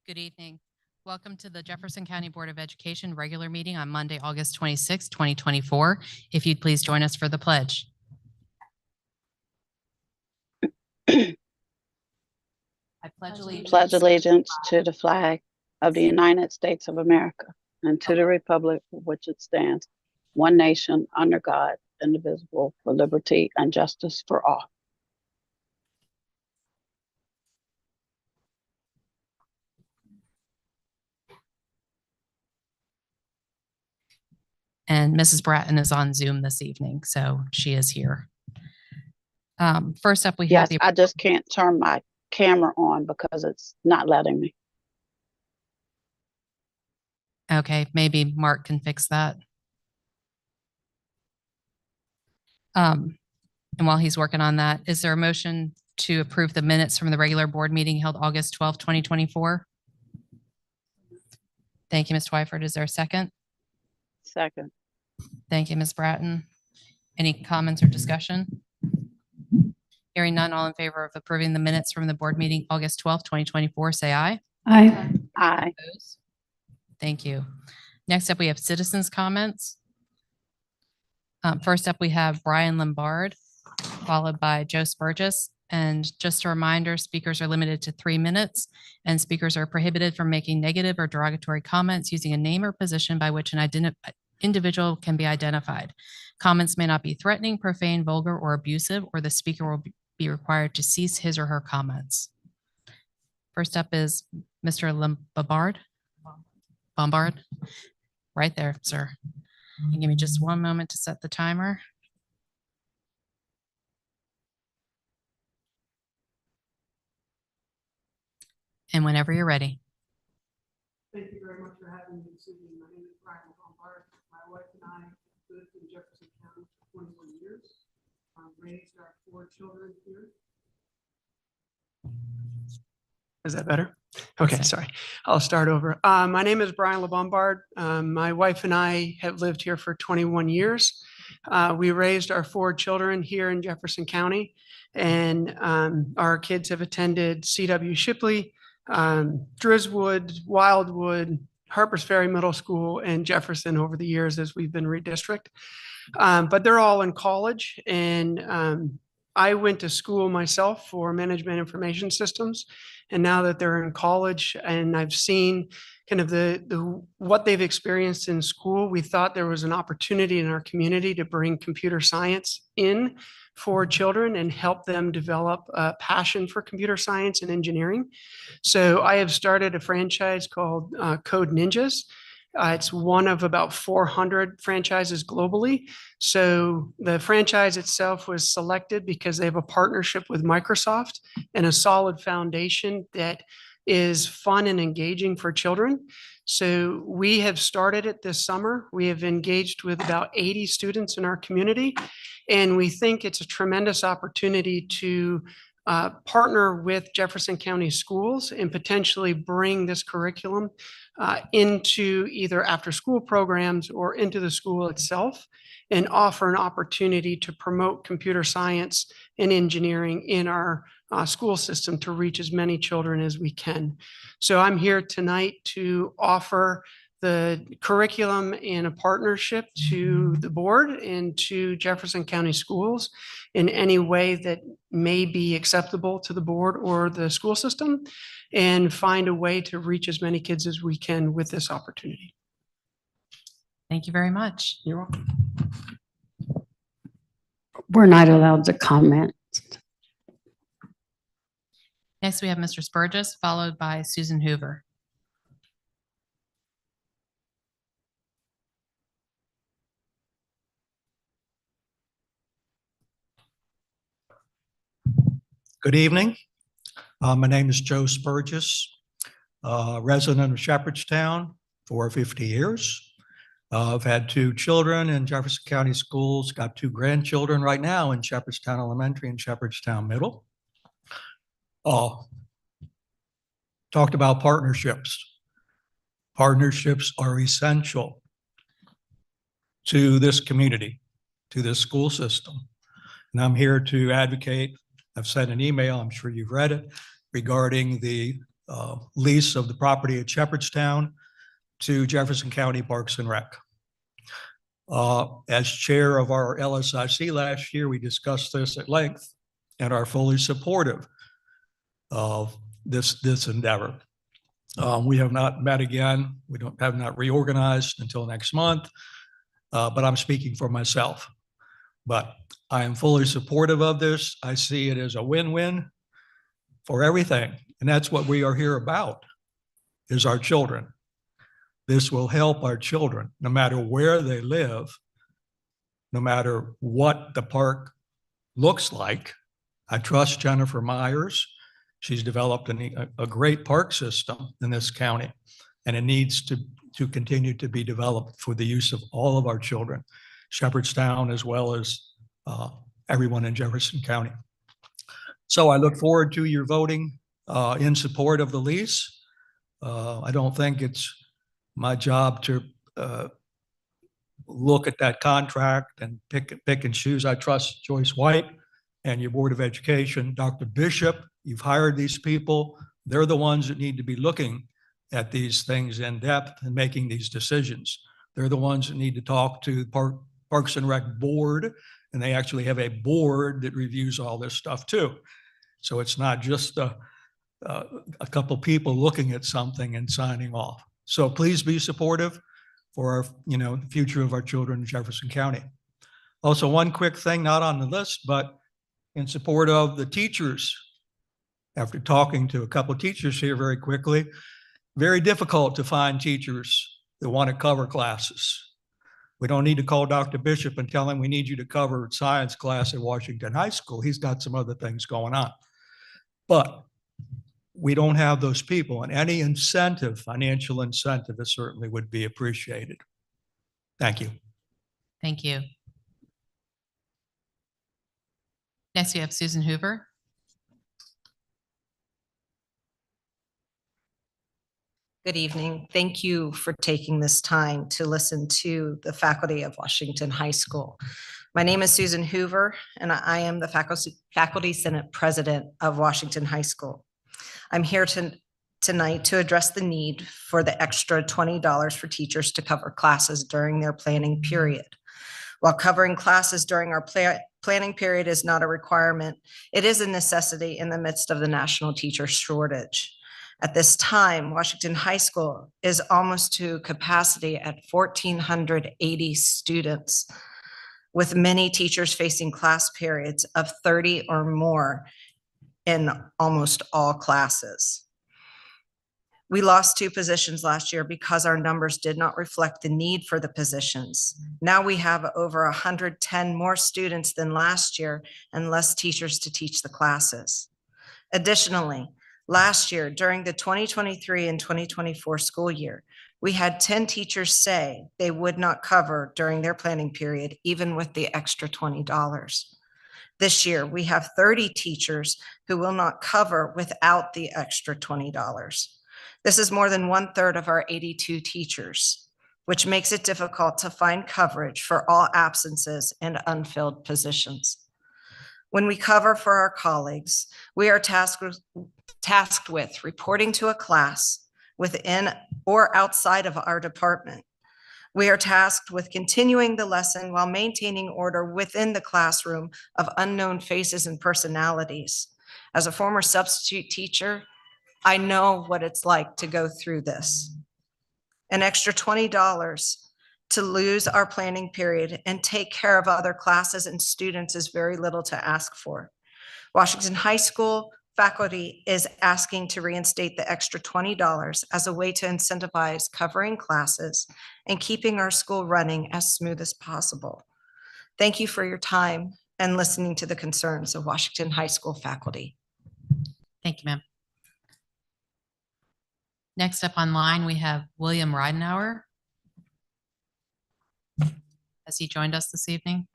Good evening. Welcome to the Jefferson County Board of Education regular meeting on Monday, August 26, 2024. If you'd please join us for the pledge. I pledge allegiance to the flag of the United States of America and to the republic for which it stands, one nation under God, indivisible, for liberty and justice for all. And Mrs. Bratton is on Zoom this evening, so she is here. First up, we have I just can't turn my camera on because it's not letting me. Okay, maybe Mark can fix that. And while he's working on that, is there a motion to approve the minutes from the regular board meeting held August 12, 2024? Thank you, Ms. Twyford. Is there a second? Second. Thank you, Ms. Bratton. Any comments or discussion? Hearing none, all in favor of approving the minutes from the board meeting August 12, 2024, say aye. Aye. Aye. Opposed? Thank you. Next up, we have citizens' comments. First up, we have Brian Lombard, followed by Joe Spurgis. And just a reminder, speakers are limited to 3 minutes, and speakers are prohibited from making negative or derogatory comments using a name or position by which an individual can be identified. Comments may not be threatening, profane, vulgar, or abusive, or the speaker will be required to cease his or her comments. First up is Mr. Lombard. Bombard. Right there, sir. And give me just one moment to set the timer. And whenever you're ready. Thank you very much for having me this evening. My name is Brian Lombard. My wife and I lived in Jefferson County for 21 years. Raised our 4 children here. Is that better? Okay, sorry. I'll start over. My name is Brian Lombard. My wife and I have lived here for 21 years. We raised our 4 children here in Jefferson County, and our kids have attended C.W. Shipley, Driswood, Wildwood, Harpers Ferry Middle School, and Jefferson over the years as we've been redistricted. But they're all in college, and I went to school myself for management information systems. And now that they're in college and I've seen kind of what they've experienced in school, we thought there was an opportunity in our community to bring computer science in for children and help them develop a passion for computer science and engineering. So I have started a franchise called Code Ninjas. It's one of about 400 franchises globally. So the franchise itself was selected because they have a partnership with Microsoft and a solid foundation that is fun and engaging for children. So we have started it this summer. We have engaged with about 80 students in our community, and we think it's a tremendous opportunity to partner with Jefferson County Schools and potentially bring this curriculum into either after school programs or into the school itself, and offer an opportunity to promote computer science and engineering in our school system to reach as many children as we can. So I'm here tonight to offer the curriculum in a partnership to the board and to Jefferson County Schools in any way that may be acceptable to the board or the school system, and find a way to reach as many kids as we can with this opportunity. Thank you very much. You're welcome. We're not allowed to comment. Next, we have Mr. Spurgis, followed by Susan Hoover. Good evening. My name is Joe Spurgis, resident of Shepherdstown for 50 years. I've had 2 children in Jefferson County Schools, got 2 grandchildren right now in Shepherdstown Elementary and Shepherdstown Middle. Talked about partnerships. Partnerships are essential to this community, to this school system. And I'm here to advocate. I've sent an email, I'm sure you've read it, regarding the lease of the property at Shepherdstown to Jefferson County Parks and Rec. As chair of our LSIC last year, we discussed this at length and are fully supportive of this endeavor. We have not met again. We have not reorganized until next month, but I'm speaking for myself. But I am fully supportive of this. I see it as a win-win for everything. And that's what we are here about, is our children. This will help our children, no matter where they live, no matter what the park looks like. I trust Jennifer Myers. She's developed a great park system in this county, and it needs to continue to be developed for the use of all of our children, Shepherdstown, as well as everyone in Jefferson County. So I look forward to your voting in support of the lease. I don't think it's my job to look at that contract and pick and choose. I trust Joyce White and your Board of Education. Dr. Bishop, you've hired these people. They're the ones that need to be looking at these things in depth and making these decisions. They're the ones that need to talk to Parks and Rec board, and they actually have a board that reviews all this stuff too. So it's not just a couple people looking at something and signing off. So please be supportive for our, the future of our children in Jefferson County. Also, one quick thing, not on the list, but in support of the teachers. After talking to a couple of teachers here very quickly, very difficult to find teachers that want to cover classes. We don't need to call Dr. Bishop and tell him we need you to cover science class at Washington High School. He's got some other things going on. But we don't have those people, and any incentive, financial incentive, it certainly would be appreciated. Thank you. Thank you. Next, we have Susan Hoover. Good evening. Thank you for taking this time to listen to the faculty of Washington High School. My name is Susan Hoover, and I am the Faculty Senate President of Washington High School. I'm here tonight to address the need for the extra $20 for teachers to cover classes during their planning period. While covering classes during our planning period is not a requirement, it is a necessity in the midst of the national teacher shortage. At this time, Washington High School is almost to capacity at 1,480 students, with many teachers facing class periods of 30 or more in almost all classes. We lost 2 positions last year because our numbers did not reflect the need for the positions. Now we have over 110 more students than last year and less teachers to teach the classes. Additionally, last year, during the 2023 and 2024 school year, we had 10 teachers say they would not cover during their planning period, even with the extra $20. This year, we have 30 teachers who will not cover without the extra $20. This is more than 1/3 of our 82 teachers, which makes it difficult to find coverage for all absences and unfilled positions. When we cover for our colleagues, we are tasked with reporting to a class within or outside of our department. We are tasked with continuing the lesson while maintaining order within the classroom of unknown faces and personalities. As a former substitute teacher, I know what it's like to go through this. An extra $20 to lose our planning period and take care of other classes and students is very little to ask for. Washington High School faculty is asking to reinstate the extra $20 as a way to incentivize covering classes and keeping our school running as smooth as possible. Thank you for your time and listening to the concerns of Washington High School faculty. Thank you, ma'am. Next up online, we have William Ridenauer. Has he joined us this evening?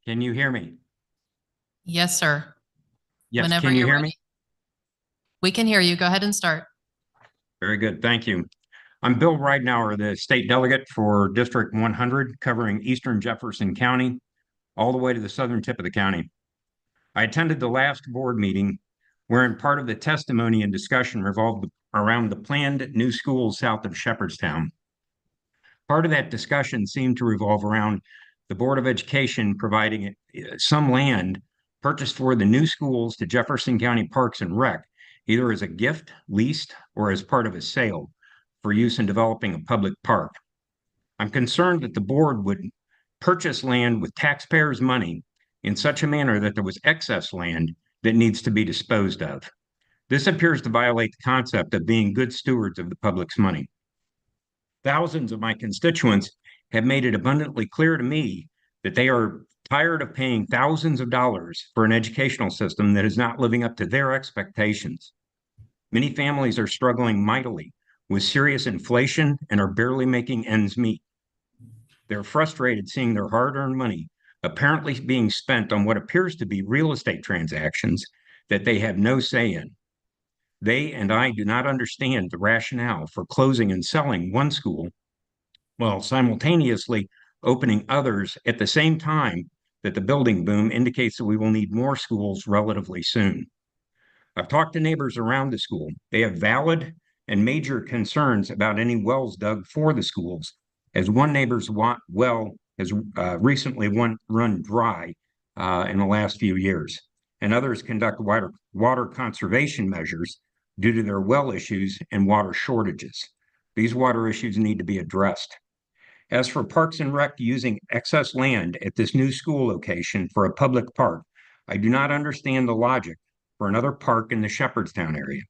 Can you hear me? Yes, sir. Yes, Whenever can you you're hear ready. me? We can hear you. Go ahead and start. Very good, thank you. I'm Bill Ridenauer, the state delegate for District 100, covering eastern Jefferson County, all the way to the southern tip of the county. I attended the last board meeting wherein part of the testimony and discussion revolved around the planned new schools south of Shepherdstown. Part of that discussion seemed to revolve around the Board of Education providing some land purchased for the new schools to Jefferson County Parks and Rec, either as a gift, leased, or as part of a sale for use in developing a public park. I'm concerned that the board would purchase land with taxpayers' money in such a manner that there was excess land that needs to be disposed of. This appears to violate the concept of being good stewards of the public's money. Thousands of my constituents have made it abundantly clear to me that they are tired of paying thousands of dollars for an educational system that is not living up to their expectations. Many families are struggling mightily with serious inflation and are barely making ends meet. They're frustrated seeing their hard-earned money apparently being spent on what appears to be real estate transactions that they have no say in. They and I do not understand the rationale for closing and selling one school while simultaneously opening others at the same time that the building boom indicates that we will need more schools relatively soon. I've talked to neighbors around the school. They have valid and major concerns about any wells dug for the schools, as one neighbor's well has recently run dry in the last few years, and others conduct water conservation measures due to their well issues and water shortages. These water issues need to be addressed. As for Parks and Rec using excess land at this new school location for a public park, I do not understand the logic for another park in the Shepherdstown area.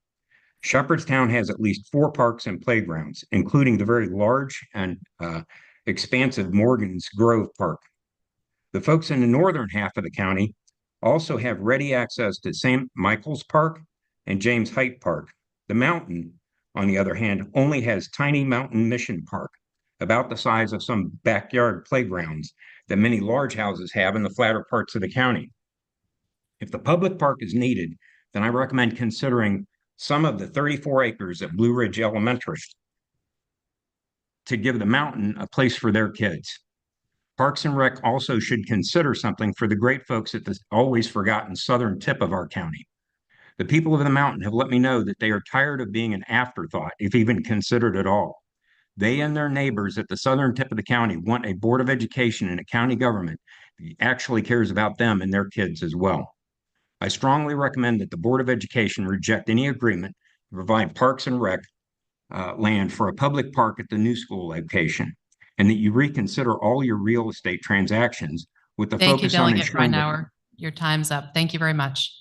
Shepherdstown has at least 4 parks and playgrounds, including the very large and expansive Morgan's Grove Park. The folks in the northern half of the county also have ready access to St. Michael's Park and James Height Park. The mountain, on the other hand, only has tiny Mountain Mission Park, about the size of some backyard playgrounds that many large houses have in the flatter parts of the county. If the public park is needed, then I recommend considering some of the 34 acres at Blue Ridge Elementary to give the mountain a place for their kids. Parks and Rec also should consider something for the great folks at the always forgotten southern tip of our county. The people of the mountain have let me know that they are tired of being an afterthought, if even considered at all. They and their neighbors at the southern tip of the county want a board of education and a county government that actually cares about them and their kids as well. I strongly recommend that the Board of Education reject any agreement to provide Parks and Rec land for a public park at the new school location, and that you reconsider all your real estate transactions with the Thank you, focus on Delegate ensuring that Ridenauer. Your time's up. Thank you very much.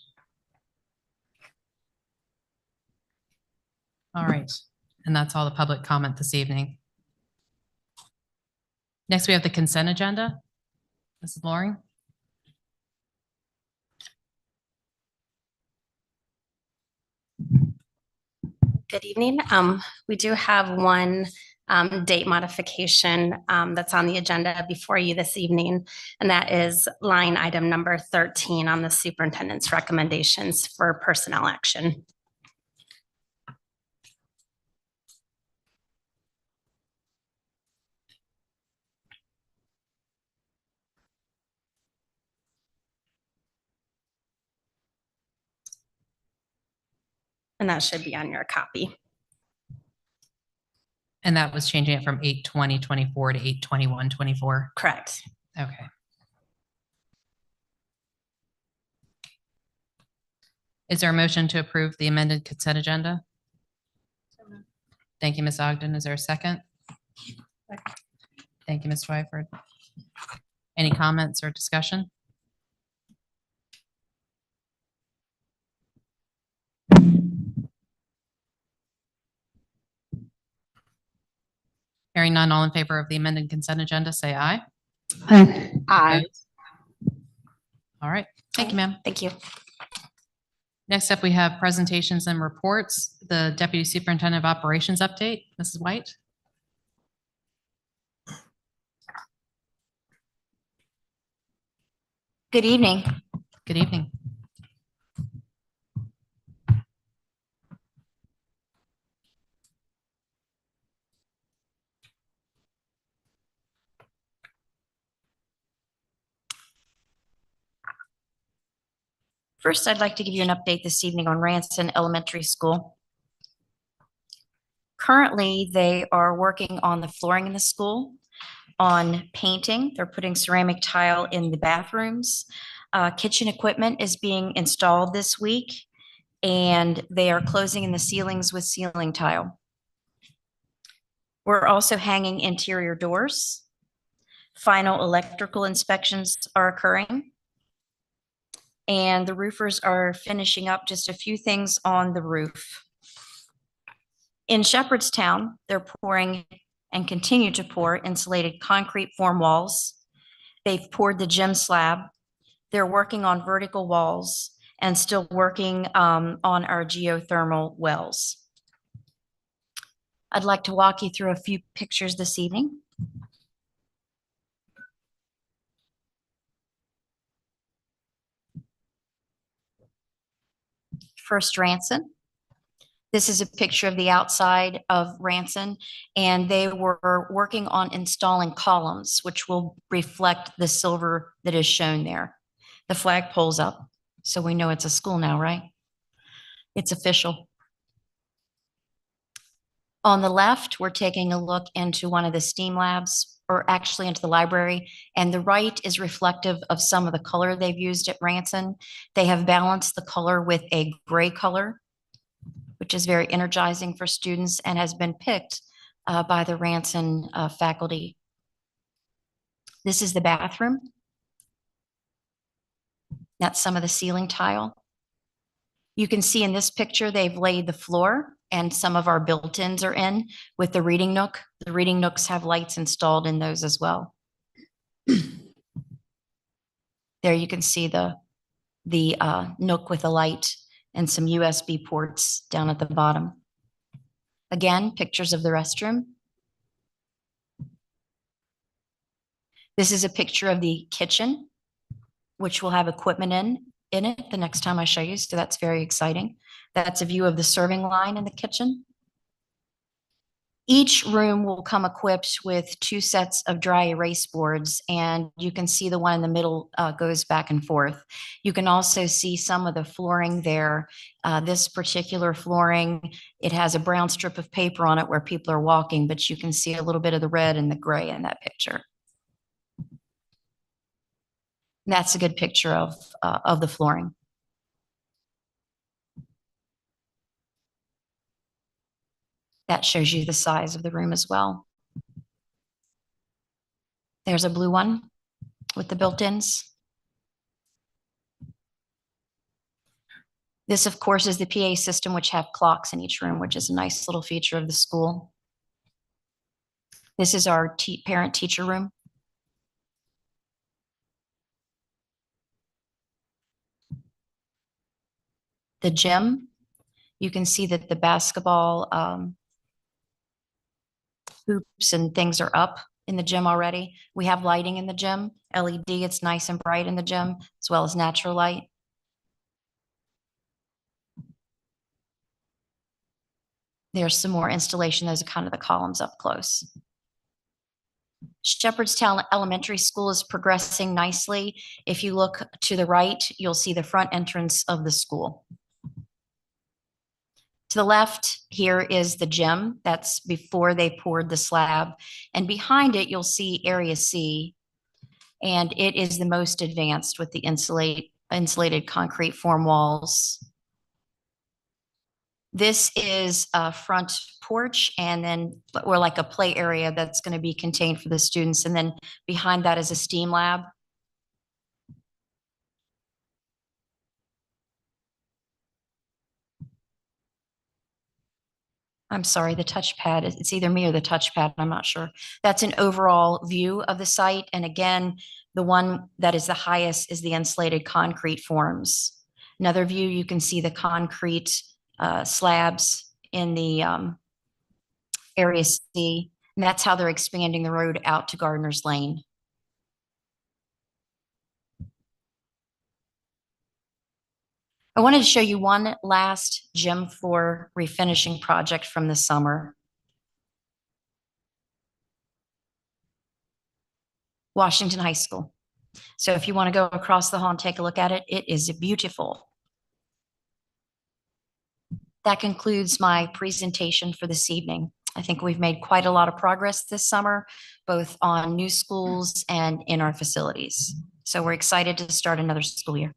All right, and that's all the public comment this evening. Next, we have the consent agenda. Mrs. Loring. Good evening. We do have one date modification that's on the agenda before you this evening, and that is line item number 13 on the superintendent's recommendations for personnel action. And that should be on your copy. And that was changing it from 8/20/24 to 8/21/24. Correct. Okay. Is there a motion to approve the amended consent agenda? Thank you, Ms. Ogden. Is there a second? Thank you, Ms. Twyford. Any comments or discussion? Hearing none, all in favor of the amended consent agenda, say aye. Aye. Opposed? All right. Thank you, ma'am. Thank you. Next up, we have presentations and reports. The Deputy Superintendent of Operations update, Mrs. White. Good evening. Good evening. First, I'd like to give you an update this evening on Ranson Elementary School. Currently, they are working on the flooring in the school, on painting. They're putting ceramic tile in the bathrooms. Kitchen equipment is being installed this week, and they are closing in the ceilings with ceiling tile. We're also hanging interior doors. Final electrical inspections are occurring. And the roofers are finishing up just a few things on the roof. In Shepherdstown, they're pouring and continue to pour insulated concrete form walls. They've poured the gym slab. They're working on vertical walls and still working on our geothermal wells. I'd like to walk you through a few pictures this evening. First, Ranson. This is a picture of the outside of Ranson, and they were working on installing columns, which will reflect the silver that is shown there. The flagpole's up, so we know it's a school now, right? It's official. On the left, we're taking a look into one of the STEAM labs, or actually into the library, and the right is reflective of some of the color they've used at Ranson. They have balanced the color with a gray color, which is very energizing for students and has been picked by the Ranson faculty. This is the bathroom. That's some of the ceiling tile. You can see in this picture, they've laid the floor and some of our built-ins are in with the reading nook. The reading nooks have lights installed in those as well. There you can see the nook with a light and some USB ports down at the bottom. Again, pictures of the restroom. This is a picture of the kitchen, which will have equipment in it the next time I show you, so that's very exciting. That's a view of the serving line in the kitchen. Each room will come equipped with 2 sets of dry erase boards, and you can see the one in the middle goes back and forth. You can also see some of the flooring there. This particular flooring, it has a brown strip of paper on it where people are walking, but you can see a little bit of the red and the gray in that picture. And that's a good picture of the flooring. That shows you the size of the room as well. There's a blue one with the built-ins. This, of course, is the PA system, which have clocks in each room, which is a nice little feature of the school. This is our parent-teacher room. The gym, you can see that the basketball hoops and things are up in the gym already. We have lighting in the gym, LED, it's nice and bright in the gym, as well as natural light. There's some more installation. Those are kind of the columns up close. Shepherdstown Elementary School is progressing nicely. If you look to the right, you'll see the front entrance of the school. To the left here is the gym. That's before they poured the slab. And behind it, you'll see Area C. And it is the most advanced with the insulated concrete form walls. This is a front porch and then or like a play area that's going to be contained for the students. And then behind that is a STEAM lab. I'm sorry, the touchpad, it's either me or the touchpad, I'm not sure. That's an overall view of the site. And again, the one that is the highest is the insulated concrete forms. Another view, you can see the concrete slabs in the Area C, and that's how they're expanding the road out to Gardner's Lane. I wanted to show you one last gym floor refinishing project from the summer. Washington High School. So if you want to go across the hall and take a look at it, it is beautiful. That concludes my presentation for this evening. I think we've made quite a lot of progress this summer, both on new schools and in our facilities. So we're excited to start another school year.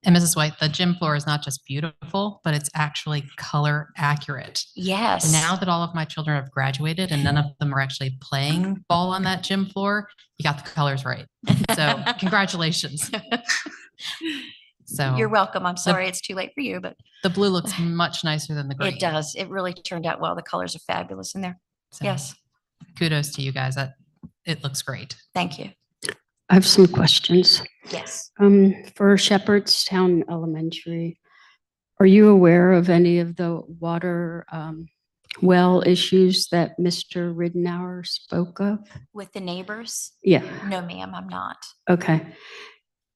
And Mrs. White, the gym floor is not just beautiful, but it's actually color accurate. Yes. Now that all of my children have graduated and none of them are actually playing ball on that gym floor, you got the colors right. So congratulations. So You're welcome. I'm sorry it's too late for you, but the blue looks much nicer than the green. it does. It really turned out well. The colors are fabulous in there. So Yes. kudos to you guys. It looks great. Thank you. I have some questions. Yes. For Shepherdstown Elementary, are you aware of any of the water well issues that Mr. Ridenour spoke of? With the neighbors? Yeah, No, ma'am, I'm not. okay.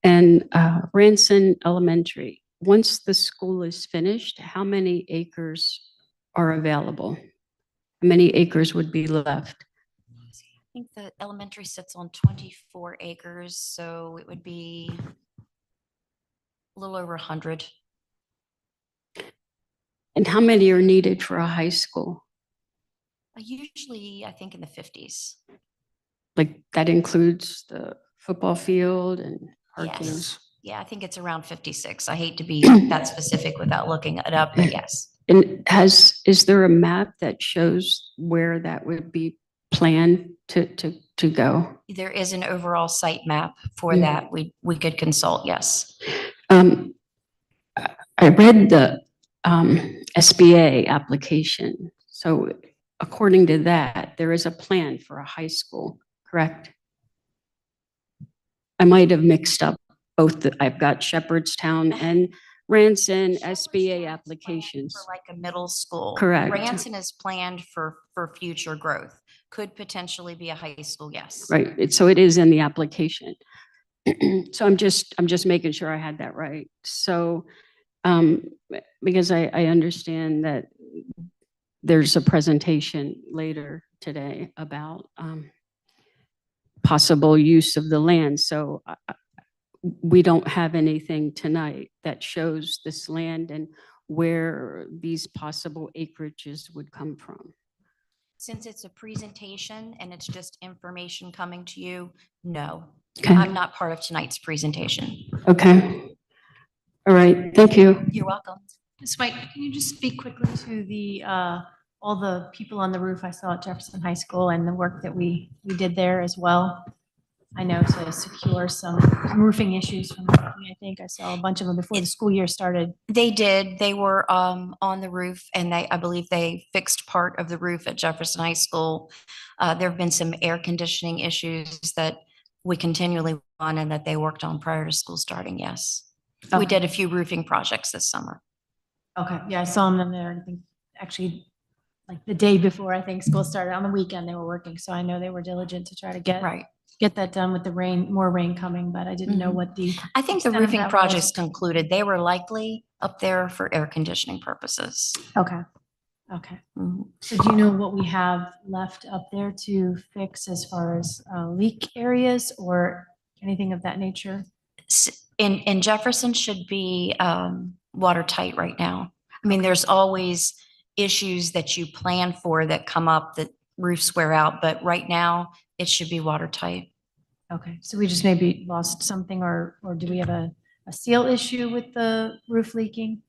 And Ranson Elementary, once the school is finished, how many acres are available? How many acres would be left? I think the elementary sits on 24 acres, so it would be a little over 100. And how many are needed for a high school? Usually, I think in the 50s. Like that includes the football field and parking? Yes. Yeah, I think it's around 56. I hate to be that specific without looking it up, but yes. And is there a map that shows where that would be planned to go? There is an overall site map for Mm. that. We could consult, yes. I read the SBA application. So according to that, there is a plan for a high school, correct? I might have mixed up both. I've got Shepherdstown and Ranson SBA applications. For like a middle school. Correct. Ranson is planned for future growth. Could potentially be a high school, yes. Right. So it is in the application. So I'm just making sure I had that right. So because I understand that there's a presentation later today about possible use of the land. So we don't have anything tonight that shows this land and where these possible acreages would come from. Since it's a presentation and it's just information coming to you, no. Okay. I'm not part of tonight's presentation. Okay. All right. Thank you. You're welcome. Ms. White, can you just speak quickly to the, all the people on the roof I saw at Jefferson High School and the work that we did there as well? I know to secure some roofing issues from, I think I saw a bunch of them before the school year started. They did. They were on the roof and I believe they fixed part of the roof at Jefferson High School. There have been some air conditioning issues that we continually on and that they worked on prior to school starting, yes. We Okay. did a few roofing projects this summer. Okay, yeah, I saw them there. I think actually like the day before, I think school started on the weekend, they were working. So I know they were diligent to try to get that done with the rain, more rain coming, but I didn't know what the. I think the extent of roofing that projects was. concluded. They were likely up there for air conditioning purposes. Okay, okay. Mhm. So do you know what we have left up there to fix as far as leak areas or anything of that nature? In Jefferson should be watertight right now. I mean, there's always issues that you plan for that come up that roofs wear out, but right now it should be watertight. Okay, so we just maybe lost something or do we have a seal issue with the roof leaking?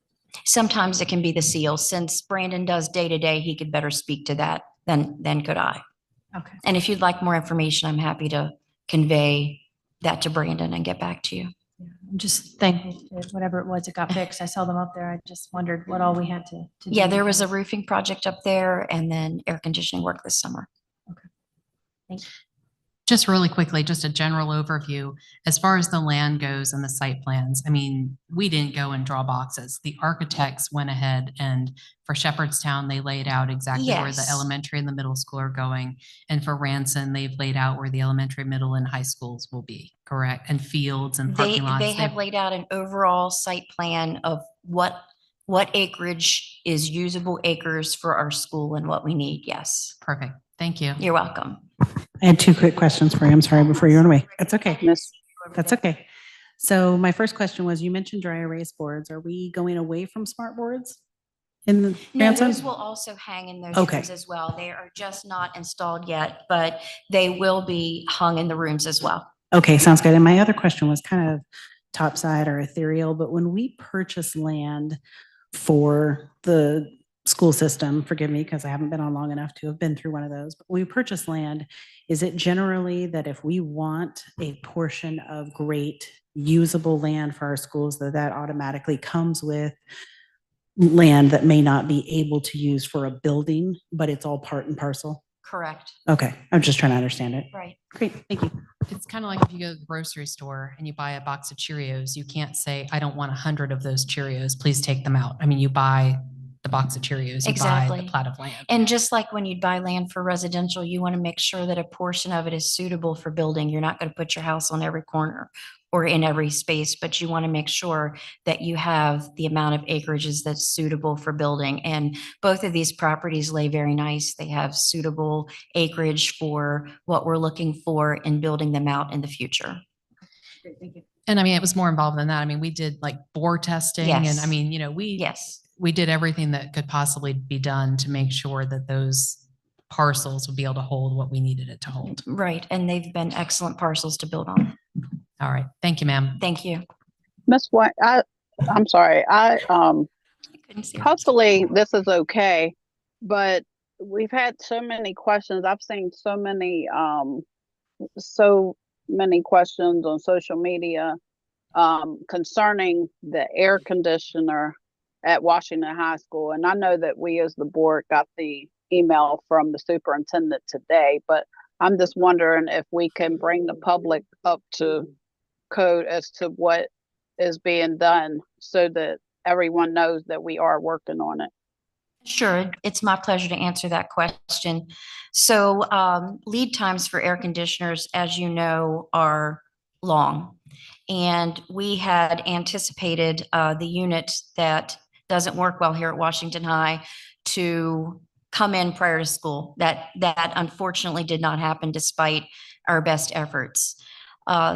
Sometimes it can be the seal. Since Brandon does day to day, he could better speak to that than could I. Okay, And if you'd like more information, I'm happy to convey that to Brandon and get back to you. yeah, I'm just thankful that whatever it was, it got fixed. I saw them up there. I just wondered what all we had to do. Yeah, there was a roofing project up there and then air conditioning work this summer. Thank you. Just really quickly, just a general overview. As far as the land goes and the site plans, I mean, we didn't go and draw boxes. The architects went ahead and for Shepherdstown, they laid out exactly where the Yes. elementary and the middle school are going. And for Ranson, they've laid out where the elementary, middle, and high schools will be, correct? And fields and They, parking lots. they have They've- laid out an overall site plan of what acreage is usable acres for our school and what we need. Yes. Perfect. Thank you. You're welcome. I had two quick questions for you. I'm sorry before you run away. That's okay. Miss, That's okay. So my first question was, you mentioned dry erase boards. Are we going away from smart boards in the No, Ransom? those will also hang in those Okay. rooms as well. They are just not installed yet, but they will be hung in the rooms as well. Okay, sounds good. And my other question was kind of topside or ethereal, but when we purchase land for the school system, forgive me because I haven't been on long enough to have been through one of those, but when we purchase land, is it generally that if we want a portion of great usable land for our schools, that automatically comes with land that may not be able to use for a building, but it's all part and parcel? Correct. Okay, I'm just trying to understand it. Right. Great, thank you. It's kind of like if you go to the grocery store and you buy a box of Cheerios, you can't say, I don't want 100 of those Cheerios, please take them out. I mean, you buy the box of Cheerios, you buy Exactly. the plat of land. And just like when you buy land for residential, you want to make sure that a portion of it is suitable for building. You're not going to put your house on every corner or in every space, but you want to make sure that you have the amount of acreages that's suitable for building. And both of these properties lay very nice. They have suitable acreage for what we're looking for in building them out in the future. Great, thank you. And I mean, it was more involved than that. I mean, we did like bore testing and I Yes. mean, we Yes. we did everything that could possibly be done to make sure that those parcels would be able to hold what we needed it to hold. Right. And they've been excellent parcels to build on. All right. Thank you, ma'am. Thank you. Miss White, I'm sorry. Couldn't see. Hopefully this is okay, but we've had so many questions. I've seen so many questions on social media concerning the air conditioner at Washington High School. And I know that we as the board got the email from the superintendent today, but I'm just wondering if we can bring the public up to code as to what is being done so that everyone knows that we are working on it. Sure, it's my pleasure to answer that question. So lead times for air conditioners, as you know, are long. And we had anticipated the unit that doesn't work well here at Washington High to come in prior to school. That unfortunately did not happen despite our best efforts.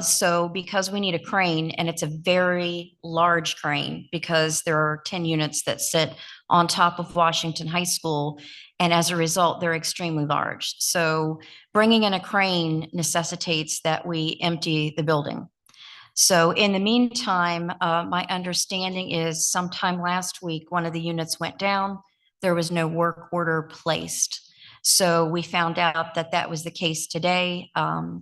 So because we need a crane, and it's a very large crane because there are 10 units that sit on top of Washington High School, and as a result, they're extremely large. So bringing in a crane necessitates that we empty the building. So in the meantime, my understanding is sometime last week, one of the units went down. There was no work order placed. So we found out that that was the case today.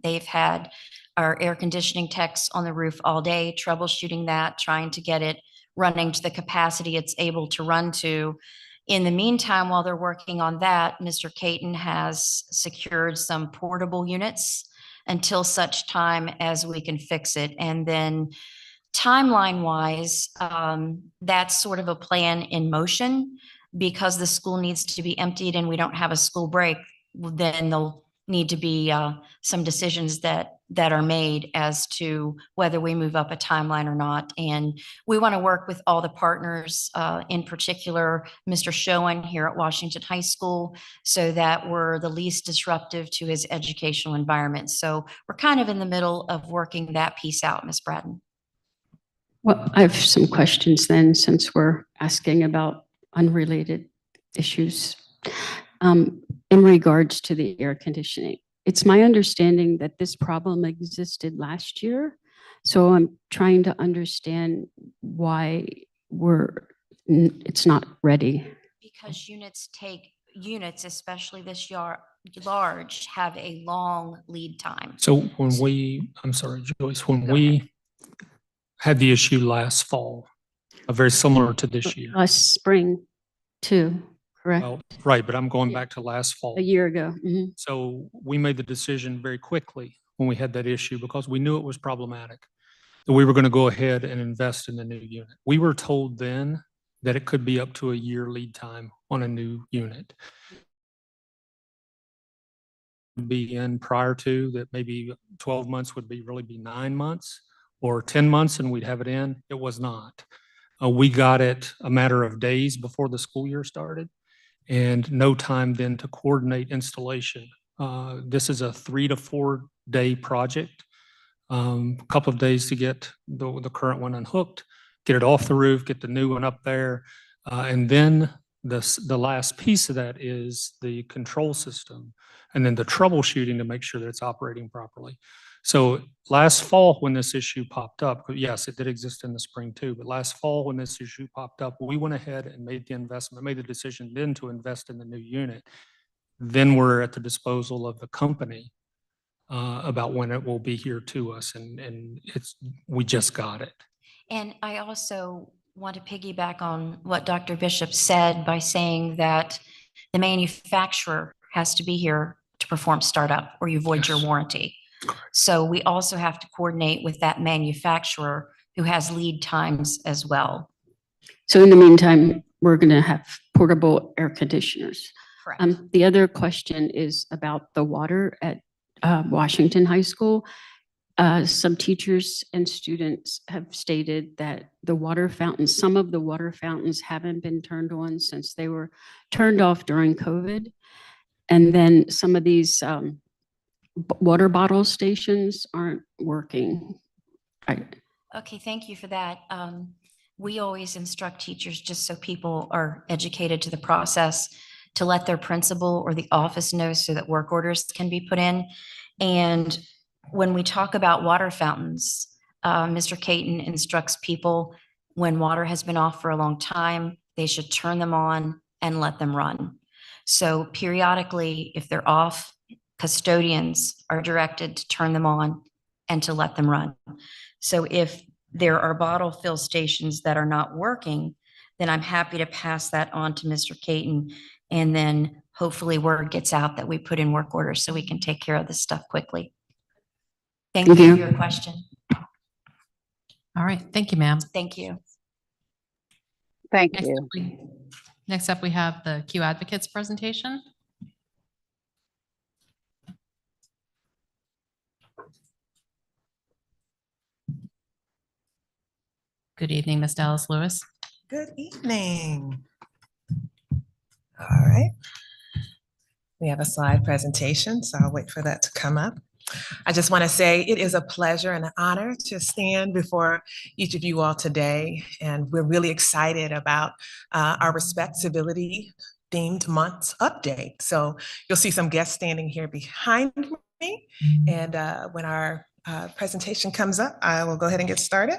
They've had our air conditioning techs on the roof all day, troubleshooting that, trying to get it running to the capacity it's able to run to. In the meantime, while they're working on that, Mr. Caton has secured some portable units until such time as we can fix it. And then timeline wise, that's sort of a plan in motion because the school needs to be emptied and we don't have a school break. Then there'll need to be some decisions that are made as to whether we move up a timeline or not. And we want to work with all the partners, in particular, Mr. Schoen here at Washington High School, so that we're the least disruptive to his educational environment. So we're kind of in the middle of working that piece out, Ms. Bratton. Well, I have some questions then, since we're asking about unrelated issues. In regards to the air conditioning, it's my understanding that this problem existed last year. So I'm trying to understand why it's not ready. Because units, especially this large, have a long lead time. So I'm sorry, Joyce, when we had the issue last fall, very similar to this year. Last spring too. correct? Well, right, but I'm going Yeah. back to last fall. A year ago. Mhm. So we made the decision very quickly when we had that issue because we knew it was problematic. That we were going to go ahead and invest in the new unit. We were told then that it could be up to a year lead time on a new unit. Be in prior to that, maybe 12 months would be really be 9 months or 10 months and we'd have it in. It was not. We got it a matter of days before the school year started and no time then to coordinate installation. This is a 3 to 4 day project. A couple of days to get the current one unhooked, get it off the roof, get the new one up there. And then the last piece of that is the control system and then the troubleshooting to make sure that it's operating properly. So last fall, when this issue popped up, yes, it did exist in the spring too, but last fall when this issue popped up, we went ahead and made the investment, made the decision then to invest in the new unit. Then we're at the disposal of the company about when it will be here to us, and we just got it. And I also want to piggyback on what Dr. Bishop said by saying that the manufacturer has to be here to perform startup or you void your Yes. warranty. So we also have to coordinate with that manufacturer who has lead times as well. So in the meantime, we're going to have portable air conditioners. Correct. The other question is about the water at Washington High School. Some teachers and students have stated that the water fountains, some of the water fountains haven't been turned on since they were turned off during COVID. And then some of these water bottle stations aren't working. Okay, thank you for that. We always instruct teachers, just so people are educated to the process, to let their principal or the office know so that work orders can be put in. And when we talk about water fountains, Mr. Caton instructs people when water has been off for a long time, they should turn them on and let them run. So periodically, if they're off, custodians are directed to turn them on and to let them run. So if there are bottle fill stations that are not working, then I'm happy to pass that on to Mr. Caton. And then hopefully word gets out that we put in work orders so we can take care of this stuff quickly. Thank you for your question. All right, thank you, ma'am. Thank you. Thank Next you. up, next up, we have the Q Advocates presentation. Good evening, Ms. Dallas Lewis. Good evening. All right. We have a slide presentation, so I'll wait for that to come up. I just want to say it is a pleasure and an honor to stand before each of you all today. And we're really excited about our Respectability Themed Months update. So you'll see some guests standing here behind me. And when our presentation comes up, I will go ahead and get started.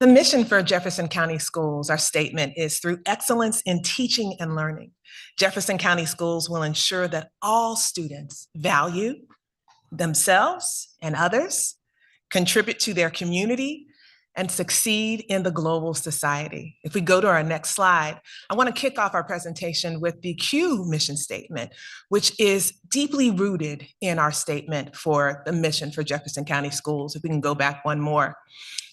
The mission for Jefferson County Schools, our statement is through excellence in teaching and learning, Jefferson County Schools will ensure that all students value themselves and others, contribute to their community, and succeed in the global society. If we go to our next slide, I want to kick off our presentation with the Q mission statement, which is deeply rooted in our statement for the mission for Jefferson County Schools. If we can go back one more.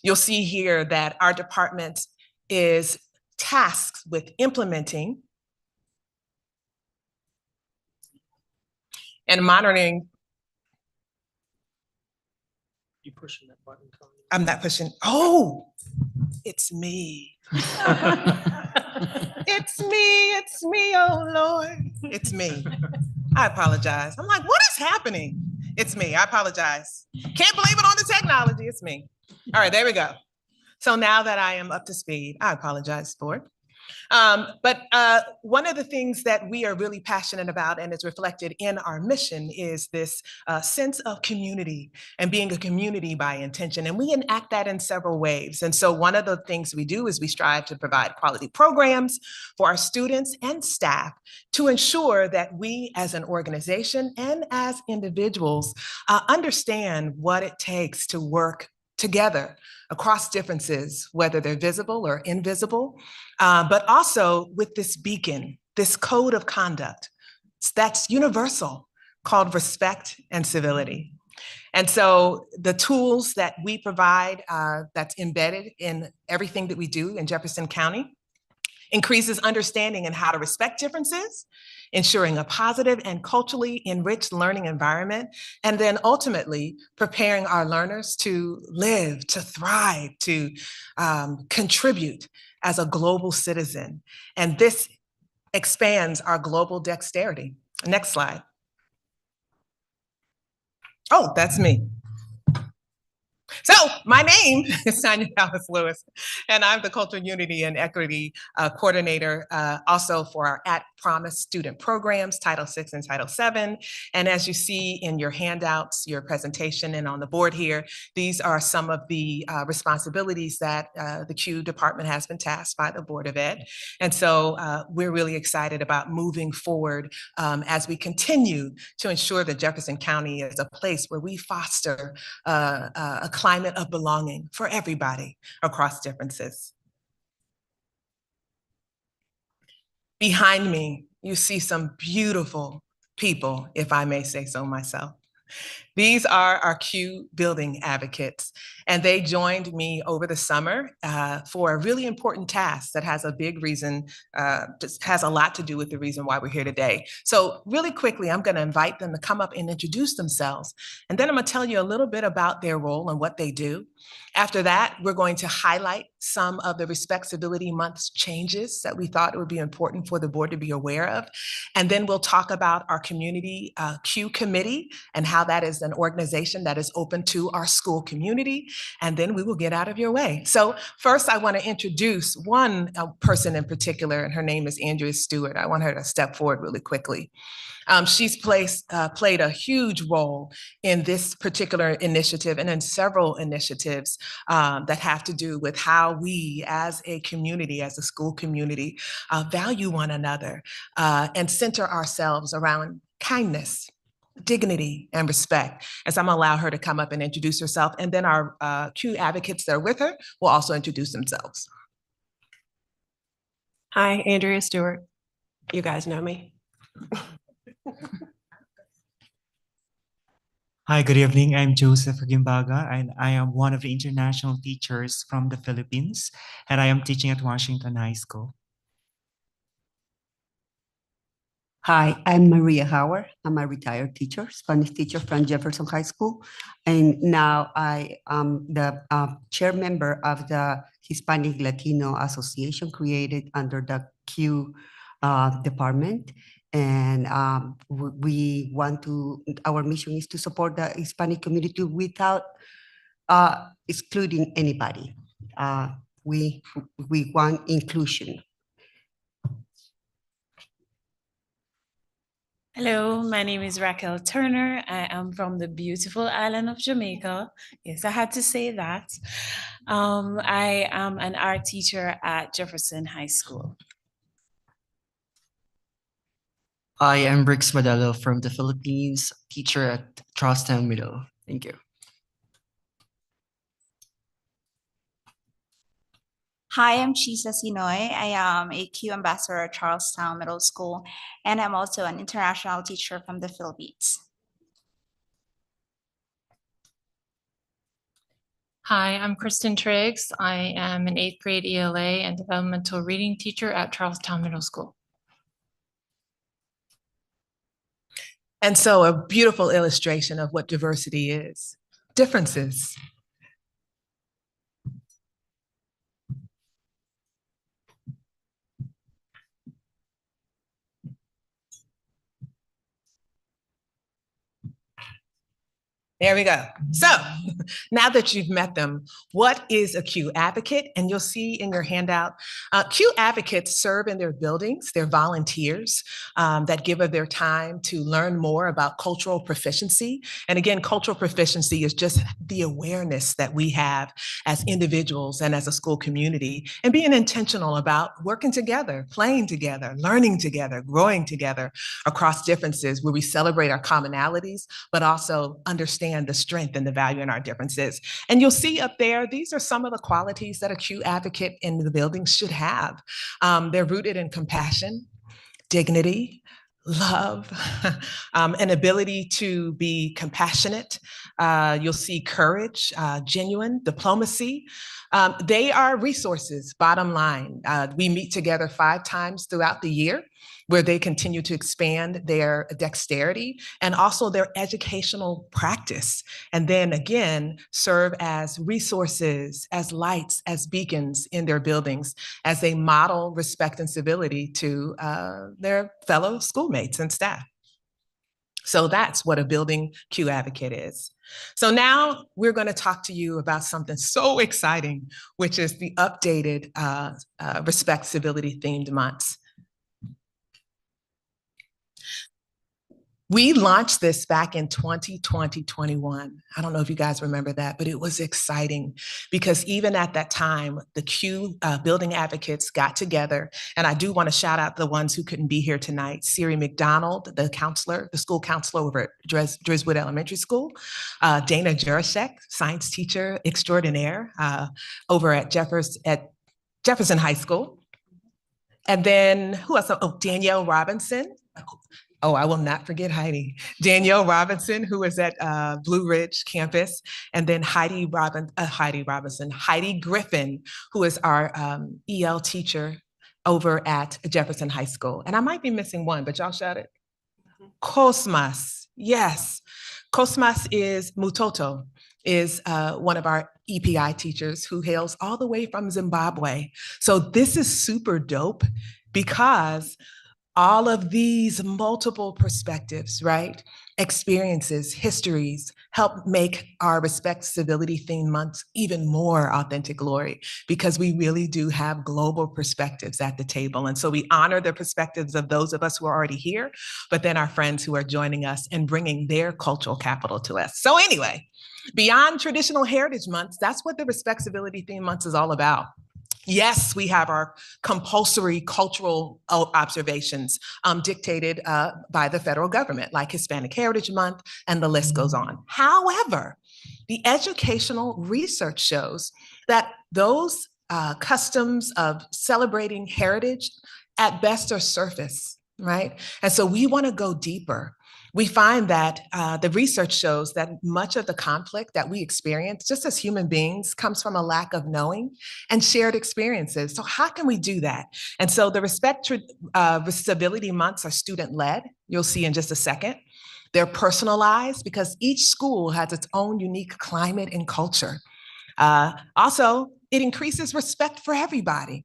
You'll see here that our department is tasked with implementing and monitoring. You pushing that button, Tony? I'm not pushing. Oh, it's me. It's me, oh Lord. It's me. I apologize. I'm like, what is happening? It's me. I apologize. Can't blame it on the technology. It's me. All right, there we go. So now that I am up to speed, I apologize for it. But one of the things that we are really passionate about and is reflected in our mission is this sense of community and being a community by intention. And we enact that in several ways. And so one of the things we do is we strive to provide quality programs for our students and staff to ensure that we as an organization and as individuals understand what it takes to work together across differences, whether they're visible or invisible, but also with this beacon, this code of conduct that's universal called respect and civility. And so the tools that we provide that's embedded in everything that we do in Jefferson County increases understanding in how to respect differences, ensuring a positive and culturally enriched learning environment, and then ultimately preparing our learners to live, to thrive, to contribute as a global citizen. And this expands our global dexterity. Next slide. Oh, that's me. So my name is Tanya Dallas Lewis, and I'm the Cultural Unity and Equity Coordinator also for our At Promise student programs, Title VI and Title VII. And as you see in your handouts, your presentation, and on the board here, these are some of the responsibilities that the Q department has been tasked by the Board of Ed. And so we're really excited about moving forward as we continue to ensure that Jefferson County is a place where we foster a climate of belonging for everybody across differences. Behind me, you see some beautiful people, if I may say so myself. These are our Q building advocates, and they joined me over the summer for a really important task that has a big reason, just has a lot to do with the reason why we're here today. So really quickly, I'm going to invite them to come up and introduce themselves, and then I'm going to tell you a little bit about their role and what they do. After that, we're going to highlight some of the Respectability Month's changes that we thought it would be important for the board to be aware of. And then we'll talk about our community Q committee and how that is an organization that is open to our school community. And then we will get out of your way. So first, I want to introduce one person in particular, and her name is Andrea Stewart. I want her to step forward really quickly. She's played a huge role in this particular initiative and in several initiatives that have to do with how we as a community, as a school community, value one another and center ourselves around kindness, dignity, and respect. As I'm gonna allow her to come up and introduce herself, and then our Q advocates that are with her will also introduce themselves. Hi, Andrea Stewart. You guys know me. Hi, good evening. I'm Joseph Gimbaga, and I am one of the international teachers from the Philippines, and I am teaching at Washington High School. Hi, I'm Maria Howard. I'm a retired teacher, Spanish teacher from Jefferson High School. And now I am the chair member of the Hispanic Latino Association created under the Q department. And we want to, our mission is to support the Hispanic community without excluding anybody. We want inclusion. Hello, my name is Raquel Turner. I am from the beautiful island of Jamaica. Yes, I had to say that. I am an art teacher at Jefferson High School. I am Briggs Madalo from the Philippines, teacher at Charlestown Middle. Thank you. Hi, I'm Chisa Sinoy. I am a Q ambassador at Charlestown Middle School, and I'm also an international teacher from the Philippines. Hi, I'm Kristen Triggs. I am an 8th grade ELA and developmental reading teacher at Charlestown Middle School. And so a beautiful illustration of what diversity is. Differences. There we go. So now that you've met them, what is a Q advocate? And you'll see in your handout, Q advocates serve in their buildings. They're volunteers that give of their time to learn more about cultural proficiency. And again, cultural proficiency is just the awareness that we have as individuals and as a school community, and being intentional about working together, playing together, learning together, growing together across differences, where we celebrate our commonalities, but also understand the strength and the value in our differences. And you'll see up there, these are some of the qualities that a Q advocate in the building should have. They're rooted in compassion, dignity, love, an ability to be compassionate. You'll see courage, genuine diplomacy. They are resources, bottom line. We meet together 5 times throughout the year, where they continue to expand their dexterity and also their educational practice. And then again, serve as resources, as lights, as beacons in their buildings, as they model respect and civility to their fellow schoolmates and staff. So that's what a building Q advocate is. So now we're going to talk to you about something so exciting, which is the updated Respect Civility themed months. We launched this back in 2021. I don't know if you guys remember that, but it was exciting because even at that time, the Q building advocates got together. And I do want to shout out the ones who couldn't be here tonight. Siri McDonald, the counselor, the school counselor over at Driswood Elementary School. Dana Jurashek, science teacher extraordinaire over at Jefferson High School. And then who else? Oh, Danielle Robinson. Oh, I will not forget Heidi. Danielle Robinson, who is at Blue Ridge campus, and then Heidi Griffin, who is our EL teacher over at Jefferson High School. And I might be missing one, but y'all shout it. Cosmas, yes. Cosmas is Mutoto, is one of our EPI teachers who hails all the way from Zimbabwe. So this is super dope because all of these multiple perspectives, right? Experiences, histories, help make our Respect Civility Theme Month even more authentic glory, because we really do have global perspectives at the table. And so we honor the perspectives of those of us who are already here, but then our friends who are joining us and bringing their cultural capital to us. So anyway, beyond traditional heritage months, that's what the Respect Civility Theme Month is all about. Yes, we have our compulsory cultural observations dictated by the federal government, like Hispanic Heritage Month, and the list goes on. However, the educational research shows that those customs of celebrating heritage at best are surface, right? And so we want to go deeper. We find that the research shows that much of the conflict that we experience just as human beings comes from a lack of knowing and shared experiences. So how can we do that? And so the Respect Civility Months are student-led. You'll see in just a second. They're personalized because each school has its own unique climate and culture. Also, it increases respect for everybody.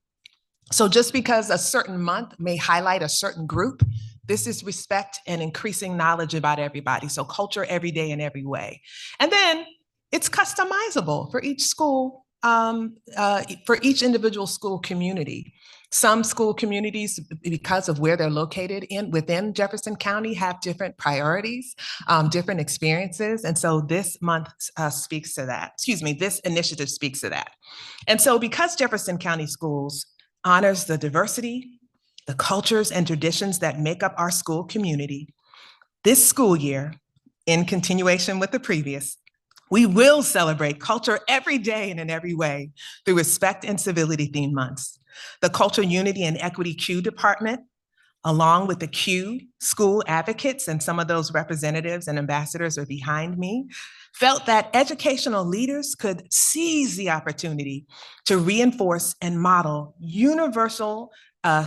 So just because a certain month may highlight a certain group, this is respect and increasing knowledge about everybody. So culture every day in every way. And then it's customizable for each school, for each individual school community. Some school communities, because of where they're located within Jefferson County, have different priorities, different experiences. And so this month speaks to that. This initiative speaks to that. And so because Jefferson County Schools honors the diversity, the cultures and traditions that make up our school community, this school year, in continuation with the previous, we will celebrate culture every day and in every way through Respect and Civility themed months. The Culture, Unity, and Equity Q Department, along with the Q school advocates, and some of those representatives and ambassadors are behind me, felt that educational leaders could seize the opportunity to reinforce and model universal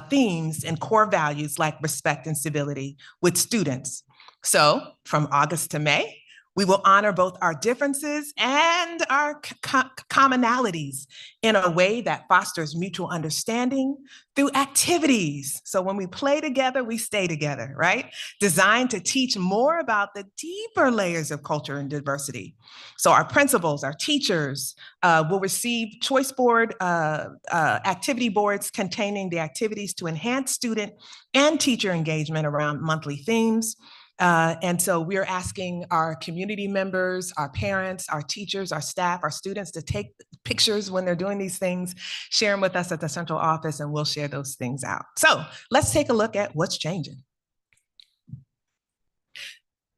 themes and core values like respect and civility with students. So from August to May, We will honor both our differences and our commonalities in a way that fosters mutual understanding through activities. So when we play together, we stay together, right? Designed to teach more about the deeper layers of culture and diversity. So our principals, our teachers will receive choice board activity boards containing the activities to enhance student and teacher engagement around monthly themes. And so we're asking our community members, our parents, our teachers, our staff, our students to take pictures when they're doing these things, share them with us at the central office, and we'll share those things out. So let's take a look at what's changing.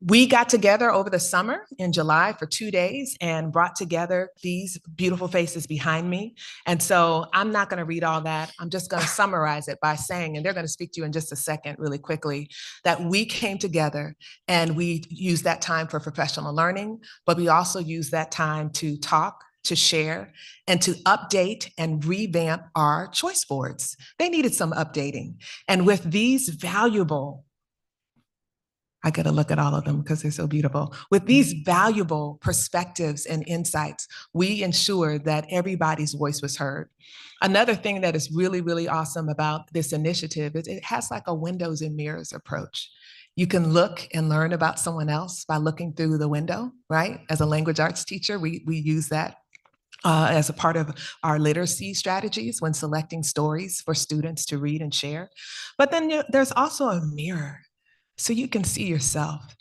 We got together over the summer in July for 2 days and brought together these beautiful faces behind me. And so I'm not going to read all that. I'm just going to summarize it by saying, and they're going to speak to you in just a second really quickly, that we came together and we used that time for professional learning, but we also used that time to talk, to share, and to update and revamp our choice boards. They needed some updating. And with these valuable, I got to look at all of them because they're so beautiful. With these valuable perspectives and insights, we ensured that everybody's voice was heard. Another thing that is really, really awesome about this initiative is it has like a windows and mirrors approach. You can look and learn about someone else by looking through the window, right? As a language arts teacher, we use that as a part of our literacy strategies when selecting stories for students to read and share. But then there's also a mirror, so you can see yourself.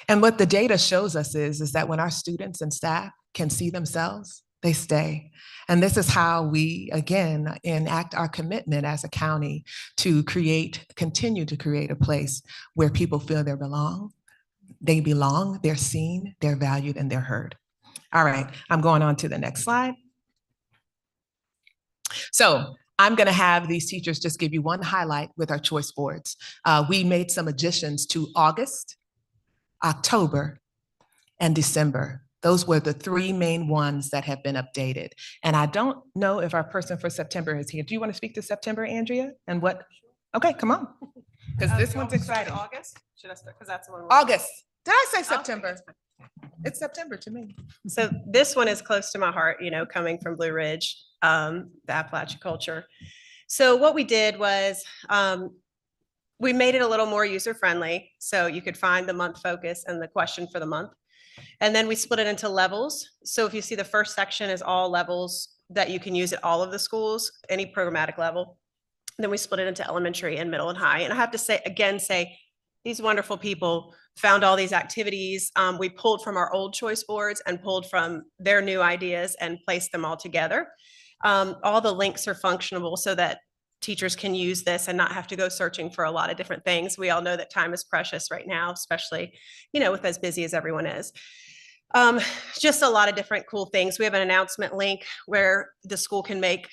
And what the data shows us is that when our students and staff can see themselves, they stay. And this is how we, again, enact our commitment as a county to continue to create a place where people feel they belong, they're seen, they're valued, and they're heard. All right, I'm going on to the next slide. So I'm going to have these teachers just give you one highlight with our choice boards. We made some additions to August, October, and December. Those were the 3 main ones that have been updated. And I don't know if our person for September is here. Do you want to speak to September, Andrea? And what? Okay, come on. Because this one's exciting. August? Should I start? Because that's the one. August. Did I say September? It's September to me. So this one is close to my heart, you know, coming from Blue Ridge, the Appalachian culture. So what we did was we made it a little more user-friendly. So you could find the month focus and the question for the month. And then we split it into levels. So if you see the first section is all levels that you can use at all of the schools, any programmatic level. Then we split it into elementary and middle and high. And I have to say, these wonderful people found all these activities. We pulled from our old choice boards and pulled from their new ideas and placed them all together. All the links are functionable so that teachers can use this and not have to go searching for a lot of different things. We all know that time is precious right now, especially, you know, with as busy as everyone is. Just a lot of different cool things. We have an announcement link where the school can make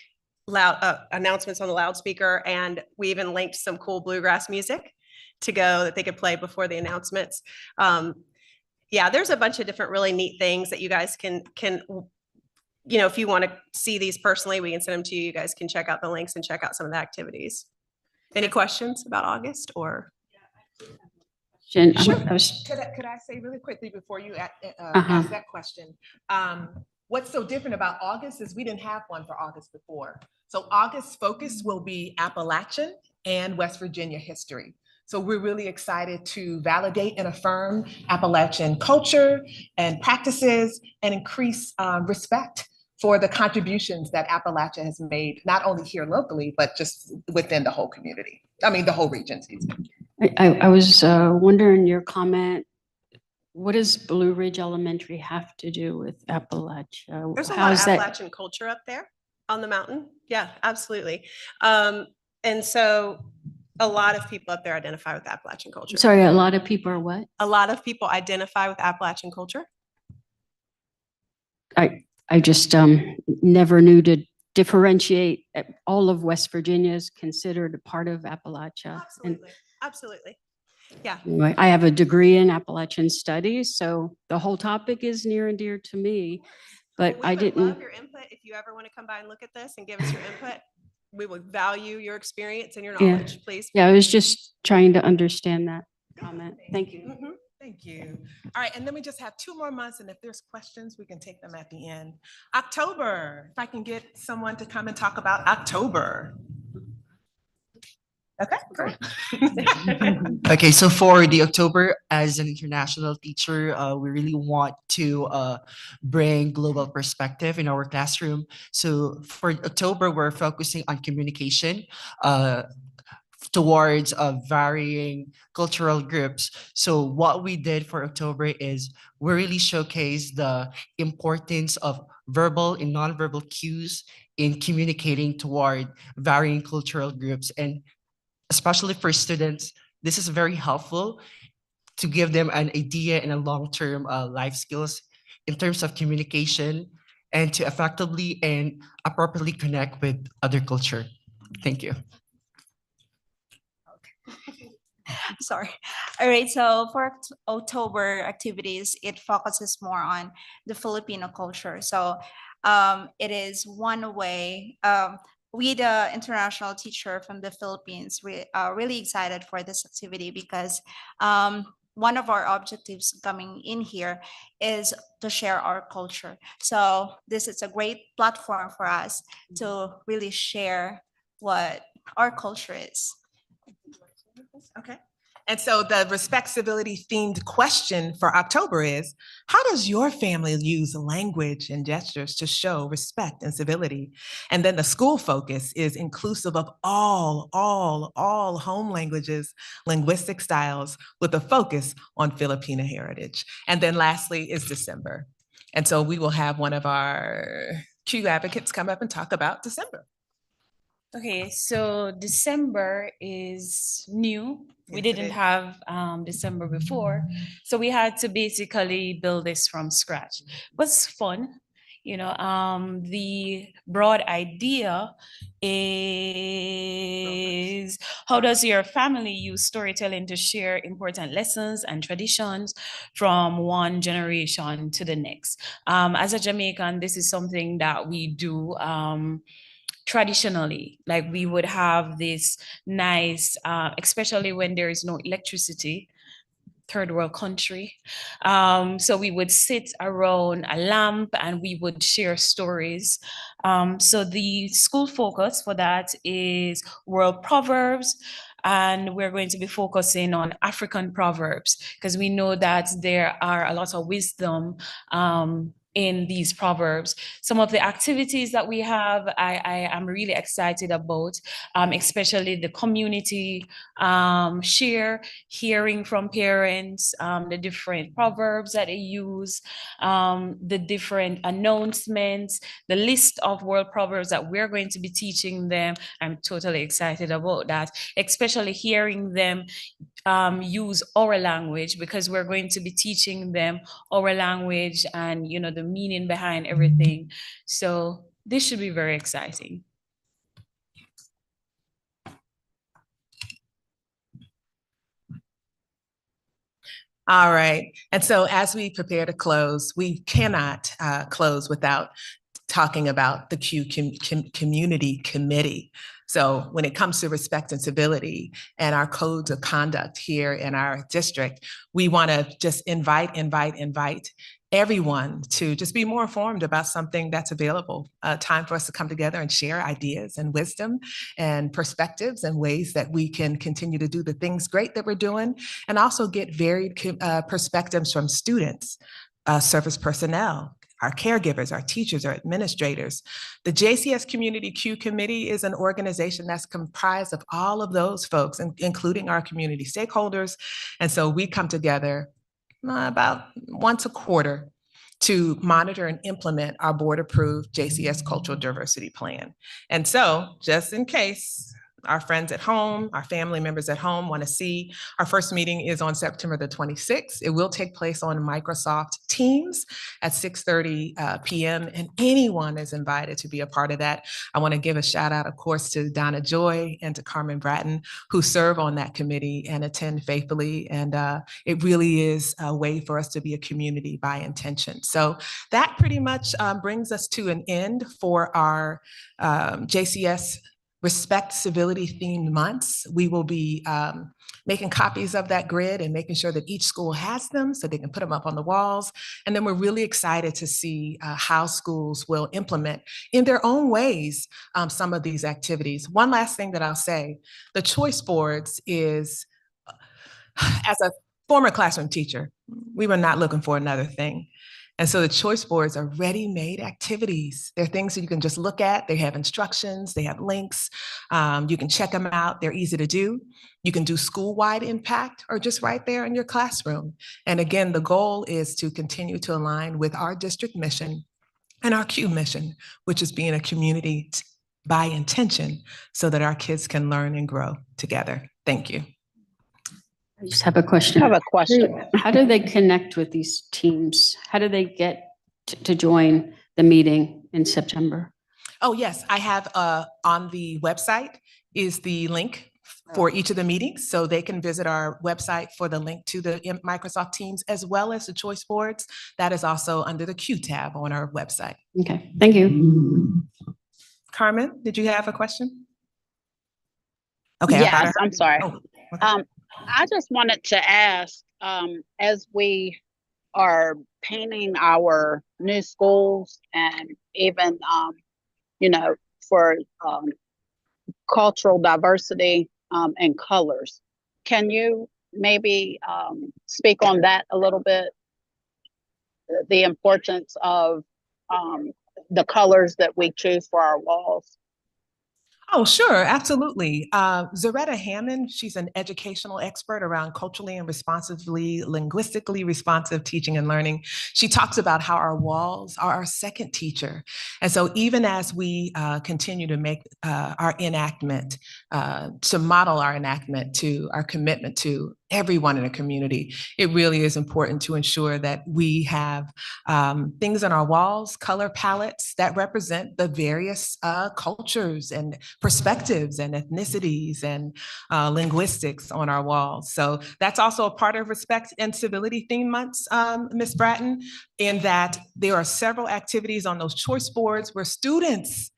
loud announcements on the loudspeaker, and we even linked some cool bluegrass music to go that they could play before the announcements. Yeah, there's a bunch of different really neat things that you guys can, you know, if you want to see these personally, we can send them to you. You guys can check out the links and check out some of the activities. Any questions about August or? Jen, Sure. Could I say really quickly before you ask that question? What's so different about August is we didn't have one for August before. So August's focus will be Appalachian and West Virginia history. So we're really excited to validate and affirm Appalachian culture and practices and increase respect for the contributions that Appalachia has made, not only here locally, but just within the whole community. I mean, the whole region, excuse me. I was wondering your comment. What does Blue Ridge Elementary have to do with Appalachia? There's a lot of Appalachian culture up there on the mountain. Yeah, absolutely. And so a lot of people up there identify with Appalachian culture. Sorry, a lot of people are what? A lot of people identify with Appalachian culture. I just never knew to differentiate. All of West Virginia is considered a part of Appalachia. Absolutely, absolutely. Yeah. Anyway, I have a degree in Appalachian studies, so the whole topic is near and dear to me. But I didn't. Love your input. If you ever want to come by and look at this and give us your input, we would value your experience and your knowledge, please. Yeah, I was just trying to understand that comment. Thank you. Thank you. All right, and then we just have 2 more months, and if there's questions, we can take them at the end. October, if I can get someone to come and talk about October. Okay, great. Okay, so for the October, as an international teacher, we really want to bring global perspective in our classroom. So for October, we're focusing on communication towards varying cultural groups. So what we did for October is we really showcased the importance of verbal and nonverbal cues in communicating toward varying cultural groups. And especially for students, this is very helpful to give them an idea and a long-term life skills in terms of communication and to effectively and appropriately connect with other culture. Thank you. Sorry. All right. So for October activities, it focuses more on the Filipino culture. So it is one way. We, the international teacher from the Philippines, we are really excited for this activity because one of our objectives coming in here is to share our culture. So this is a great platform for us to really share what our culture is. Okay. And so the respect civility themed question for October is, how does your family use language and gestures to show respect and civility? And then the school focus is inclusive of all home languages, linguistic styles with a focus on Filipino heritage. And then lastly is December. And so we will have one of our Q advocates come up and talk about December. Okay, so December is new. We Yes, it didn't is. have December before, so we had to basically build this from scratch. It was fun. The broad idea is, how does your family use storytelling to share important lessons and traditions from one generation to the next? As a Jamaican, this is something that we do traditionally. Like we would have this nice, especially when there is no electricity, third world country. So we would sit around a lamp and we would share stories. So the school focus for that is world proverbs. And we're going to be focusing on African proverbs because we know that there are a lot of wisdom in these proverbs. Some of the activities that we have, I am really excited about, especially the community share, hearing from parents, the different proverbs that they use, the different announcements, the list of world proverbs that we're going to be teaching them. I'm totally excited about that, especially hearing them use our language, because we're going to be teaching them our language and the meaning behind everything. So this should be very exciting. All right. And so as we prepare to close, we cannot close without talking about the Q Community Committee. So when it comes to respect and civility and our codes of conduct here in our district, we want to just invite everyone to just be more informed about something that's available. Time for us to come together and share ideas and wisdom and perspectives and ways that we can continue to do the things great that we're doing, and also get varied perspectives from students, service personnel, our caregivers, our teachers, our administrators. The JCS Community Q Committee is an organization that's comprised of all of those folks, including our community stakeholders. And so we come together about once a quarter to monitor and implement our board-approved JCS Cultural Diversity Plan. And so, just in case our friends at home, our family members at home want to see, our first meeting is on September the 26th. It will take place on Microsoft Teams at 6:30 p.m. and anyone is invited to be a part of that. I want to give a shout out, of course, to Donna Joy and to Carmen Bratton, who serve on that committee and attend faithfully. And it really is a way for us to be a community by intention. So that pretty much brings us to an end for our JCS Respect Civility themed months. We will be making copies of that grid and making sure that each school has them so they can put them up on the walls. And then we're really excited to see how schools will implement in their own ways some of these activities. One last thing that I'll say, the choice boards is, as a former classroom teacher, we were not looking for another thing. And so the choice boards are ready-made activities. They're things that you can just look at. They have instructions, they have links. You can check them out. They're easy to do. You can do school-wide impact or just right there in your classroom. And again, the goal is to continue to align with our district mission and our Q mission, which is being a community by intention so that our kids can learn and grow together. Thank you. I just have a question. I have a question. How do they connect with these teams? How do they get to join the meeting in September? Oh, yes, I have on the website is the link for each of the meetings. So they can visit our website for the link to the Microsoft Teams as well as the choice boards. That is also under the Q tab on our website. Okay, thank you. Carmen, did you have a question? Okay. Yes, I'm sorry. Oh, okay. I just wanted to ask, as we are painting our new schools and even, for cultural diversity and colors, can you maybe speak on that a little bit? The importance of the colors that we choose for our walls? Oh, sure, absolutely. Zaretta Hammond, she's an educational expert around culturally and responsively, linguistically responsive teaching and learning. She talks about how our walls are our second teacher. And so even as we continue to make our enactment, to model our enactment to our commitment to everyone in a community, it really is important to ensure that we have things on our walls, color palettes that represent the various cultures and perspectives and ethnicities and linguistics on our walls. So that's also a part of Respect and Civility theme months, Ms. Bratton, in that there are several activities on those choice boards where students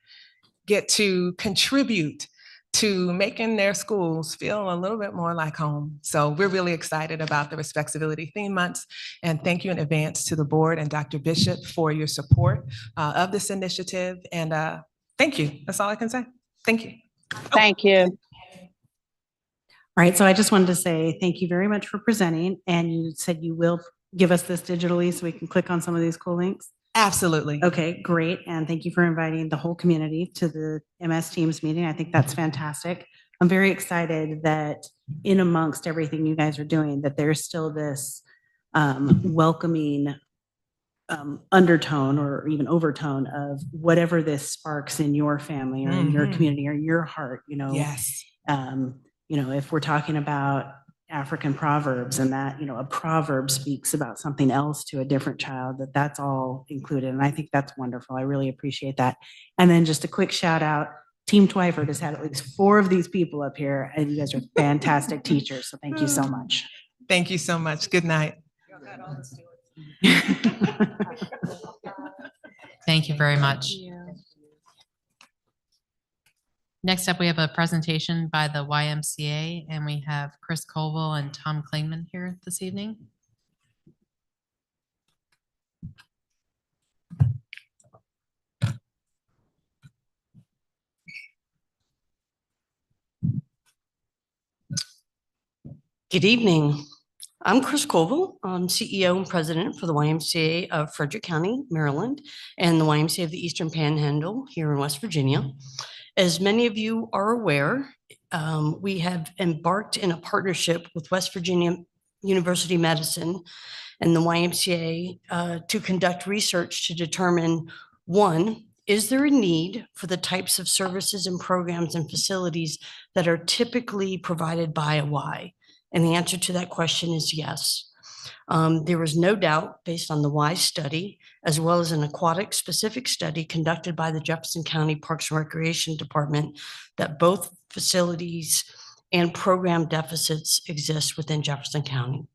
get to contribute to making their schools feel a little bit more like home. So we're really excited about the Respect Civility theme months. And thank you in advance to the board and Dr. Bishop for your support of this initiative. And thank you. That's all I can say. Thank you. Thank you. All right, so I just wanted to say thank you very much for presenting. And you said you will give us this digitally so we can click on some of these cool links? Absolutely. Okay, great. And thank you for inviting the whole community to the MS Teams meeting. I think that's fantastic. I'm very excited that in amongst everything you guys are doing, that there's still this welcoming undertone or even overtone of whatever this sparks in your family or in your community or your heart, Yes. If we're talking about African proverbs and that, a proverb speaks about something else to a different child, that's all included. And I think that's wonderful. I really appreciate that. And then just a quick shout out, Team Twyford has had at least 4 of these people up here and you guys are fantastic teachers. So thank you so much. Thank you so much. Good night. Thank you very much. Next up, we have a presentation by the YMCA, and we have Chris Colville and Tom Klingman here this evening. Good evening. I'm Chris Colville. I'm CEO and president for the YMCA of Frederick County, Maryland, and the YMCA of the Eastern Panhandle here in West Virginia. As many of you are aware, we have embarked in a partnership with West Virginia University Medicine and the YMCA to conduct research to determine, one, is there a need for the types of services and programs and facilities that are typically provided by a Y? And the answer to that question is yes. There was no doubt based on the Y study, as well as an aquatic specific study conducted by the Jefferson County Parks and Recreation Department, that both facilities and program deficits exist within Jefferson County.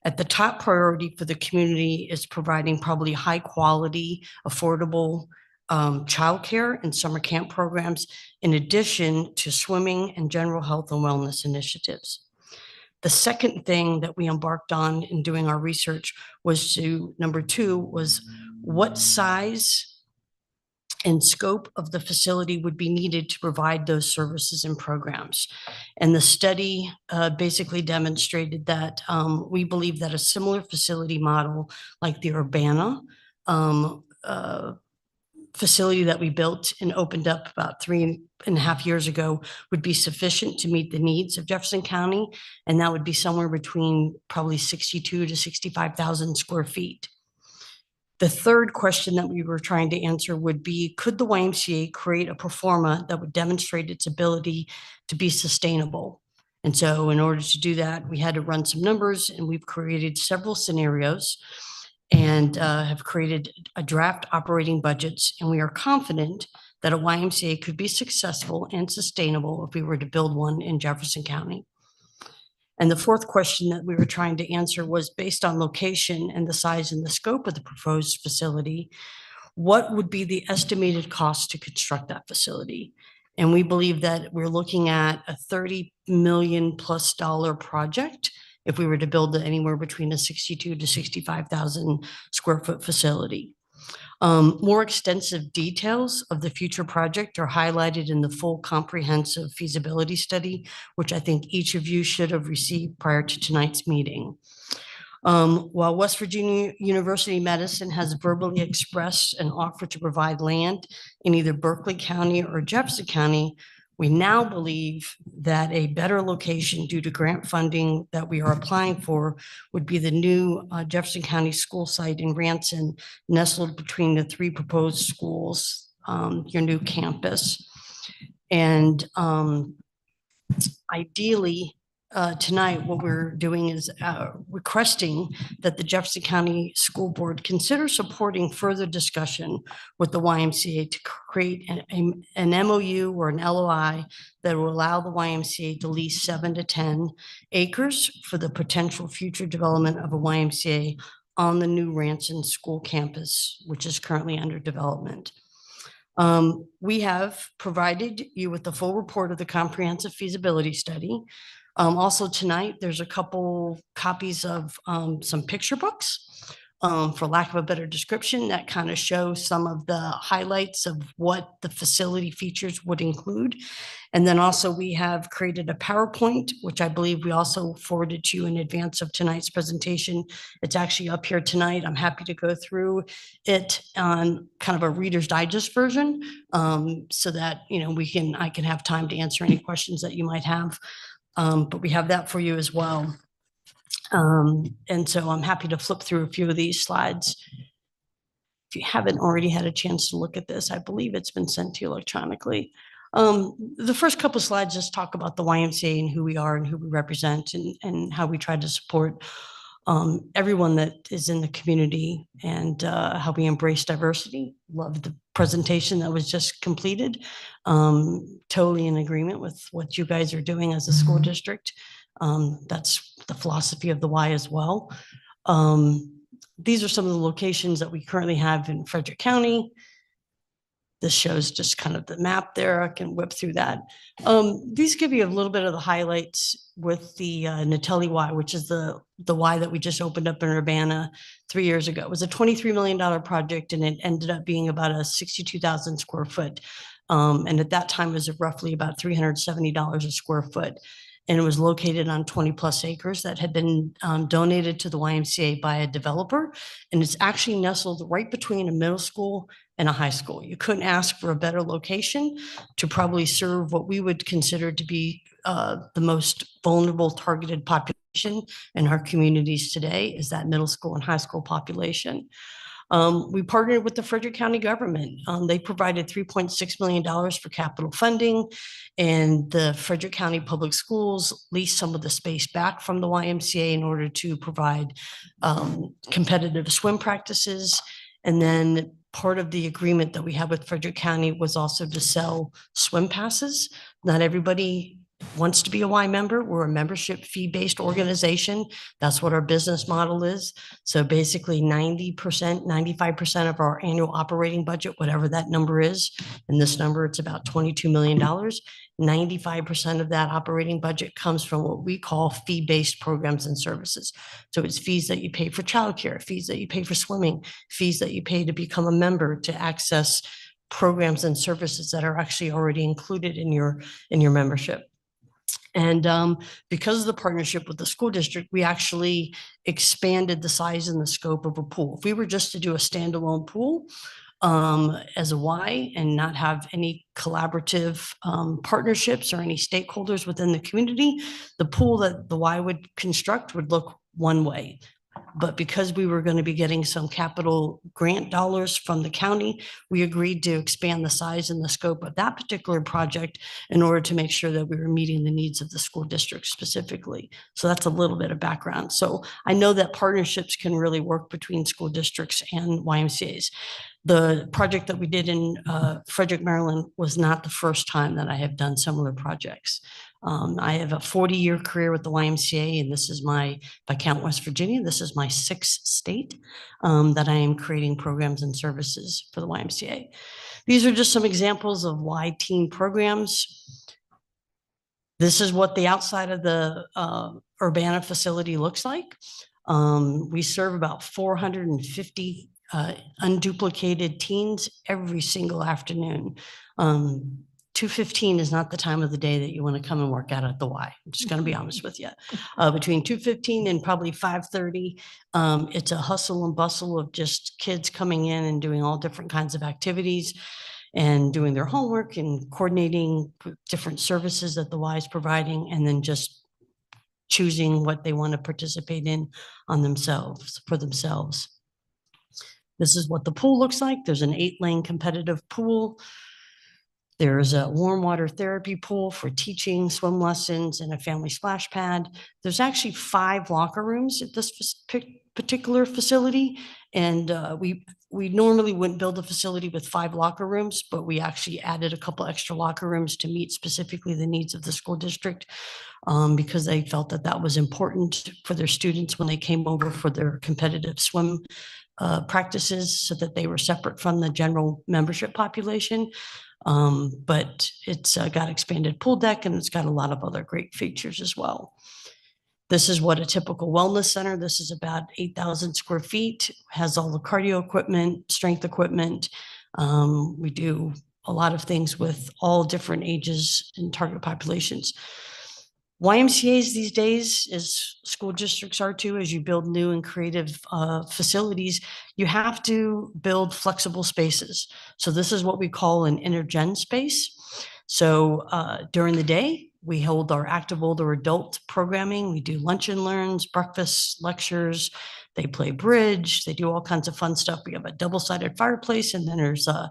At the top priority for the community is providing probably high quality, affordable childcare and summer camp programs, in addition to swimming and general health and wellness initiatives. The second thing that we embarked on in doing our research was number two was what size and scope of the facility would be needed to provide those services and programs. And the study basically demonstrated that we believe that a similar facility model like the Urbana facility that we built and opened up about 3.5 years ago would be sufficient to meet the needs of Jefferson County. And that would be somewhere between probably 62 to 65,000 square feet. The third question that we were trying to answer would be, could the YMCA create a pro forma that would demonstrate its ability to be sustainable? And so in order to do that, we had to run some numbers, and we've created several scenarios and have created a draft operating budgets. And we are confident that a YMCA could be successful and sustainable if we were to build one in Jefferson County. And the fourth question that we were trying to answer was, based on location and the size and the scope of the proposed facility, what would be the estimated cost to construct that facility? And we believe that we're looking at a $30 million+ project if we were to build anywhere between a 62 to 65,000 square foot facility. More extensive details of the future project are highlighted in the full comprehensive feasibility study, which I think each of you should have received prior to tonight's meeting. While West Virginia University Medicine has verbally expressed an offer to provide land in either Berkeley County or Jefferson County, we now believe that a better location due to grant funding that we are applying for would be the new Jefferson County school site in Ranson, nestled between the three proposed schools, your new campus. And ideally, tonight, what we're doing is requesting that the Jefferson County School Board consider supporting further discussion with the YMCA to create an MOU or an LOI that will allow the YMCA to lease 7 to 10 acres for the potential future development of a YMCA on the new Ranson School campus, which is currently under development. We have provided you with the full report of the comprehensive feasibility study. Also tonight, there's a couple copies of some picture books, for lack of a better description, that kind of show some of the highlights of what the facility features would include. And then also we have created a PowerPoint, which I believe we also forwarded to you in advance of tonight's presentation. It's actually up here tonight. I'm happy to go through it on kind of a Reader's Digest version, so that, you know, I can have time to answer any questions that you might have. But we have that for you as well. And so I'm happy to flip through a few of these slides. If you haven't already had a chance to look at this, I believe it's been sent to you electronically. The first couple of slides just talk about the YMCA and who we are and who we represent, and how we try to support everyone that is in the community, and how we embrace diversity. Love the presentation that was just completed. Totally in agreement with what you guys are doing as a school district. That's the philosophy of the Y as well. These are some of the locations that we currently have in Frederick County. This shows just kind of the map there. I can whip through that. These give you a little bit of the highlights with the Natelli Y, which is the Y that we just opened up in Urbana 3 years ago. It was a $23 million project, and it ended up being about a 62,000 square foot. And at that time, it was roughly about $370 a square foot. And it was located on 20+ acres that had been donated to the YMCA by a developer. And it's actually nestled right between a middle school and a high school. You couldn't ask for a better location to probably serve what we would consider to be the most vulnerable targeted population in our communities today, is that middle school and high school population. We partnered with the Frederick County government. They provided $3.6 million for capital funding, and the Frederick County Public Schools leased some of the space back from the YMCA in order to provide competitive swim practices. And then part of the agreement that we have with Frederick County was also to sell swim passes. Not everybody wants to be a Y member. We're a membership fee-based organization. That's what our business model is. So basically 90%, 95% of our annual operating budget, whatever that number is, and this number, it's about $22 million. 95% of that operating budget comes from what we call fee-based programs and services. So it's fees that you pay for childcare, fees that you pay for swimming, fees that you pay to become a member, to access programs and services that are actually already included in your membership. And because of the partnership with the school district, we actually expanded the size and the scope of a pool. If we were just to do a standalone pool as a Y and not have any collaborative partnerships or any stakeholders within the community, the pool that the Y would construct would look one way. But because we were going to be getting some capital grant dollars from the county, we agreed to expand the size and the scope of that particular project in order to make sure that we were meeting the needs of the school district specifically. So that's a little bit of background. So I know that partnerships can really work between school districts and YMCAs. The project that we did in Frederick, Maryland was not the first time that I have done similar projects. I have a 40-year career with the YMCA, and this is my, if I count West Virginia, this is my 6th state that I am creating programs and services for the YMCA. These are just some examples of Y teen programs. This is what the outside of the Urbana facility looks like. We serve about 450 unduplicated teens every single afternoon. 2:15 is not the time of the day that you want to come and work out at the Y. I'm just going to be honest with you. Between 2:15 and probably 5:30, it's a hustle and bustle of just kids coming in and doing all different kinds of activities and doing their homework and coordinating different services that the Y is providing, and then just choosing what they want to participate in on themselves, for themselves. This is what the pool looks like. There's an 8-lane competitive pool. There's a warm water therapy pool for teaching, swim lessons, and a family splash pad. There's actually 5 locker rooms at this particular facility. And we normally wouldn't build a facility with 5 locker rooms, but we actually added a couple extra locker rooms to meet specifically the needs of the school district because they felt that that was important for their students when they came over for their competitive swim practices, so that they were separate from the general membership population. But it's got expanded pool deck, and it's got a lot of other great features as well. This is what a typical wellness center, this is about 8,000 square feet, has all the cardio equipment, strength equipment. We do a lot of things with all different ages and target populations. YMCAs these days, as school districts are too, as you build new and creative facilities, you have to build flexible spaces. So this is what we call an intergen space. So during the day, we hold our active older adult programming. We do lunch and learns, breakfast, lectures. They play bridge. They do all kinds of fun stuff. We have a double-sided fireplace, and then there's a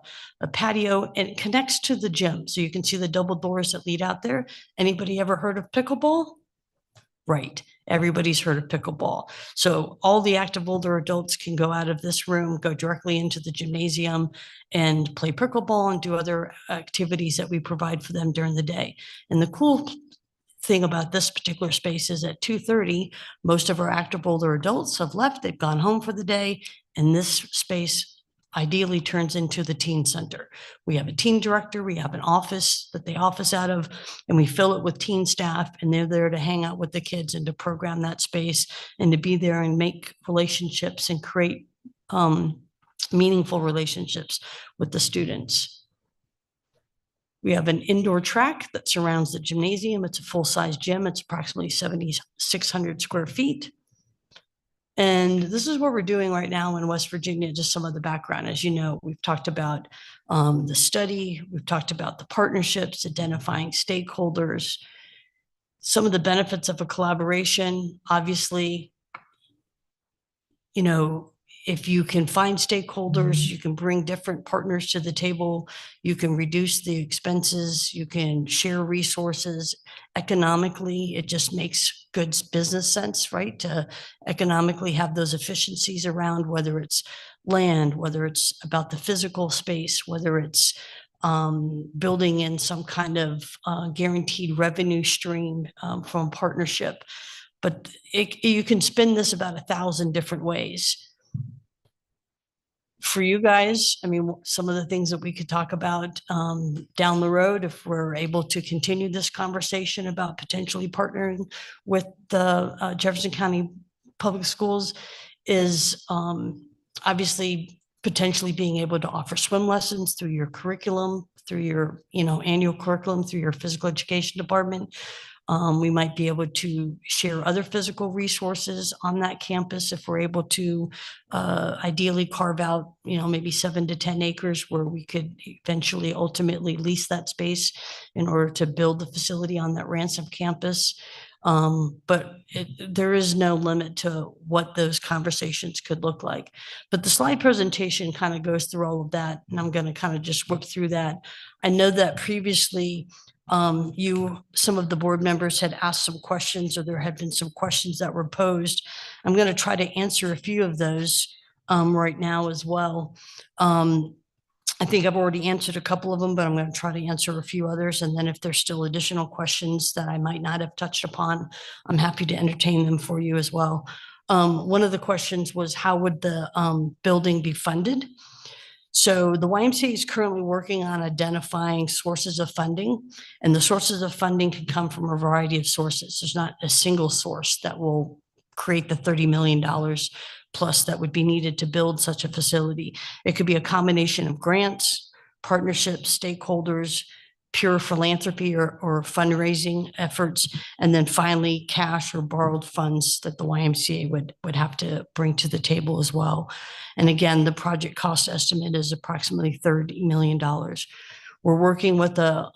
patio, and it connects to the gym. So you can see the double doors that lead out there. Anybody ever heard of pickleball? Right. Everybody's heard of pickleball. So all the active older adults can go out of this room, go directly into the gymnasium and play pickleball and do other activities that we provide for them during the day. And the cool thing about this particular space is at 2:30, most of our active older adults have left, they've gone home for the day, and this space ideally turns into the teen center. We have a teen director, we have an office that they office out of, and we fill it with teen staff, and they're there to hang out with the kids and to program that space and to be there and make relationships and create meaningful relationships with the students. We have an indoor track that surrounds the gymnasium. It's a full-size gym. It's approximately 7,600 square feet. And this is what we're doing right now in West Virginia, just some of the background. As you know, we've talked about the study, we've talked about the partnerships, identifying stakeholders, some of the benefits of a collaboration. Obviously, you know, if you can find stakeholders, you can bring different partners to the table, you can reduce the expenses, you can share resources. Economically, it just makes good business sense, right? To economically have those efficiencies around, whether it's land, whether it's about the physical space, whether it's building in some kind of guaranteed revenue stream from partnership. But you can spin this about 1,000 different ways. For you guys, I mean, some of the things that we could talk about down the road, if we're able to continue this conversation about potentially partnering with the Jefferson County Public Schools, is obviously potentially being able to offer swim lessons through your curriculum, through your annual curriculum, through your physical education department. We might be able to share other physical resources on that campus if we're able to ideally carve out, maybe 7 to 10 acres where we could eventually ultimately lease that space in order to build the facility on that Ransom campus. But there is no limit to what those conversations could look like. But the slide presentation kind of goes through all of that, and I'm going to kind of just whip through that. I know that previously some of the board members had asked some questions, or there had been some questions that were posed. I'm going to try to answer a few of those right now as well. I think I've already answered a couple of them, but I'm going to try to answer a few others. And then if there's still additional questions that I might not have touched upon, I'm happy to entertain them for you as well. One of the questions was, how would the building be funded? So the YMCA is currently working on identifying sources of funding, and the sources of funding can come from a variety of sources. There's not a single source that will create the $30 million plus that would be needed to build such a facility. It could be a combination of grants, partnerships, stakeholders, pure philanthropy or fundraising efforts, and then finally cash or borrowed funds that the YMCA would have to bring to the table as well. And again, the project cost estimate is approximately $30 million. We're working with a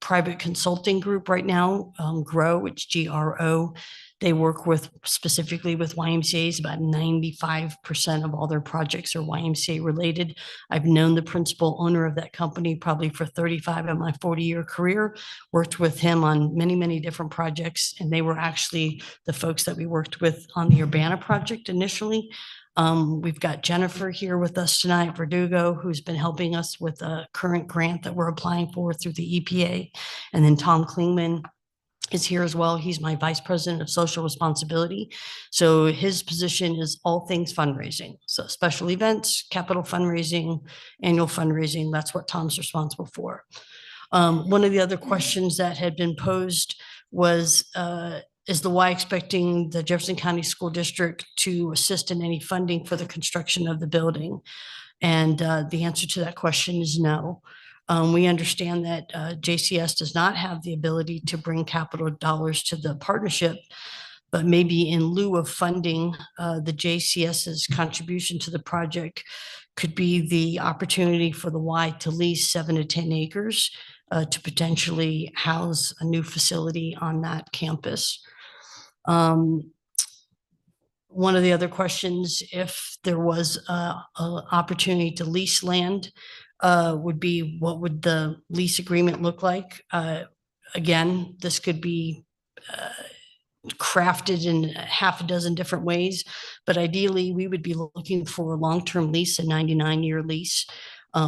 private consulting group right now, GROW, it's GRO. They work specifically with YMCAs. About 95% of all their projects are YMCA related. I've known the principal owner of that company probably for 35 of my 40-year career, worked with him on many, many different projects. And they were actually the folks that we worked with on the Urbana project initially. We've got Jennifer here with us tonight, Verdugo, who's been helping us with a current grant that we're applying for through the EPA. And then Tom Klingman is here as well. He's my Vice President of Social Responsibility. So his position is all things fundraising. So special events, capital fundraising, annual fundraising, that's what Tom's responsible for. One of the other questions that had been posed was, is the Y expecting the Jefferson County School District to assist in any funding for the construction of the building? And the answer to that question is no. We understand that JCS does not have the ability to bring capital dollars to the partnership, but maybe in lieu of funding, the JCS's contribution to the project could be the opportunity for the Y to lease 7 to 10 acres to potentially house a new facility on that campus. One of the other questions, if there was an opportunity to lease land, would be, what would the lease agreement look like? Again, this could be crafted in half a dozen different ways, but ideally we would be looking for a long-term lease, a 99-year lease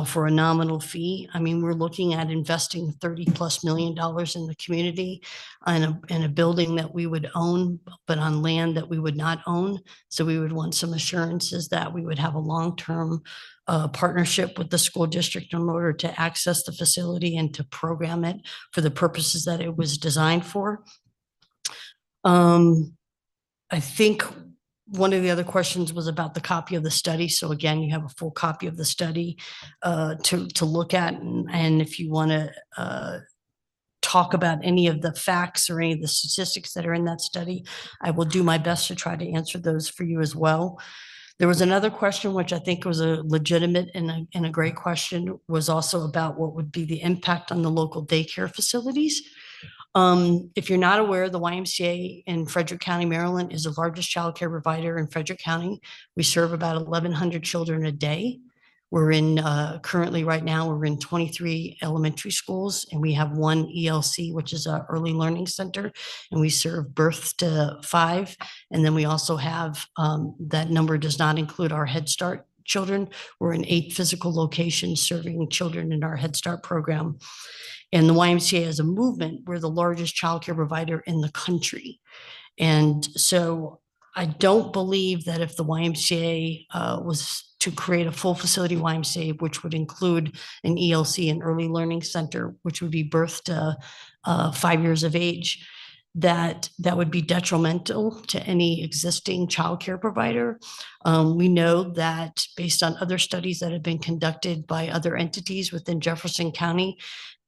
for a nominal fee. I mean, we're looking at investing $30+ million in the community in a building that we would own, but on land that we would not own. So we would want some assurances that we would have a long-term partnership with the school district in order to access the facility and to program it for the purposes that it was designed for. I think one of the other questions was about the copy of the study. So again, you have a full copy of the study to look at. And if you want to talk about any of the facts or any of the statistics that are in that study, I will do my best to try to answer those for you as well. There was another question, which I think was a legitimate and a great question, was also about what would be the impact on the local daycare facilities. If you're not aware, the YMCA in Frederick County, Maryland is the largest child care provider in Frederick County. We serve about 1,100 children a day. We're in, currently right now, we're in 23 elementary schools, and we have 1 ELC, which is an early learning center, and we serve birth to 5. And then we also have, that number does not include our Head Start children. We're in 8 physical locations serving children in our Head Start program. And the YMCA as a movement, we're the largest childcare provider in the country. And so I don't believe that if the YMCA was to create a full facility YMCA, which would include an ELC, an early learning center, which would be birth to 5 years of age, that would be detrimental to any existing childcare provider. We know that based on other studies that have been conducted by other entities within Jefferson County,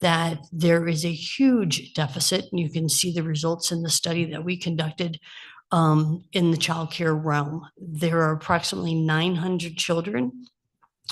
that there is a huge deficit, and you can see the results in the study that we conducted in the childcare realm. There are approximately 900 children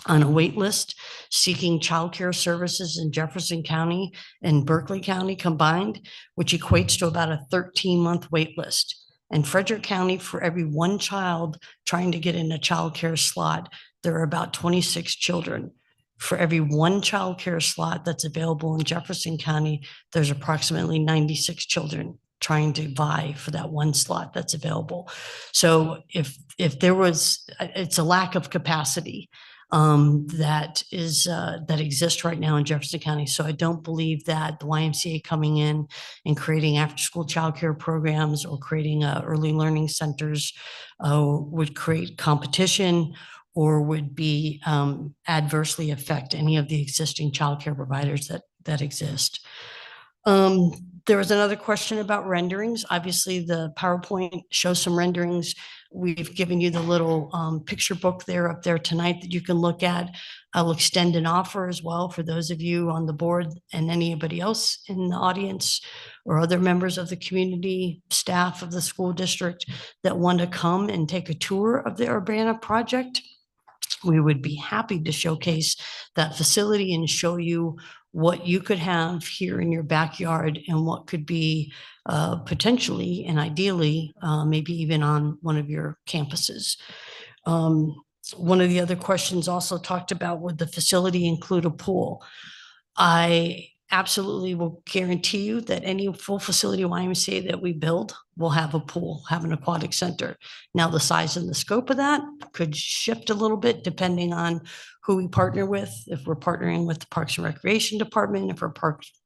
on a wait list seeking childcare services in Jefferson County and Berkeley County combined, which equates to about a 13-month wait list. And Frederick County, for every 1 child trying to get in a childcare slot, there are about 26 children. For every 1 childcare slot that's available in Jefferson County, there's approximately 96 children trying to vie for that 1 slot that's available. So if there was, it's a lack of capacity that exists right now in Jefferson County. So I don't believe that the YMCA coming in and creating after-school childcare programs or creating early learning centers would create competition or would be adversely affect any of the existing childcare providers that exist. There was another question about renderings. Obviously, the PowerPoint shows some renderings. We've given you the little picture book there up there tonight that you can look at. I'll extend an offer as well for those of you on the board and anybody else in the audience or other members of the community, staff of the school district that want to come and take a tour of the Urbana project. We would be happy to showcase that facility and show you what you could have here in your backyard and what could be potentially and ideally maybe even on one of your campuses. One of the other questions also talked about, would the facility include a pool? I absolutely will guarantee you that any full facility YMCA that we build will have a pool, have an aquatic center. Now, the size and the scope of that could shift a little bit depending on who we partner with. If we're partnering with the Parks and Recreation Department, if we're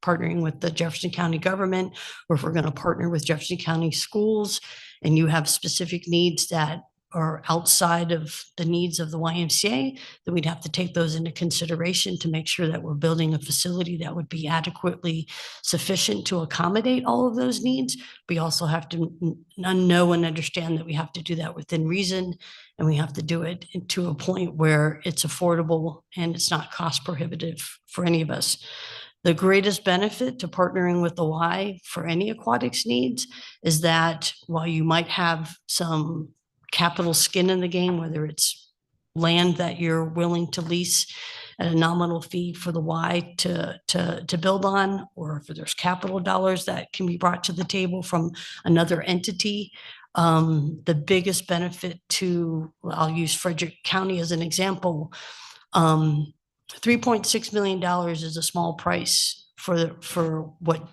partnering with the Jefferson County government, or if we're going to partner with Jefferson County schools, and you have specific needs that are outside of the needs of the YMCA, then we'd have to take those into consideration to make sure that we're building a facility that would be adequately sufficient to accommodate all of those needs. We also have to know and understand that we have to do that within reason, and we have to do it to a point where it's affordable and it's not cost prohibitive for any of us. The greatest benefit to partnering with the Y for any aquatics needs is that while you might have some capital skin in the game, whether it's land that you're willing to lease at a nominal fee for the Y to build on, or if there's capital dollars that can be brought to the table from another entity. The biggest benefit to, I'll use Frederick County as an example, $3.6 million is a small price for what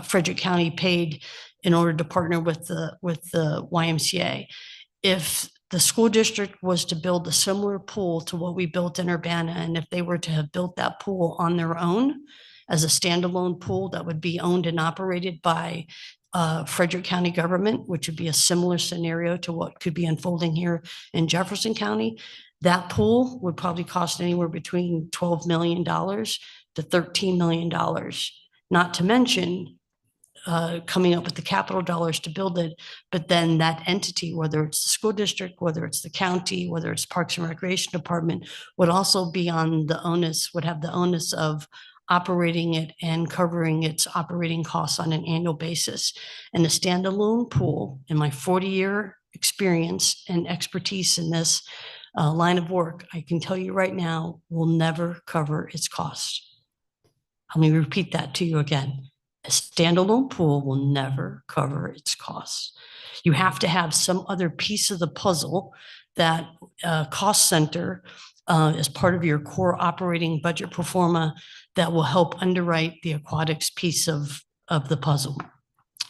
Frederick County paid in order to partner with the YMCA. If the school district was to build a similar pool to what we built in Urbana, and if they were to have built that pool on their own as a standalone pool that would be owned and operated by Frederick County government, which would be a similar scenario to what could be unfolding here in Jefferson County, that pool would probably cost anywhere between $12 million to $13 million, not to mention coming up with the capital dollars to build it, but then that entity, whether it's the school district, whether it's the county, whether it's Parks and Recreation Department, would also be on the onus, would have the onus of operating it and covering its operating costs on an annual basis. And a standalone pool, in my 40-year experience and expertise in this line of work, I can tell you right now, will never cover its costs. Let me repeat that to you again. A standalone pool will never cover its costs. You have to have some other piece of the puzzle that cost center as part of your core operating budget pro forma that will help underwrite the aquatics piece of the puzzle.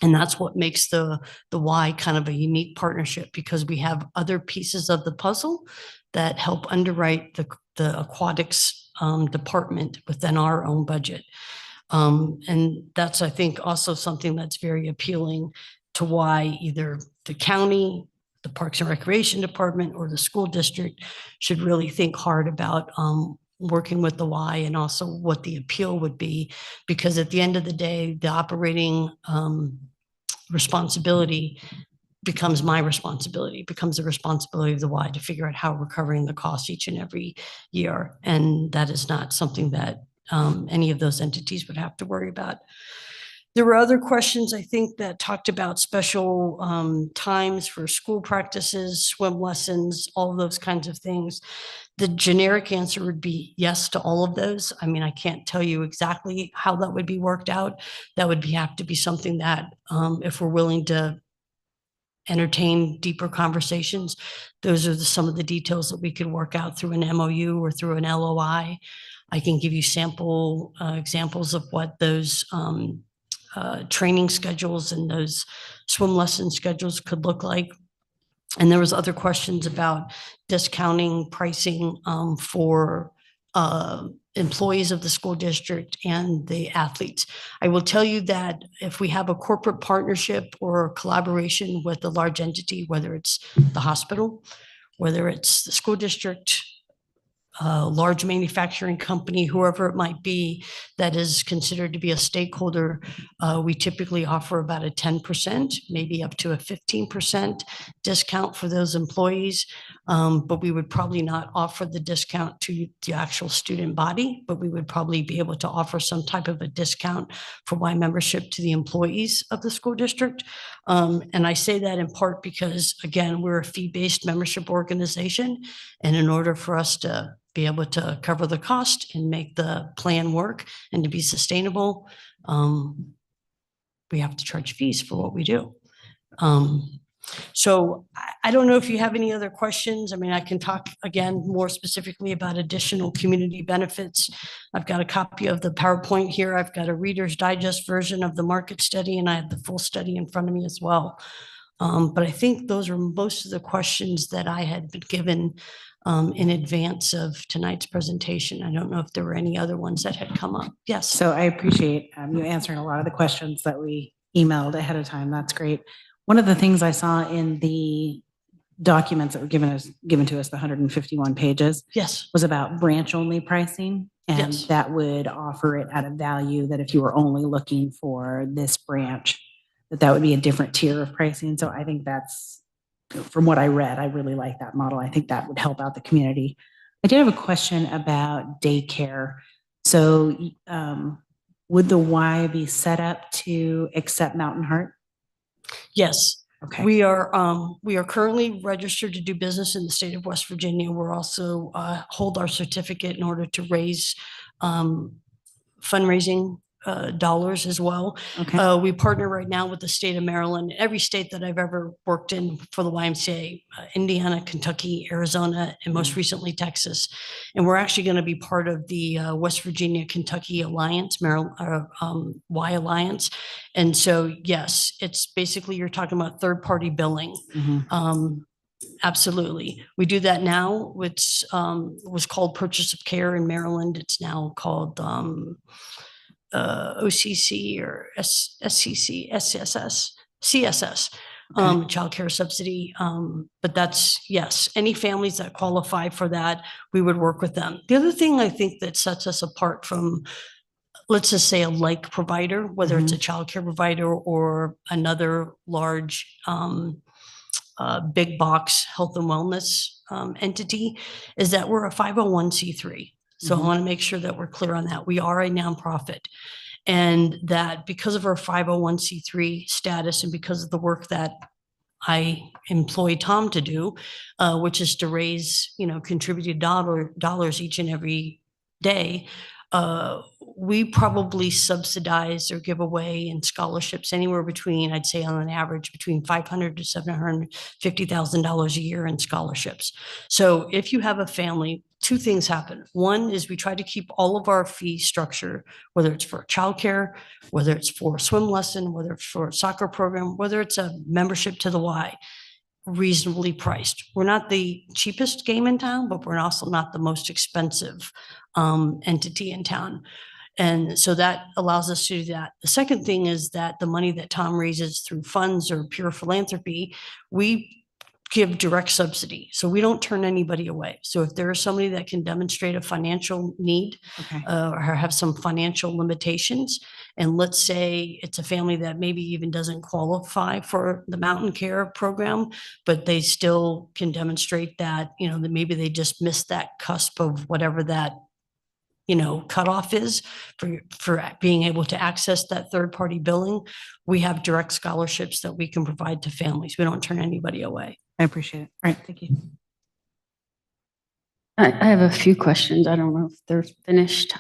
And that's what makes the Y kind of a unique partnership, because we have other pieces of the puzzle that help underwrite the aquatics department within our own budget. And that's, I think, also something that's very appealing to why either the county, the Parks and Recreation Department, or the school district should really think hard about working with the Y, and also what the appeal would be, because at the end of the day, the operating responsibility becomes my responsibility, becomes the responsibility of the Y to figure out how we're covering the costs each and every year. And that is not something that any of those entities would have to worry about. There were other questions, I think, that talked about special times for school practices, swim lessons, all of those kinds of things. The generic answer would be yes to all of those. I mean, I can't tell you exactly how that would be worked out. That would have to be something that, if we're willing to entertain deeper conversations, those are some of the details that we could work out through an MOU or through an LOI. I can give you sample examples of what those training schedules and those swim lesson schedules could look like. And there was other questions about discounting pricing for employees of the school district and the athletes. I will tell you that if we have a corporate partnership or collaboration with a large entity, whether it's the hospital, whether it's the school district, large manufacturing company, whoever it might be that is considered to be a stakeholder, we typically offer about a 10%, maybe up to a 15% discount for those employees. But we would probably not offer the discount to the actual student body, but we would probably be able to offer some type of a discount for Y membership to the employees of the school district. And I say that in part because, again, we're a fee-based membership organization. And in order for us to be able to cover the cost and make the plan work and to be sustainable, we have to charge fees for what we do. So I don't know if you have any other questions. I mean, I can talk again more specifically about additional community benefits. I've got a copy of the PowerPoint here. I've got a Reader's Digest version of the market study, and I have the full study in front of me as well. But I think those are most of the questions that I had been given in advance of tonight's presentation. I don't know if there were any other ones that had come up. Yes. So I appreciate you answering a lot of the questions that we emailed ahead of time. That's great. One of the things I saw in the documents that were given to us, the 151 pages, yes, was about branch only pricing. And Yes. that would offer it at a value that if you were only looking for this branch, that would be a different tier of pricing. So I think that's, from what I read, I really like that model. I think that would help out the community. I did have a question about daycare. So would the Y be set up to accept Mountain Heart? Yes. Okay. We are currently registered to do business in the state of West Virginia. We're also hold our certificate in order to raise fundraising dollars as well. Okay. We partner right now with the state of Maryland, every state that I've ever worked in for the YMCA, Indiana, Kentucky, Arizona, and most recently Texas. And we're actually going to be part of the West Virginia, Kentucky Alliance, Y Alliance. And so, yes, it's basically, you're talking about third-party billing. Absolutely. We do that now, which was called Purchase of Care in Maryland. It's now called OCC or SCC, SSS, CSS, child care subsidy. But that's, yes, any families that qualify for that, we would work with them. The other thing I think that sets us apart from, let's just say, a like provider, whether it's a child care provider or another large big box health and wellness entity, is that we're a 501c3. So I want to make sure that we're clear on that. We are a nonprofit, and that because of our 501c3 status and because of the work that I employ Tom to do, which is to raise, contributed dollars each and every day, we probably subsidize or give away in scholarships anywhere between, I'd say on an average, between $500,000 to $750,000 a year in scholarships. So if you have a family, two things happen. One is we try to keep all of our fee structure, whether it's for childcare, whether it's for a swim lesson, whether it's for a soccer program, whether it's a membership to the Y, reasonably priced. We're not the cheapest game in town, but we're also not the most expensive entity in town. And so that allows us to do that. The second thing is that the money that Tom raises through funds or pure philanthropy, we give direct subsidy. So we don't turn anybody away. So if there is somebody that can demonstrate a financial need or have some financial limitations, and let's say it's a family that maybe even doesn't qualify for the Mountain Care program, but they still can demonstrate that, you know, that maybe they just missed that cusp of whatever that, you know, cutoff is for being able to access that third-party billing. We have direct scholarships that we can provide to families. We don't turn anybody away. I appreciate it. All right, thank you. I have a few questions. I don't know if they're finished.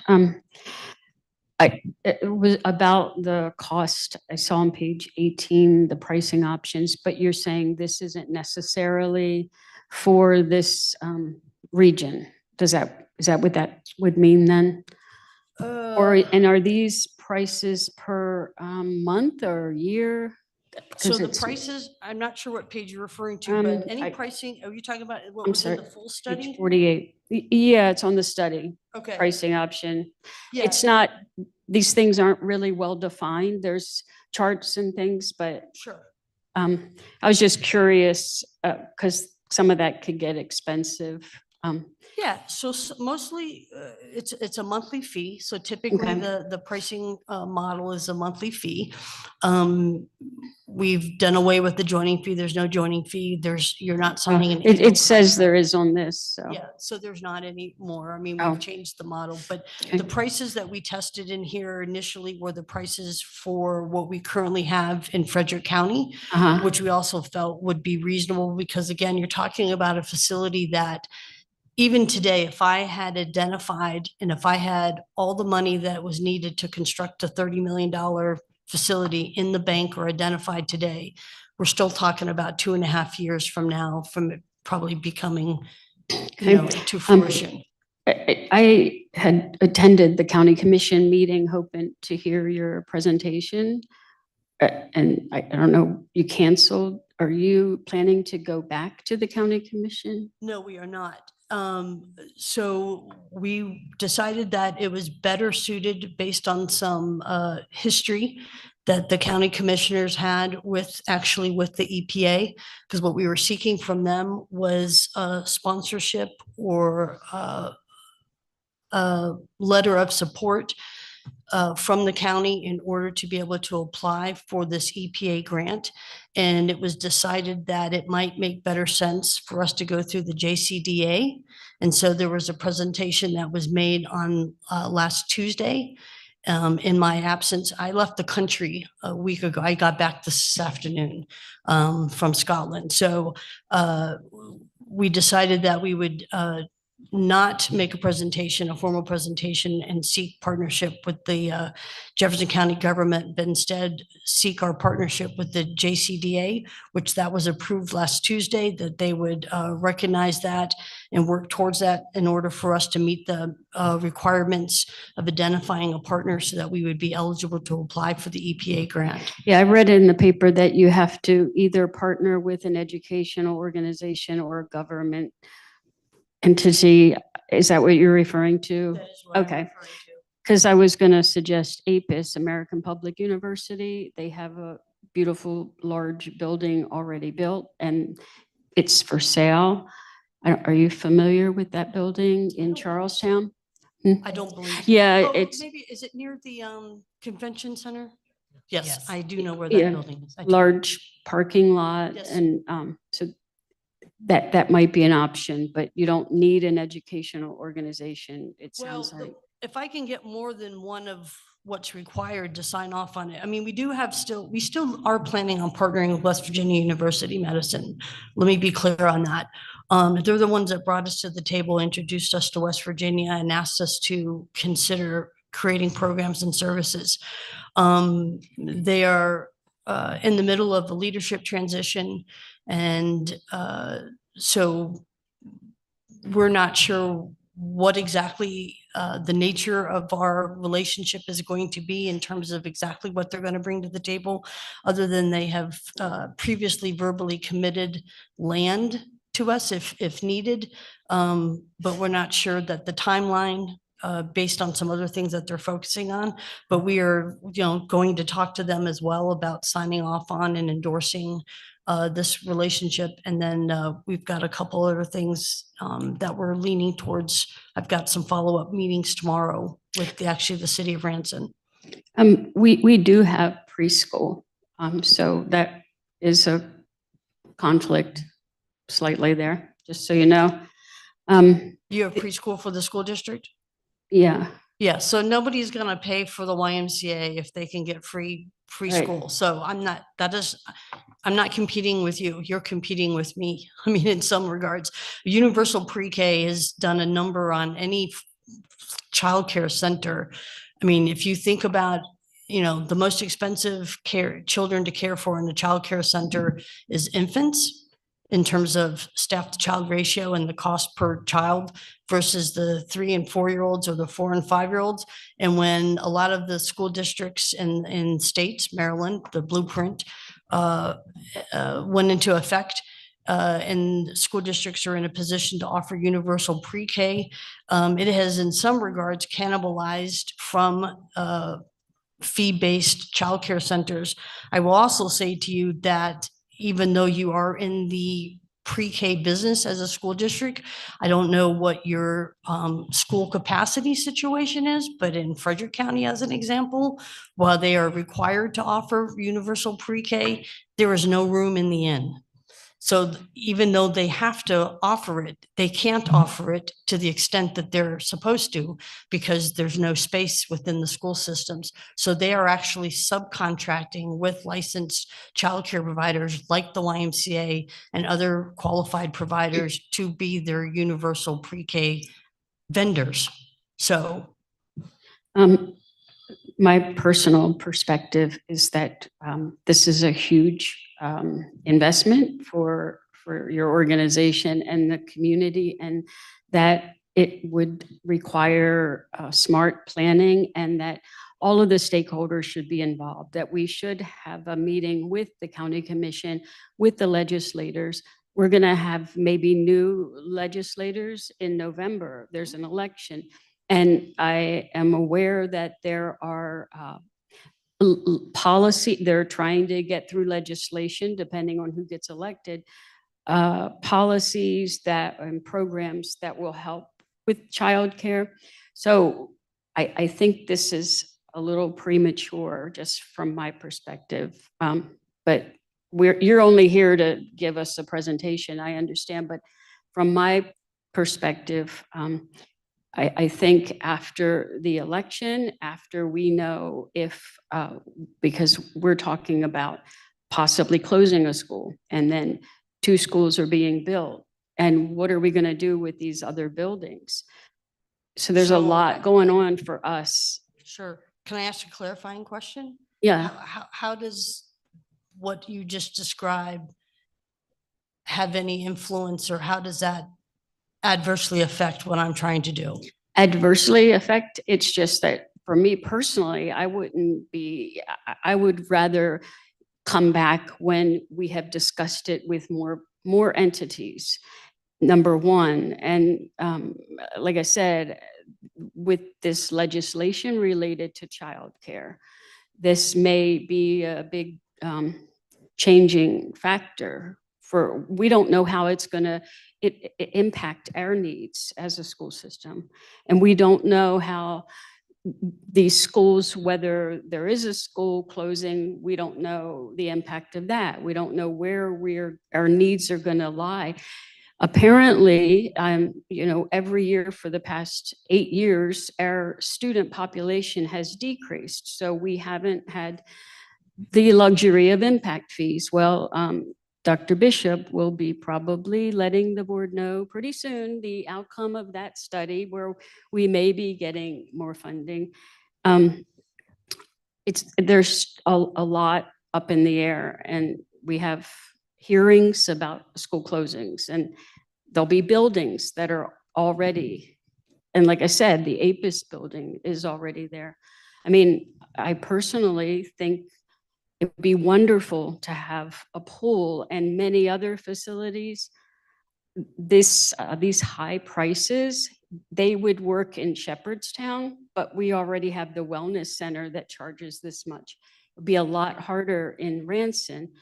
It was about the cost. I saw on page 18, the pricing options, but you're saying this isn't necessarily for this region. Is that what that would mean then? And are these prices per month or year? So the prices, I'm not sure what page you're referring to, but any pricing, are you talking about what was in the full study? Page 48. Yeah, it's on the study. Okay. Pricing option. Yeah. It's not, these things aren't really well defined. There's charts and things, but Sure. I was just curious because some of that could get expensive. Yeah, so mostly it's a monthly fee. So typically Okay. the pricing model is a monthly fee. We've done away with the joining fee. There's no joining fee. You're not signing an. It says there is on this, so. Yeah, so there's not any more. I mean, Oh. we've changed the model, but Okay. the prices that we tested in here initially were the prices for what we currently have in Frederick County, Uh-huh. which we also felt would be reasonable because again, you're talking about a facility that even today, if I had identified and if I had all the money that was needed to construct a $30 million facility in the bank or identified today, we're still talking about 2.5 years from now from it probably becoming, you know, to fruition. I had attended the county commission meeting hoping to hear your presentation. And I don't know, you canceled. Are you planning to go back to the county commission? No, we are not. So we decided that it was better suited based on some history that the county commissioners had with the EPA, because what we were seeking from them was sponsorship or a letter of support from the county in order to be able to apply for this EPA grant. And it was decided that it might make better sense for us to go through the JCDA. And so there was a presentation that was made on last Tuesday. In my absence, I left the country a week ago. I got back this afternoon from Scotland. So we decided that we would not make a formal presentation and seek partnership with the Jefferson County government, but instead seek our partnership with the JCDA, which that was approved last Tuesday, that they would recognize that and work towards that in order for us to meet the requirements of identifying a partner so that we would be eligible to apply for the EPA grant. Yeah, I read in the paper that you have to either partner with an educational organization or a government entity. Is that what you're referring to? That is what I'm Okay. referring to. Because I was going to suggest APUS, American Public University. They have a beautiful, large building already built and it's for sale. Are you familiar with that building in Charlestown? I don't believe. Yeah, Oh, it's maybe, is it near the convention center? Yes, I do Yeah, know where that building is. I do. large parking lot. Yes. And so that might be an option, but you don't need an educational organization, it Well, sounds like. if I can get more than one of what's required to sign off on it. I mean, we still are planning on partnering with West Virginia University Medicine. Let me be clear on that. They're the ones that brought us to the table, introduced us to West Virginia and asked us to consider creating programs and services. They are in the middle of a leadership transition. And so we're not sure what exactly the nature of our relationship is going to be in terms of exactly what they're going to bring to the table, other than they have previously verbally committed land to us if needed. But we're not sure that the timeline, based on some other things that they're focusing on, but we are, going to talk to them as well about signing off on and endorsing this relationship. And then we've got a couple other things that we're leaning towards. I've got some follow-up meetings tomorrow with the city of Ranson. We do have preschool, so that is a conflict slightly there, just so you know. You have preschool for the school district? Yeah. Yeah, so nobody's gonna pay for the YMCA if they can get free Right. school. So I'm not competing with you. You're competing with me. I mean, in some regards, Universal Pre-K has done a number on any childcare center. I mean, if you think about, the most expensive children to care for in a childcare center is infants, in terms of staff to child ratio and the cost per child, versus the 3 and 4-year-olds or the 4 and 5-year-olds. And when a lot of the school districts in states, Maryland, the blueprint went into effect, and school districts are in a position to offer universal pre-K, it has in some regards cannibalized from fee-based childcare centers. I will also say to you that even though you are in the pre-K business as a school district, I don't know what your school capacity situation is, but in Frederick County, as an example, while they are required to offer universal pre-K, there is no room in the inn. So even though they have to offer it, they can't offer it to the extent that they're supposed to, because there's no space within the school systems. So they are actually subcontracting with licensed childcare providers like the YMCA and other qualified providers to be their universal pre-K vendors. So my personal perspective is that this is a huge investment for your organization and the community, and that it would require smart planning, and that all of the stakeholders should be involved, that we should have a meeting with the county commission, with the legislators. We're going to have maybe new legislators in November. There's an election. And I am aware that there are policy, they're trying to get through legislation, depending on who gets elected, policies and programs that will help with childcare. So I think this is a little premature, just from my perspective. But you're only here to give us a presentation, I understand. But from my perspective, I think after the election, after we know if, because we're talking about possibly closing a school, and then 2 schools are being built, and what are we going to do with these other buildings? So there's a lot going on for us. Sure. Can I ask a clarifying question? Yeah. How does what you just described have any influence, or how does that adversely affect what I'm trying to do? Adversely affect, it's just that for me personally, I would rather come back when we have discussed it with more entities, number one. And like I said, with this legislation related to childcare, this may be a big changing factor. We don't know how it's going to impact our needs as a school system. And we don't know how these schools, whether there is a school closing, we don't know the impact of that. We don't know where our needs are going to lie. Apparently, every year for the past 8 years, our student population has decreased. So we haven't had the luxury of impact fees. Well, Dr. Bishop will be probably letting the board know pretty soon the outcome of that study, where we may be getting more funding. There's a lot up in the air, and we have hearings about school closings, and there'll be buildings that are already And like I said, the APIS building is already there. I mean, I personally think it'd be wonderful to have a pool and many other facilities. These high prices, they would work in Shepherdstown, but we already have the wellness center that charges this much. It'd be a lot harder in Ranson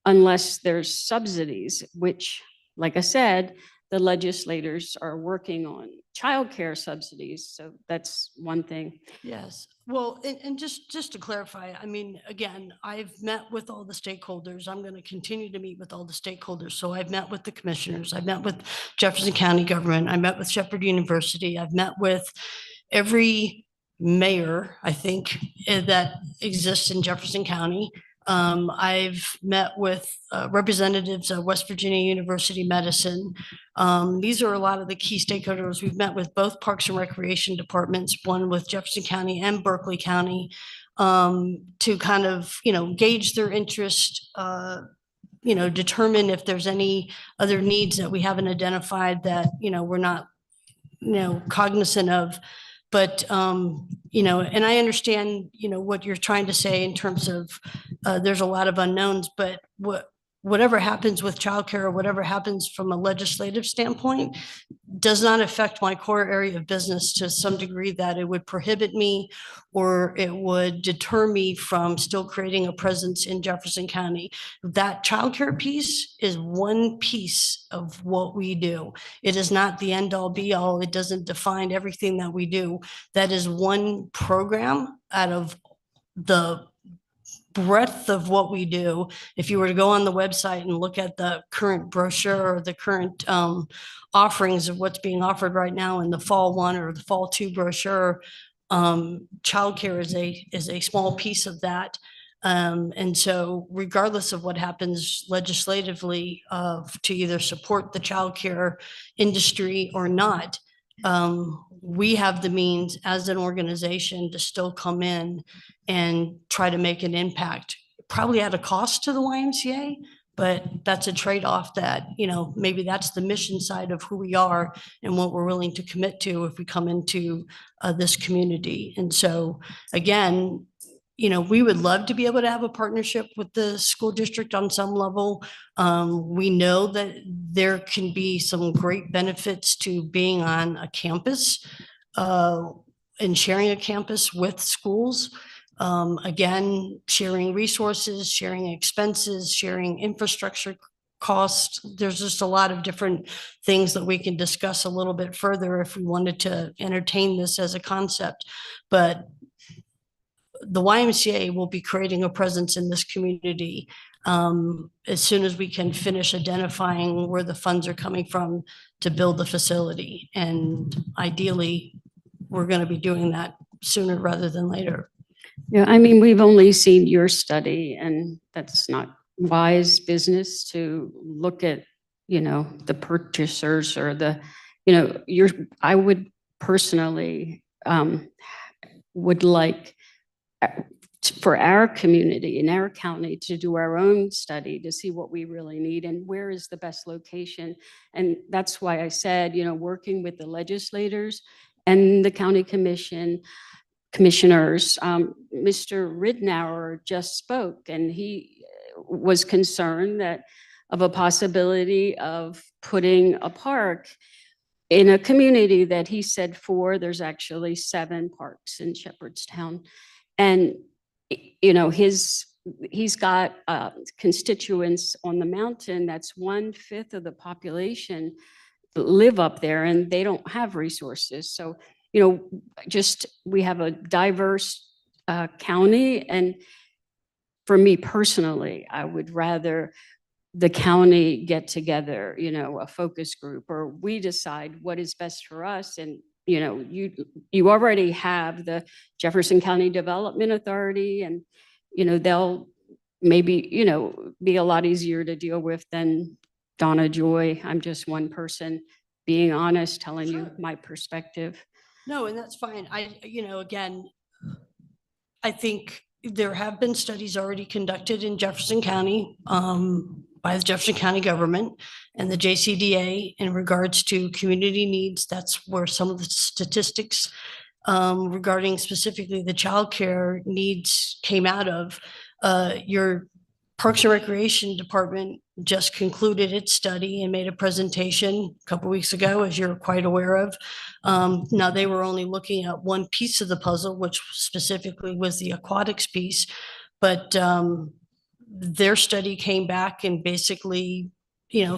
unless there's subsidies, which, like I said, the legislators are working on childcare subsidies. So that's one thing. Yes, well, and just to clarify, I mean, again, I've met with all the stakeholders. I'm going to continue to meet with all the stakeholders. So I've met with the commissioners, I've met with Jefferson County government, I met with Shepherd University, I've met with every mayor, I think, that exists in Jefferson County. I've met with representatives of West Virginia University Medicine. These are a lot of the key stakeholders. We've met with both Parks and Recreation departments, one with Jefferson County and Berkeley County, to kind of, gauge their interest, determine if there's any other needs that we haven't identified that, we're not, cognizant of. But, and I understand, what you're trying to say in terms of there's a lot of unknowns, but whatever happens with childcare or whatever happens from a legislative standpoint does not affect my core area of business to some degree that it would prohibit me or it would deter me from still creating a presence in Jefferson County. That childcare piece is one piece of what we do. It is not the end all be all. It doesn't define everything that we do. That is one program out of the breadth of what we do. If you were to go on the website and look at the current brochure or the current offerings of what's being offered right now in the fall 1 or the fall 2 brochure, childcare is a small piece of that. And so regardless of what happens legislatively to either support the childcare industry or not, we have the means as an organization to still come in and try to make an impact, probably at a cost to the YMCA, but that's a trade-off that, maybe that's the mission side of who we are and what we're willing to commit to if we come into this community. And so again, we would love to be able to have a partnership with the school district on some level. We know that there can be some great benefits to being on a campus and sharing a campus with schools. Again, sharing resources, sharing expenses, sharing infrastructure costs. There's just a lot of different things that we can discuss a little bit further if we wanted to entertain this as a concept. But the YMCA will be creating a presence in this community as soon as we can finish identifying where the funds are coming from to build the facility. And ideally, we're going to be doing that sooner rather than later. Yeah, I mean, we've only seen your study, and that's not wise business to look at, the purchasers or I would personally would like for our community in our county to do our own study to see what we really need and where is the best location. And that's why I said, working with the legislators and the county commissioners, Mr. Ridnour just spoke, and he was concerned that of a possibility of putting a park in a community that he said 4, there's actually 7 parks in Shepherdstown. And, he's got constituents on the mountain, that's 1/5 of the population that live up there and they don't have resources. So, we have a diverse county. And for me personally, I would rather the county get together, a focus group, or we decide what is best for us. And, you already have the Jefferson County Development Authority, and, they'll maybe, be a lot easier to deal with than Donna Joy. I'm just one person being honest, telling you my perspective. No, and that's fine. Again, I think there have been studies already conducted in Jefferson County. by the Jefferson County government and the JCDA in regards to community needs. That's where some of the statistics regarding specifically the childcare needs came out of. Your Parks and Recreation Department just concluded its study and made a presentation a couple weeks ago, as you're quite aware of. Now, they were only looking at one piece of the puzzle, which specifically was the aquatics piece, but their study came back and basically,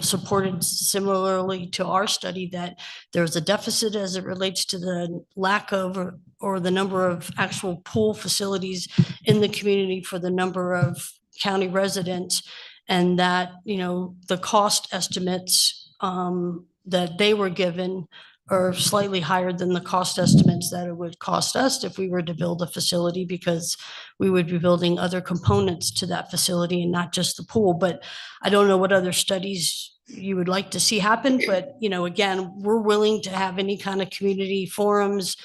supported similarly to our study that there's a deficit as it relates to the lack of or the number of actual pool facilities in the community for the number of county residents, and that, the cost estimates that they were given are slightly higher than the cost estimates that it would cost us if we were to build a facility, because we would be building other components to that facility and not just the pool. But I don't know what other studies you would like to see happen, but, again, we're willing to have any kind of community forums,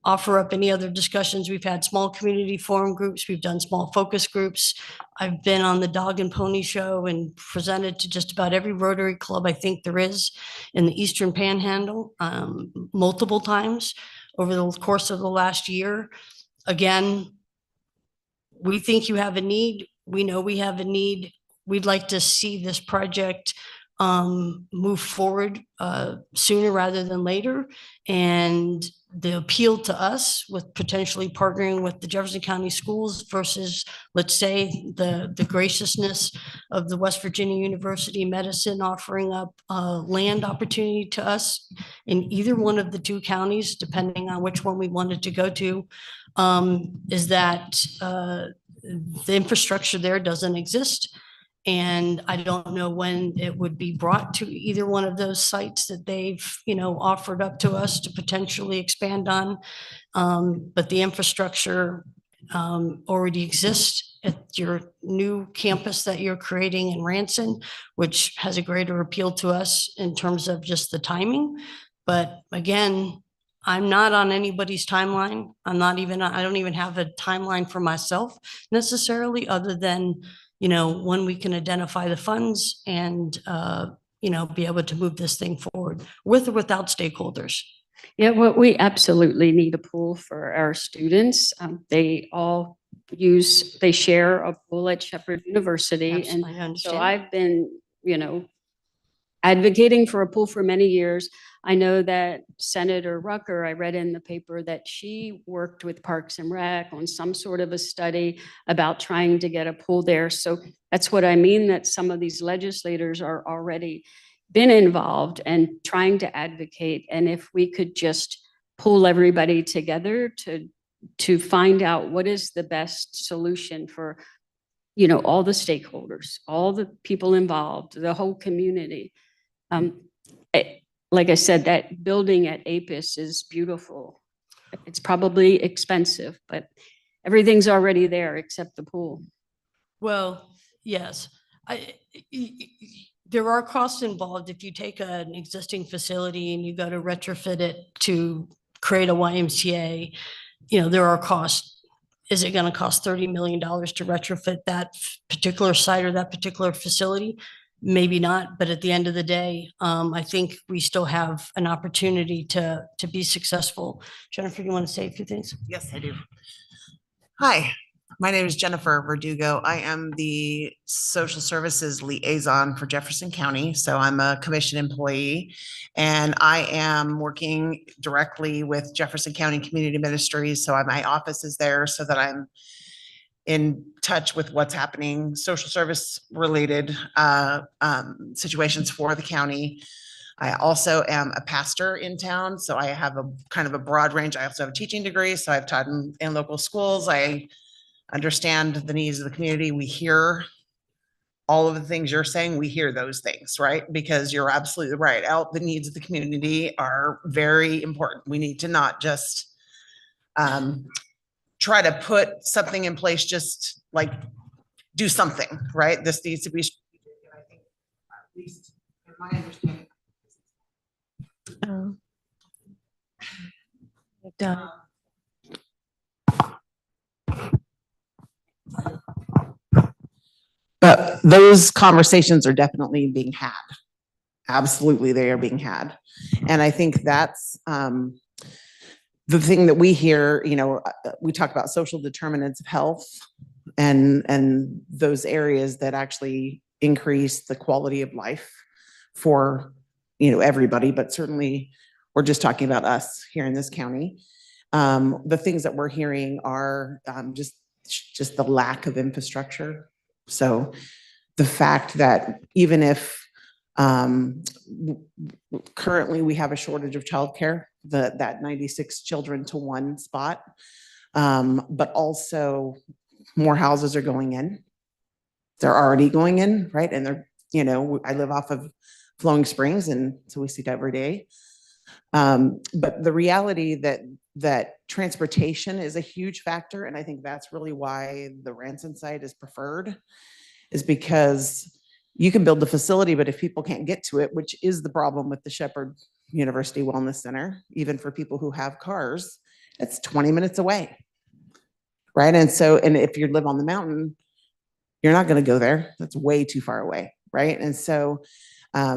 offer up any other discussions. We've had small community forum groups. We've done small focus groups. I've been on the Dog and Pony Show and presented to just about every Rotary Club I think there is in the Eastern Panhandle multiple times over the course of the last year. Again, we think you have a need. We know we have a need. We'd like to see this project move forward sooner rather than later. And the appeal to us with potentially partnering with the Jefferson County Schools versus, let's say, the graciousness of the West Virginia University Medicine offering up land opportunity to us in either one of the two counties, depending on which one we wanted to go to, is that the infrastructure there doesn't exist. And I don't know when it would be brought to either one of those sites that they've, offered up to us to potentially expand on. But the infrastructure already exists at your new campus that you're creating in Ranson, which has a greater appeal to us in terms of just the timing. But again, I'm not on anybody's timeline. I don't even have a timeline for myself necessarily, other than when we can identify the funds and, be able to move this thing forward with or without stakeholders. Yeah, well, we absolutely need a pool for our students. They share a pool at Shepherd University. I And understand. so I've been, advocating for a pool for many years. I know that Senator Rucker, I read in the paper that she worked with Parks and Rec on some sort of a study about trying to get a pool there. So that's what I mean, that some of these legislators are already been involved and trying to advocate. And if we could just pull everybody together to find out what is the best solution for, all the stakeholders, all the people involved, the whole community. Like I said, that building at APIS is beautiful. It's probably expensive, but everything's already there except the pool. Well, yes. There are costs involved if you take an existing facility and you go to retrofit it to create a YMCA. There are costs. Is it going to cost $30 million to retrofit that particular site or that particular facility? Maybe not, but at the end of the day, I think we still have an opportunity to be successful. Jennifer, you want to say a few things? Yes, I do. Hi, my name is Jennifer Verdugo. I am the Social Services Liaison for Jefferson County. So I'm a commission employee, and I am working directly with Jefferson County Community Ministries. So my office is there so that I'm in touch with what's happening, social service related situations for the county. I also am a pastor in town, so I have a kind of a broad range. I also have a teaching degree, so I've taught in local schools. I understand the needs of the community. We hear all of the things you're saying. We hear those things, right? Because you're absolutely right. The needs of the community are very important. We need to not just try to put something in place, just like do something, right? This needs to be strategic, and I think at least in my understanding. Done. But those conversations are definitely being had. Absolutely, they are being had. And I think that's the thing that we hear, we talk about social determinants of health and those areas that actually increase the quality of life for, everybody, but certainly we're just talking about us here in this county. The things that we're hearing are just the lack of infrastructure. So the fact that even if currently we have a shortage of childcare, that 96 children to one spot, but also more houses are going in. They're already going in, right? And they're, I live off of Flowing Springs, and so we see it every day. But the reality that transportation is a huge factor, and I think that's really why the Ranson site is preferred, is because you can build the facility, but if people can't get to it, which is the problem with the Shepherd University Wellness Center, even for people who have cars, it's 20 minutes away, right? And if you live on the mountain, you're not going to go there. That's way too far away, right? And so, I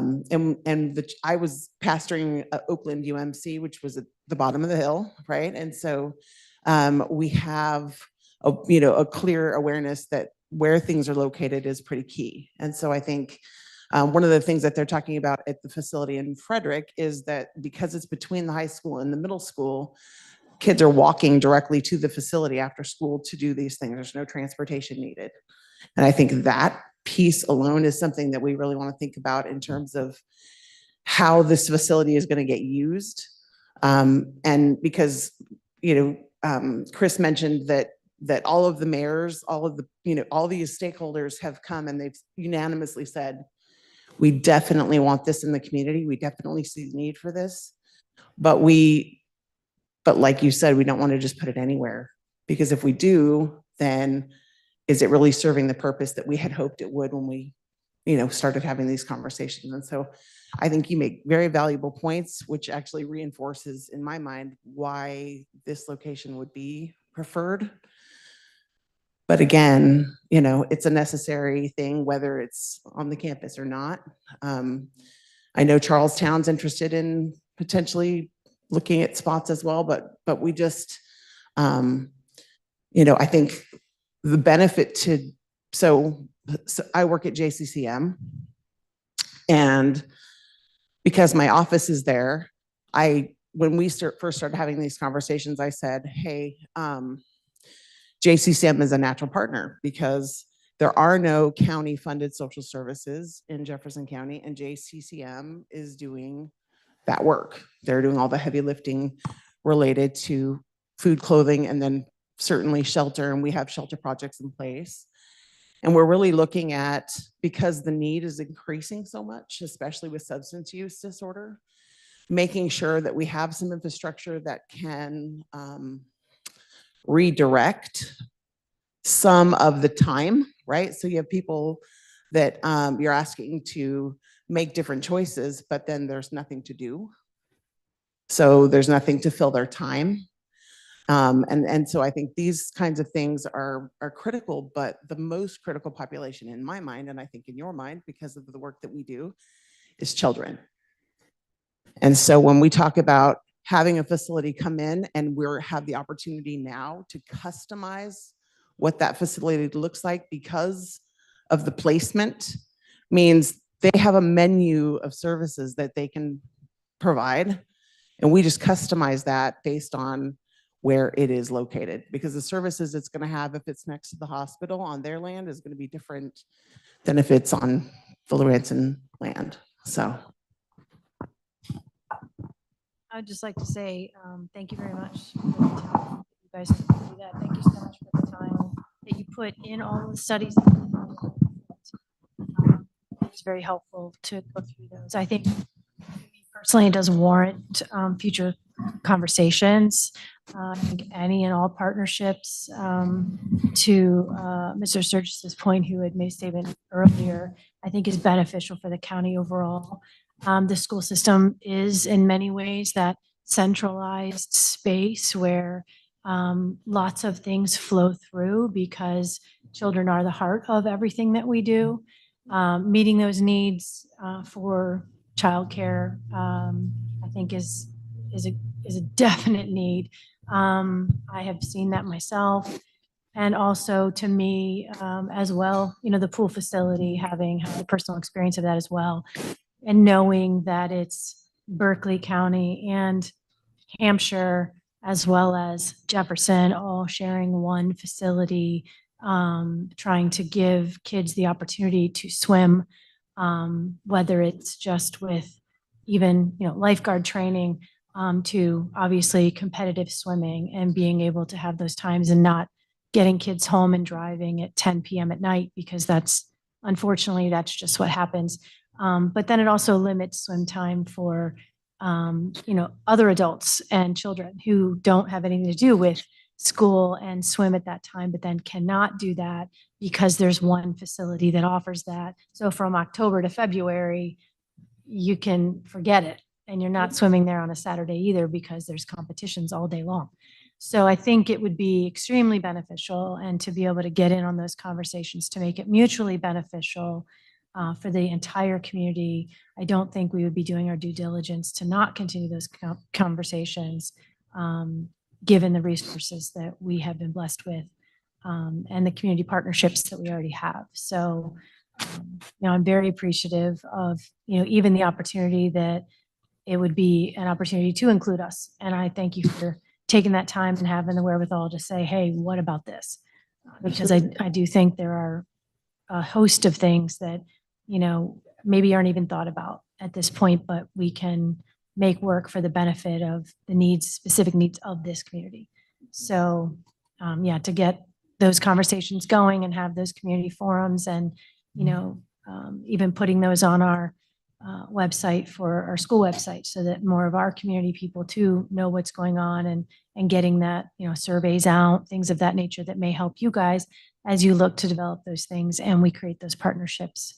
was pastoring Oakland UMC, which was at the bottom of the hill, right? And so we have a clear awareness that where things are located is pretty key. And so I think one of the things that they're talking about at the facility in Frederick is that because it's between the high school and the middle school, kids are walking directly to the facility after school to do these things. There's no transportation needed. And I think that piece alone is something that we really want to think about in terms of how this facility is going to get used. And because, Chris mentioned that all of the mayors, all of the, all these stakeholders have come and they've unanimously said, we definitely want this in the community. We definitely see the need for this. But like you said, we don't want to just put it anywhere, because if we do, then is it really serving the purpose that we had hoped it would when we, started having these conversations? And so I think you make very valuable points, which actually reinforces in my mind why this location would be preferred. But again, it's a necessary thing, whether it's on the campus or not. I know Charlestown's interested in potentially looking at spots as well, but we just, I think the benefit so I work at JCCM, and because my office is there, when we first started having these conversations, I said, hey, JCCM is a natural partner because there are no county funded social services in Jefferson County, and JCCM is doing that work. They're doing all the heavy lifting related to food, clothing, and then certainly shelter, and we have shelter projects in place. And we're really looking at, because the need is increasing so much, especially with substance use disorder, making sure that we have some infrastructure that can redirect some of the time, right? So you have people that you're asking to make different choices, but then there's nothing to do. So there's nothing to fill their time. And so I think these kinds of things are critical, but the most critical population in my mind, and I think in your mind, because of the work that we do, is children. And so when we talk about having a facility come in, and we have the opportunity now to customize what that facility looks like because of the placement, means they have a menu of services that they can provide. And we just customize that based on where it is located, because the services it's going to have, if it's next to the hospital on their land, is going to be different than if it's on the Ranson land. So I'd just like to say thank you very much for the time you guys do that. Thank you so much for the time that you put in all the studies. It's very helpful to look through those. I think personally it does warrant future conversations. I think any and all partnerships, to Mr. Sturgis's point, who had made a statement earlier, I think is beneficial for the county overall. The school system is in many ways that centralized space where lots of things flow through, because children are the heart of everything that we do. Meeting those needs for childcare, I think is a definite need. I have seen that myself. And also to me as well, the pool facility, having had a personal experience of that as well. And knowing that it's Berkeley County and Hampshire, as well as Jefferson, all sharing one facility, trying to give kids the opportunity to swim, whether it's just with even, lifeguard training, to obviously competitive swimming and being able to have those times and not getting kids home and driving at 10 p.m. at night, because unfortunately, that's just what happens. But then it also limits swim time for other adults and children who don't have anything to do with school and swim at that time, but then cannot do that because there's one facility that offers that. So from October to February, you can forget it. And you're not swimming there on a Saturday either, because there's competitions all day long. So I think it would be extremely beneficial, and to be able to get in on those conversations to make it mutually beneficial for the entire community. I don't think we would be doing our due diligence to not continue those conversations, given the resources that we have been blessed with, and the community partnerships that we already have. So, I'm very appreciative of, even the opportunity that it would be an opportunity to include us. And I thank you for taking that time and having the wherewithal to say, hey, what about this? Because I do think there are a host of things that, maybe aren't even thought about at this point, but we can make work for the benefit of the specific needs of this community. So, to get those conversations going and have those community forums and, even putting those on our website, for our school website, so that more of our community people too know what's going on, and getting that, surveys out, things of that nature that may help you guys as you look to develop those things and we create those partnerships.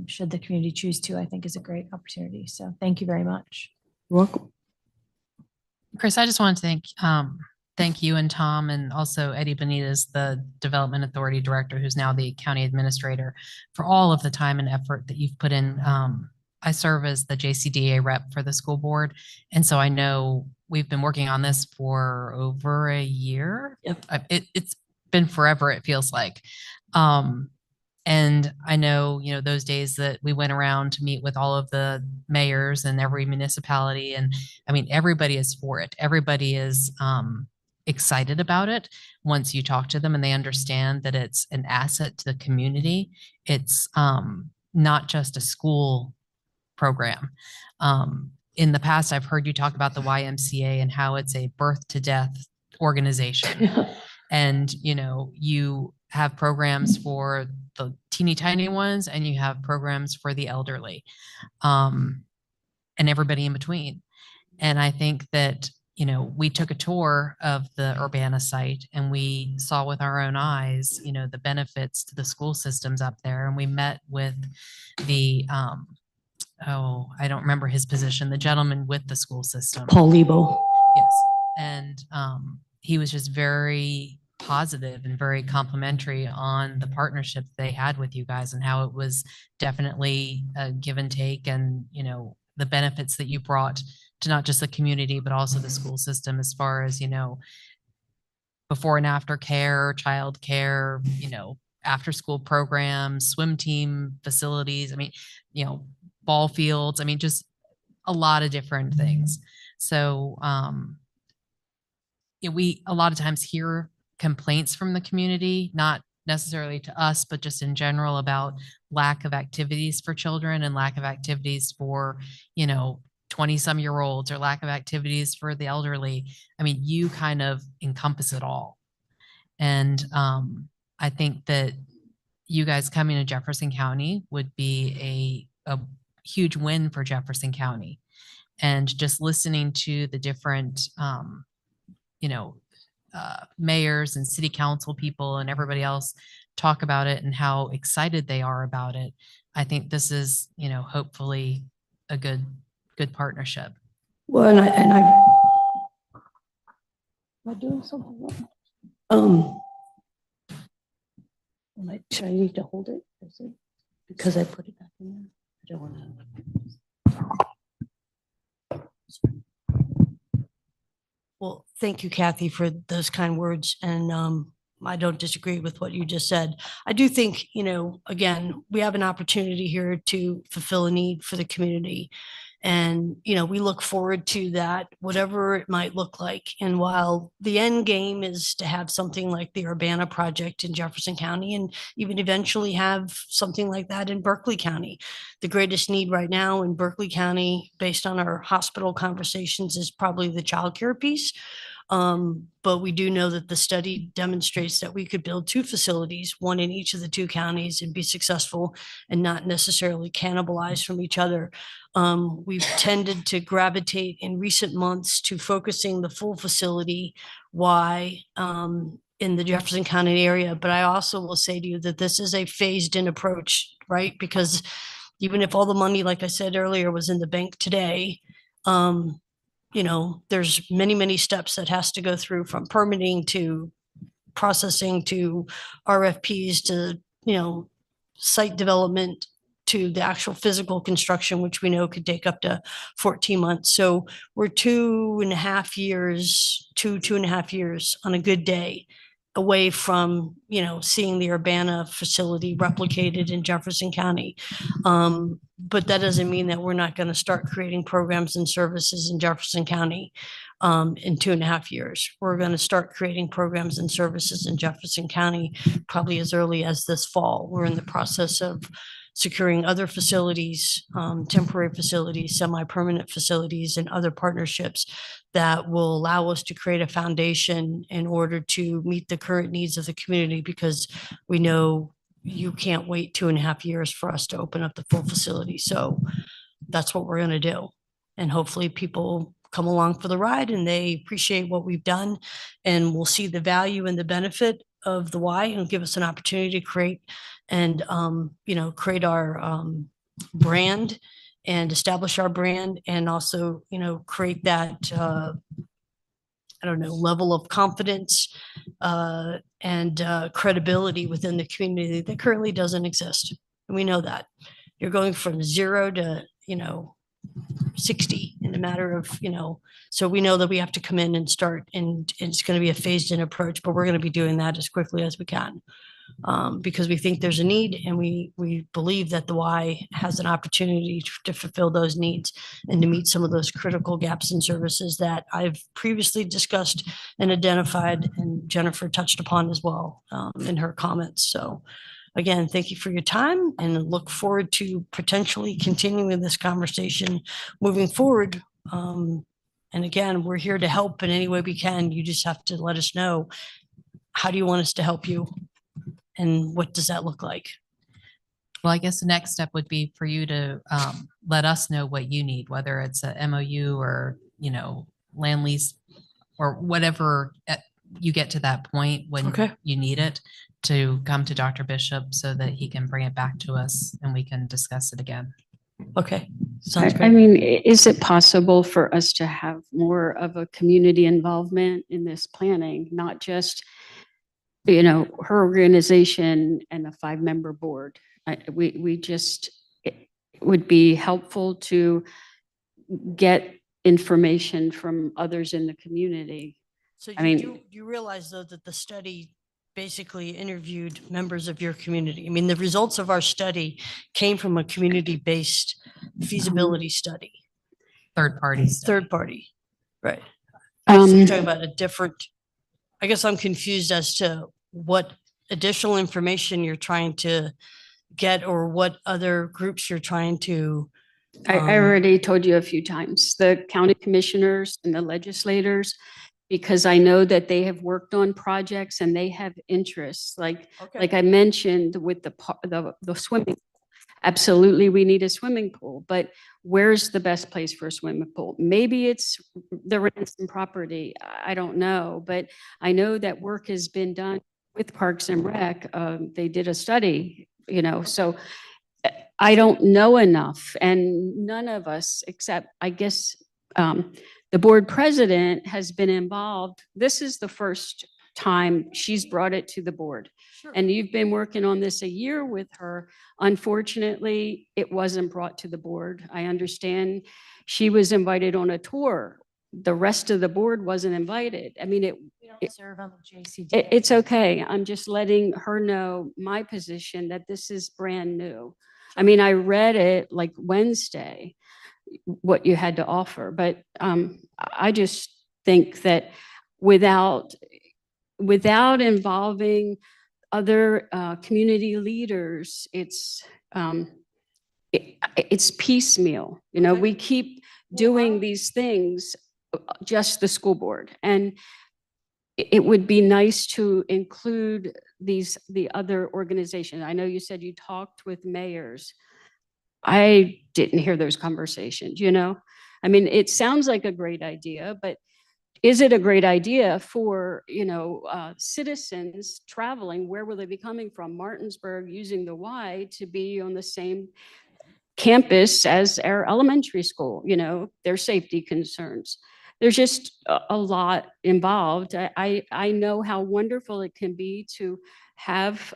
Should the community choose to, I think is a great opportunity. So thank you very much. You're welcome. Chris, I just wanted to thank you and Tom, and also Eddie Benitez, the Development Authority Director, who's now the County Administrator, for all of the time and effort that you've put in. I serve as the JCDA rep for the school board, and so I know we've been working on this for over a year. Yep. It's been forever, it feels like. And I know, those days that we went around to meet with all of the mayors and every municipality, and I mean, everybody is for it. Everybody is excited about it once you talk to them and they understand that it's an asset to the community. It's not just a school program. In the past, I've heard you talk about the YMCA and how it's a birth to death organization. And, you have programs for the teeny tiny ones, and you have programs for the elderly, and everybody in between. And I think that, we took a tour of the Urbana site, and we saw with our own eyes, the benefits to the school systems up there. And we met with the, I don't remember his position, the gentleman with the school system. Paul Lebo. Yes. And he was just very positive and very complimentary on the partnership they had with you guys, and how it was definitely a give and take, and, the benefits that you brought to not just the community, but also the school system, as far as, before and after care, child care, after school programs, swim team facilities. I mean, ball fields. I mean, just a lot of different things. So, we a lot of times hear complaints from the community, not necessarily to us, but just in general, about lack of activities for children and lack of activities for, 20-some-year-olds, or lack of activities for the elderly. I mean, you kind of encompass it all. And I think that you guys coming to Jefferson County would be a huge win for Jefferson County. And just listening to the different, mayors and city council people and everybody else talk about it and how excited they are about it, I think this is, hopefully a good partnership. Well, am I doing something wrong? Should I need to hold it? Is it because I put it back in there? I don't want to. Well, thank you, Kathy, for those kind words. And I don't disagree with what you just said. I do think, again, we have an opportunity here to fulfill a need for the community. And, we look forward to that, whatever it might look like. And while the end game is to have something like the Urbana project in Jefferson County and even eventually have something like that in Berkeley County, the greatest need right now in Berkeley County, based on our hospital conversations, is probably the childcare piece. But we do know that the study demonstrates that we could build 2 facilities, one in each of the 2 counties, and be successful and not necessarily cannibalize from each other. We've tended to gravitate in recent months to focusing the full facility. Why? In the Jefferson County area. But I also will say to you that this is a phased in approach, right? Because even if all the money, like I said earlier, was in the bank today, there's many, many steps that has to go through, from permitting to processing to RFPs to, site development to the actual physical construction, which we know could take up to 14 months. So we're 2.5 years, 2.5 years on a good day away from, seeing the Urbana facility replicated in Jefferson County. But that doesn't mean that we're not going to start creating programs and services in Jefferson County in 2.5 years. We're going to start creating programs and services in Jefferson County probably as early as this fall. We're in the process of securing other facilities, temporary facilities, semi-permanent facilities, and other partnerships that will allow us to create a foundation in order to meet the current needs of the community, because we know you can't wait 2.5 years for us to open up the full facility. So that's what we're going to do. And hopefully people come along for the ride and they appreciate what we've done and will see the value and the benefit of the Y and give us an opportunity to create and, create our brand and establish our brand, and also, create that, level of confidence and credibility within the community that currently doesn't exist. And we know that you're going from 0 to, 60 in a matter of, so we know that we have to come in and start, and it's going to be a phased in approach, but we're going to be doing that as quickly as we can. Because we think there's a need, and we believe that the Y has an opportunity to fulfill those needs and to meet some of those critical gaps in services that I've previously discussed and identified, and Jennifer touched upon as well in her comments. So again, thank you for your time, and look forward to potentially continuing this conversation moving forward. And again, we're here to help in any way we can. You just have to let us know, how do you want us to help you? And what does that look like? Well, I guess the next step would be for you to let us know what you need, whether it's a MOU or, land lease or whatever you get to that point when you need it, to come to Dr. Bishop so that he can bring it back to us and we can discuss it again. Okay. Sounds great. I mean, is it possible for us to have more of a community involvement in this planning, not just, her organization and a 5-member board? It would be helpful to get information from others in the community. So I mean, do you realize, though, that the study basically interviewed members of your community? I mean, the results of our study came from a community-based feasibility study. Third party. Third party, right. So you're talking about a different, I guess I'm confused as to what additional information you're trying to get, or what other groups you're trying to. I already told you a few times, the county commissioners and the legislators, because I know that they have worked on projects and they have interests. Like I mentioned with the swimming. Absolutely, we need a swimming pool, but where's the best place for a swimming pool? Maybe it's the Ransom property. I don't know, but I know that work has been done with Parks and Rec. They did a study, so I don't know enough, and none of us, except I guess the board president has been involved. This is the first time she's brought it to the board. And you've been working on this a year with her. Unfortunately, it wasn't brought to the board. I understand she was invited on a tour. The rest of the board wasn't invited. I mean, We don't serve on the JCD. it's okay. I'm just letting her know my position that this is brand new. I mean, I read it like Wednesday, what you had to offer, but I just think that without involving other community leaders, it's piecemeal. You know, we keep doing these things, just the school board, and it would be nice to include the other organizations. I know you said you talked with mayors. I didn't hear those conversations, you know? I mean, it sounds like a great idea, but is it a great idea for, citizens traveling? Where will they be coming from? Martinsburg, using the Y to be on the same campus as our elementary school, their safety concerns. There's just a lot involved. I know how wonderful it can be to have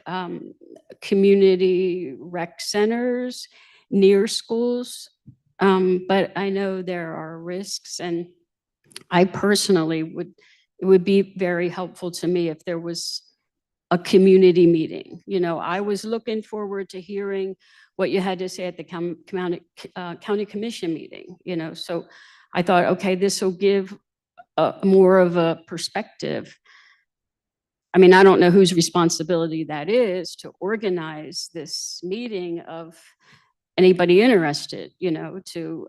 community rec centers near schools, but I know there are risks, and I personally it would be very helpful to me if there was a community meeting. I was looking forward to hearing what you had to say at the county commission meeting, so I thought, okay, this will give more of a perspective. I mean, I don't know whose responsibility that is to organize this meeting of anybody interested, to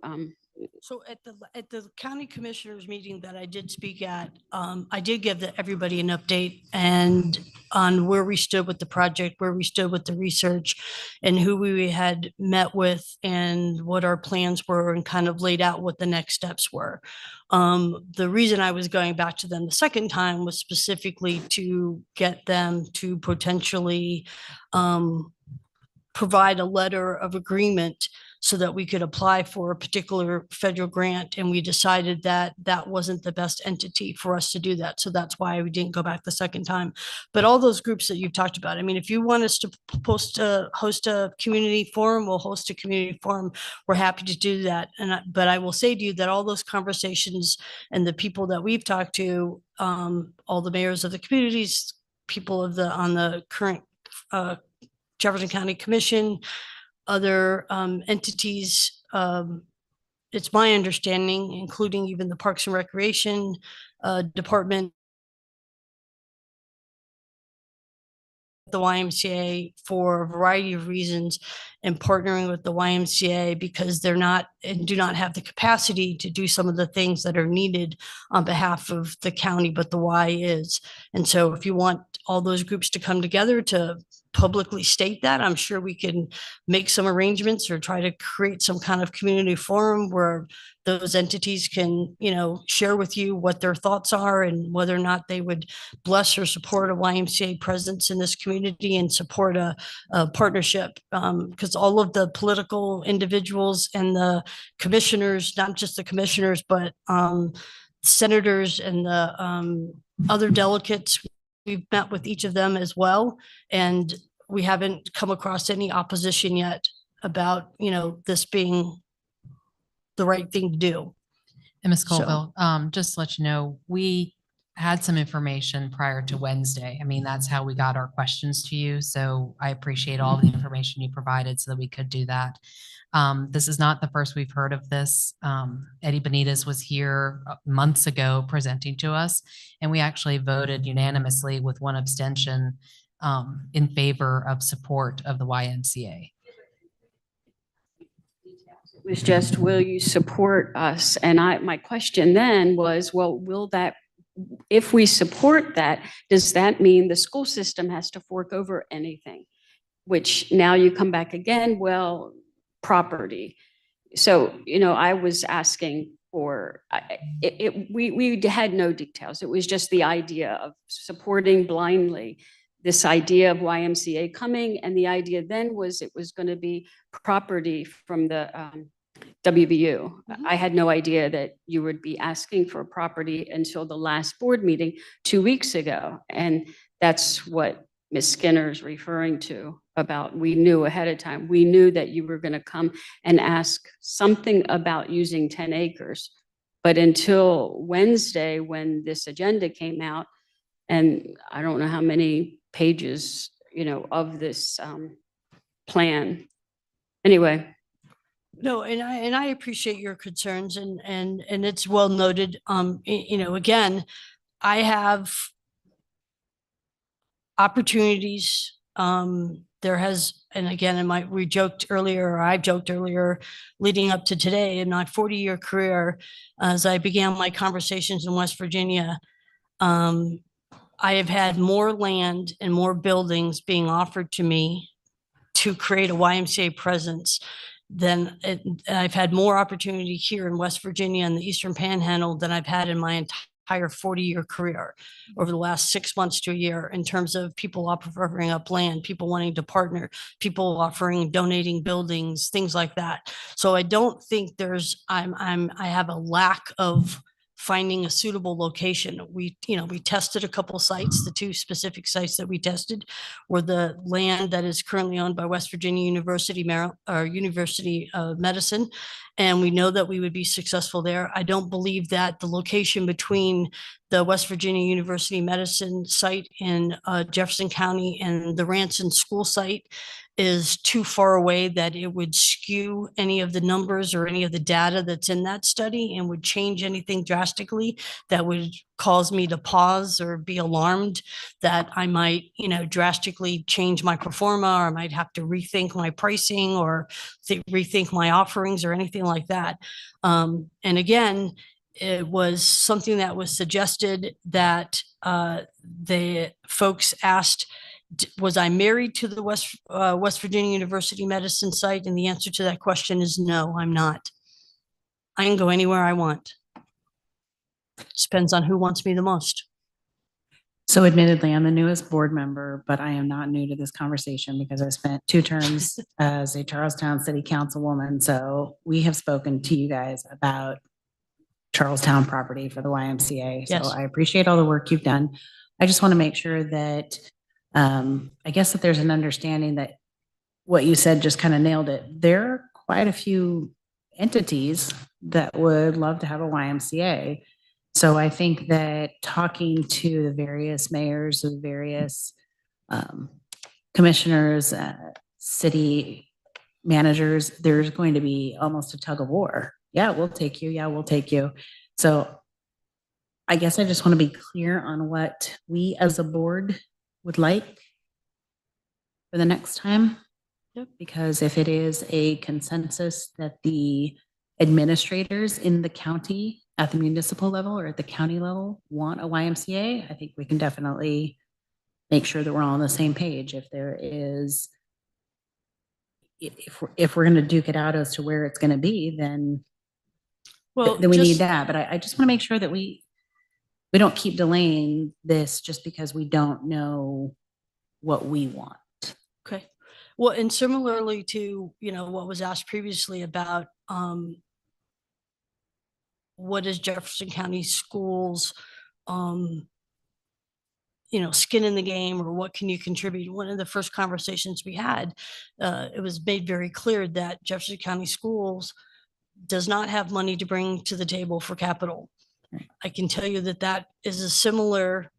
So at the county commissioners meeting that I did speak at, I did give everybody an update and on where we stood with the project, where we stood with the research, and who we had met with, and what our plans were, and kind of laid out what the next steps were. The reason I was going back to them the second time was specifically to get them to potentially provide a letter of agreement so that we could apply for a particular federal grant. And we decided that that wasn't the best entity for us to do that. So that's why we didn't go back the second time. But all those groups that you've talked about, I mean, if you want us to host a community forum, we'll host a community forum. We're happy to do that. But I will say to you that all those conversations and the people that we've talked to, all the mayors of the communities, people on the current Jefferson County Commission, other entities. It's my understanding, including even the Parks and Recreation Department, the YMCA, for a variety of reasons, and partnering with the YMCA because they're not and do not have the capacity to do some of the things that are needed on behalf of the county, but the Y is. And so if you want all those groups to come together to publicly state that, I'm sure we can make some arrangements or try to create some kind of community forum where those entities can, share with you what their thoughts are and whether or not they would bless or support a YMCA presence in this community and support a partnership. Because all of the political individuals and the commissioners, not just the commissioners, but senators and the other delegates, we've met with each of them as well, and we haven't come across any opposition yet about, this being the right thing to do. And Ms. So- Colville, just to let you know, we had some information prior to Wednesday. I mean, that's how we got our questions to you. So I appreciate all the information you provided so that we could do that. This is not the first we've heard of this. Eddie Benitez was here months ago presenting to us, and we actually voted unanimously with one abstention in favor of support of the YMCA. It was just, will you support us? And my question then was, well, if we support that, does that mean the school system has to fork over anything? Which now you come back again, well, property. So, I was asking for, we had no details. It was just the idea of supporting blindly this idea of YMCA coming. And the idea then was it was going to be property from the WVU. I had no idea that you would be asking for property until the last board meeting 2 weeks ago. And that's what Ms. Skinner is referring to about, we knew ahead of time, we knew that you were going to come and ask something about using 10 acres. But until Wednesday, when this agenda came out, and I don't know how many pages, of this plan. Anyway. No, and I appreciate your concerns and it's well noted. Again, I have opportunities. There has, and again, we joked earlier, or I joked earlier, leading up to today in my 40-year career, as I began my conversations in West Virginia, I have had more land and more buildings being offered to me to create a YMCA presence than I've had more opportunity here in West Virginia and the Eastern Panhandle than I've had in my entire 40-year career over the last 6 months to a year, in terms of people offering up land, people wanting to partner, people donating buildings, things like that. So I don't think I have a lack of finding a suitable location. We tested a couple sites. The two specific sites that we tested were the land that is currently owned by West Virginia University, University of Medicine. And we know that we would be successful there. I don't believe that the location between the West Virginia University Medicine site in Jefferson County and the Ranson School site is too far away that it would skew any of the numbers or any of the data that's in that study and would change anything drastically that would cause me to pause or be alarmed that I might, drastically change my pro forma, or I might have to rethink my pricing or rethink my offerings or anything like that. And again, it was something that was suggested that the folks asked, was I married to the West Virginia University Medicine site? And the answer to that question is no, I'm not. I can go anywhere I want. Depends on who wants me the most. So admittedly, I'm the newest board member, but I am not new to this conversation because I spent 2 terms as a Charlestown City Councilwoman. So we have spoken to you guys about Charlestown property for the YMCA. Yes. So I appreciate all the work you've done. I just want to make sure that I guess that there's an understanding that what you said just kind of nailed it. There are quite a few entities that would love to have a YMCA. So I think that talking to the various mayors, the various commissioners, city managers, there's going to be almost a tug of war. Yeah, we'll take you. Yeah, we'll take you. So I guess I just want to be clear on what we as a board would like for the next time. Yep. Because if it is a consensus that the administrators in the county at the municipal level or at the county level want a YMCA, I think we can definitely make sure that we're all on the same page. If there is, if we're going to duke it out as to where it's going to be, then then we need that. But I just want to make sure that we don't keep delaying this just because we don't know what we want. Okay. Well, and similarly to, what was asked previously about what is Jefferson County Schools, skin in the game, or what can you contribute? One of the first conversations we had, it was made very clear that Jefferson County Schools does not have money to bring to the table for capital. Right. I can tell you that is a similar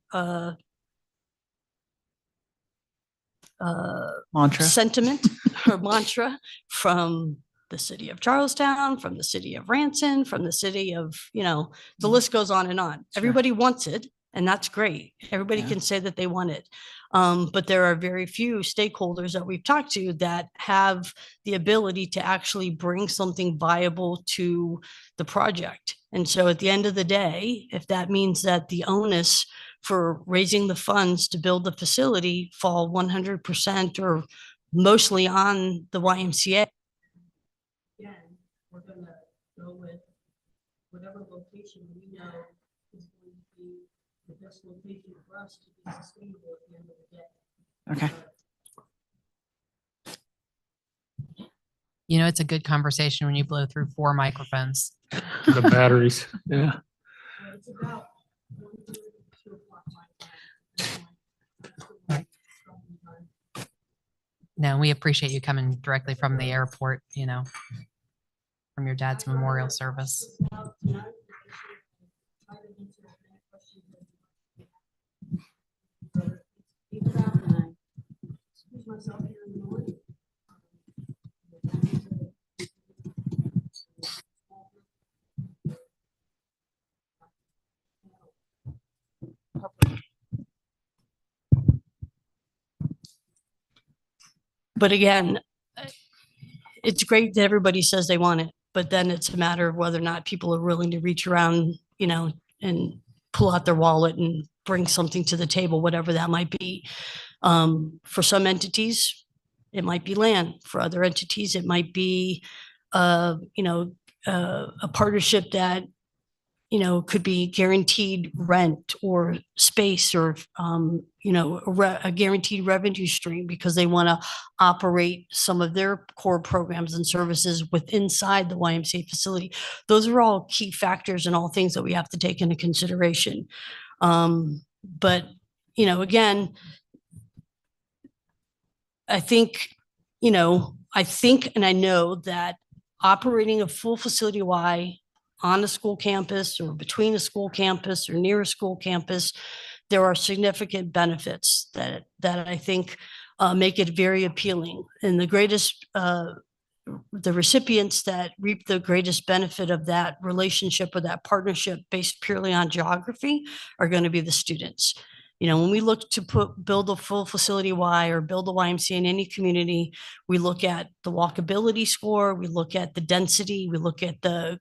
mantra sentiment or mantra from the city of Charlestown, from the city of Ranson, from the city of, the list goes on and on. Sure. Everybody wants it, and that's great. Everybody can say that they want it. But there are very few stakeholders that we've talked to that have the ability to actually bring something viable to the project. And so at the end of the day, if that means that the onus for raising the funds to build the facility fall 100% or mostly on the YMCA, again, we're going to go with whatever location we know is going to be the best location for us to be sustainable at the end of the day. Okay. It's a good conversation when you blow through 4 microphones. The batteries, yeah. It's about 1:30 to 2 o'clock my time. No, we appreciate you coming directly from the airport, from your dad's memorial service. But again, it's great that everybody says they want it, but then it's a matter of whether or not people are willing to reach around, and pull out their wallet and bring something to the table, whatever that might be. For some entities, it might be land. For other entities, it might be, a partnership that could be guaranteed rent or space or, a guaranteed revenue stream because they want to operate some of their core programs and services inside the YMCA facility. Those are all key factors and all things that we have to take into consideration. But, again, I think and I know that operating a full facility Y on a school campus or between a school campus or near a school campus, there are significant benefits that I think make it very appealing. And the recipients that reap the greatest benefit of that relationship or that partnership based purely on geography are going to be the students. When we look to build a full facility Y or build a YMCA in any community, we look at the walkability score, we look at the density, we look at the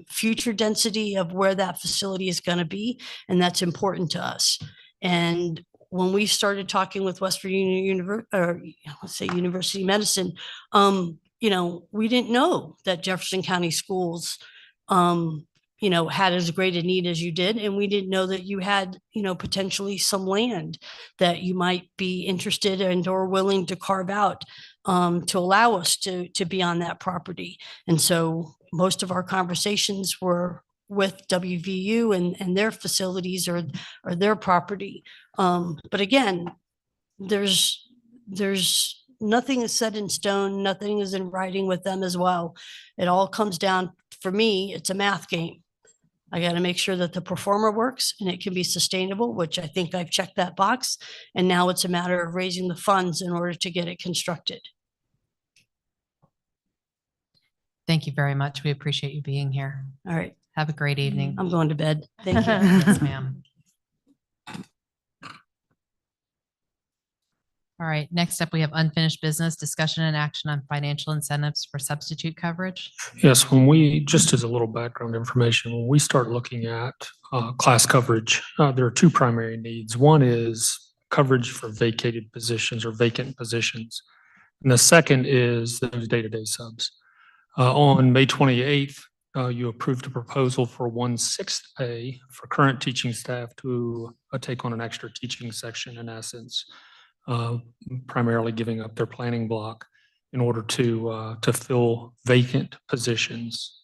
future density of where that facility is going to be, and that's important to us. And when we started talking with West Virginia University of Medicine, we didn't know that Jefferson County Schools, had as great a need as you did, and we didn't know that you had, potentially some land that you might be interested in or willing to carve out to allow us to be on that property. And so most of our conversations were with WVU and their facilities or their property. But again, there's nothing is set in stone, nothing is in writing with them as well. It all comes down, for me, it's a math game. I got to make sure that the performer works and it can be sustainable, which I think I've checked that box. And now it's a matter of raising the funds in order to get it constructed. Thank you very much. We appreciate you being here. All right. Have a great evening. I'm going to bed. Thank you. Yes, ma'am. All right, next up, we have unfinished business, discussion and action on financial incentives for substitute coverage. Yes, just as a little background information, when we start looking at class coverage, there are two primary needs. One is coverage for vacated positions or vacant positions. And the second is those day-to-day subs. On May 28th, you approved a proposal for 1/6 pay for current teaching staff to take on an extra teaching section in essence. Primarily giving up their planning block in order to fill vacant positions.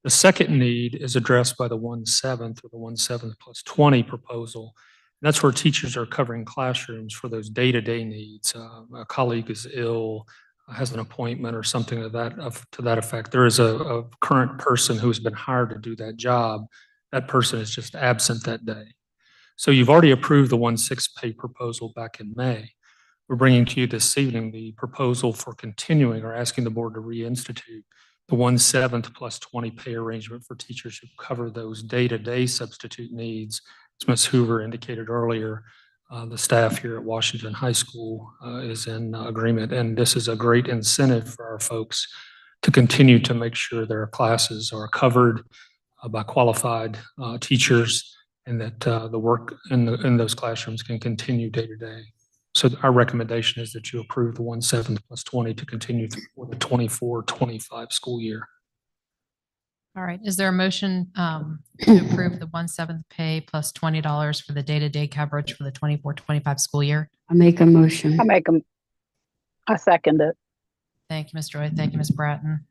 The second need is addressed by the 1/7 or the 1/7 plus 20 proposal. And that's where teachers are covering classrooms for those day-to-day needs. A colleague is ill, has an appointment or something to that effect. There is a current person who's been hired to do that job. That person is just absent that day. So you've already approved the 1/6 pay proposal back in May. We're bringing to you this evening the proposal for continuing or asking the board to reinstitute the 1/7 plus 20 pay arrangement for teachers who cover those day-to-day substitute needs. As Ms. Hoover indicated earlier, the staff here at Washington High School is in agreement, and this is a great incentive for our folks to continue to make sure their classes are covered by qualified teachers, and that the work in those classrooms can continue day to day. So our recommendation is that you approve the 1/7 plus 20 to continue for the 24-25 school year. All right, is there a motion to approve the 1/7 pay plus $20 for the day-to-day coverage for the 24-25 school year? I make a motion. I second it. Thank you, Ms. Joy. Thank you, Ms. Bratton.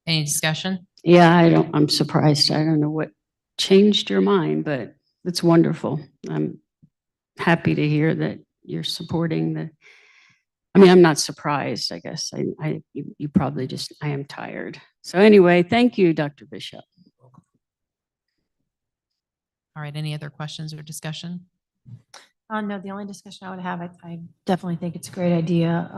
Any discussion? Yeah, I'm surprised. I don't know what changed your mind, but it's wonderful. I'm happy to hear that you're supporting I mean, I'm not surprised, I guess. You probably just, I am tired. So anyway, thank you, Dr. Bishop. All right, any other questions or discussion? No, the only discussion I would have, I definitely think it's a great idea.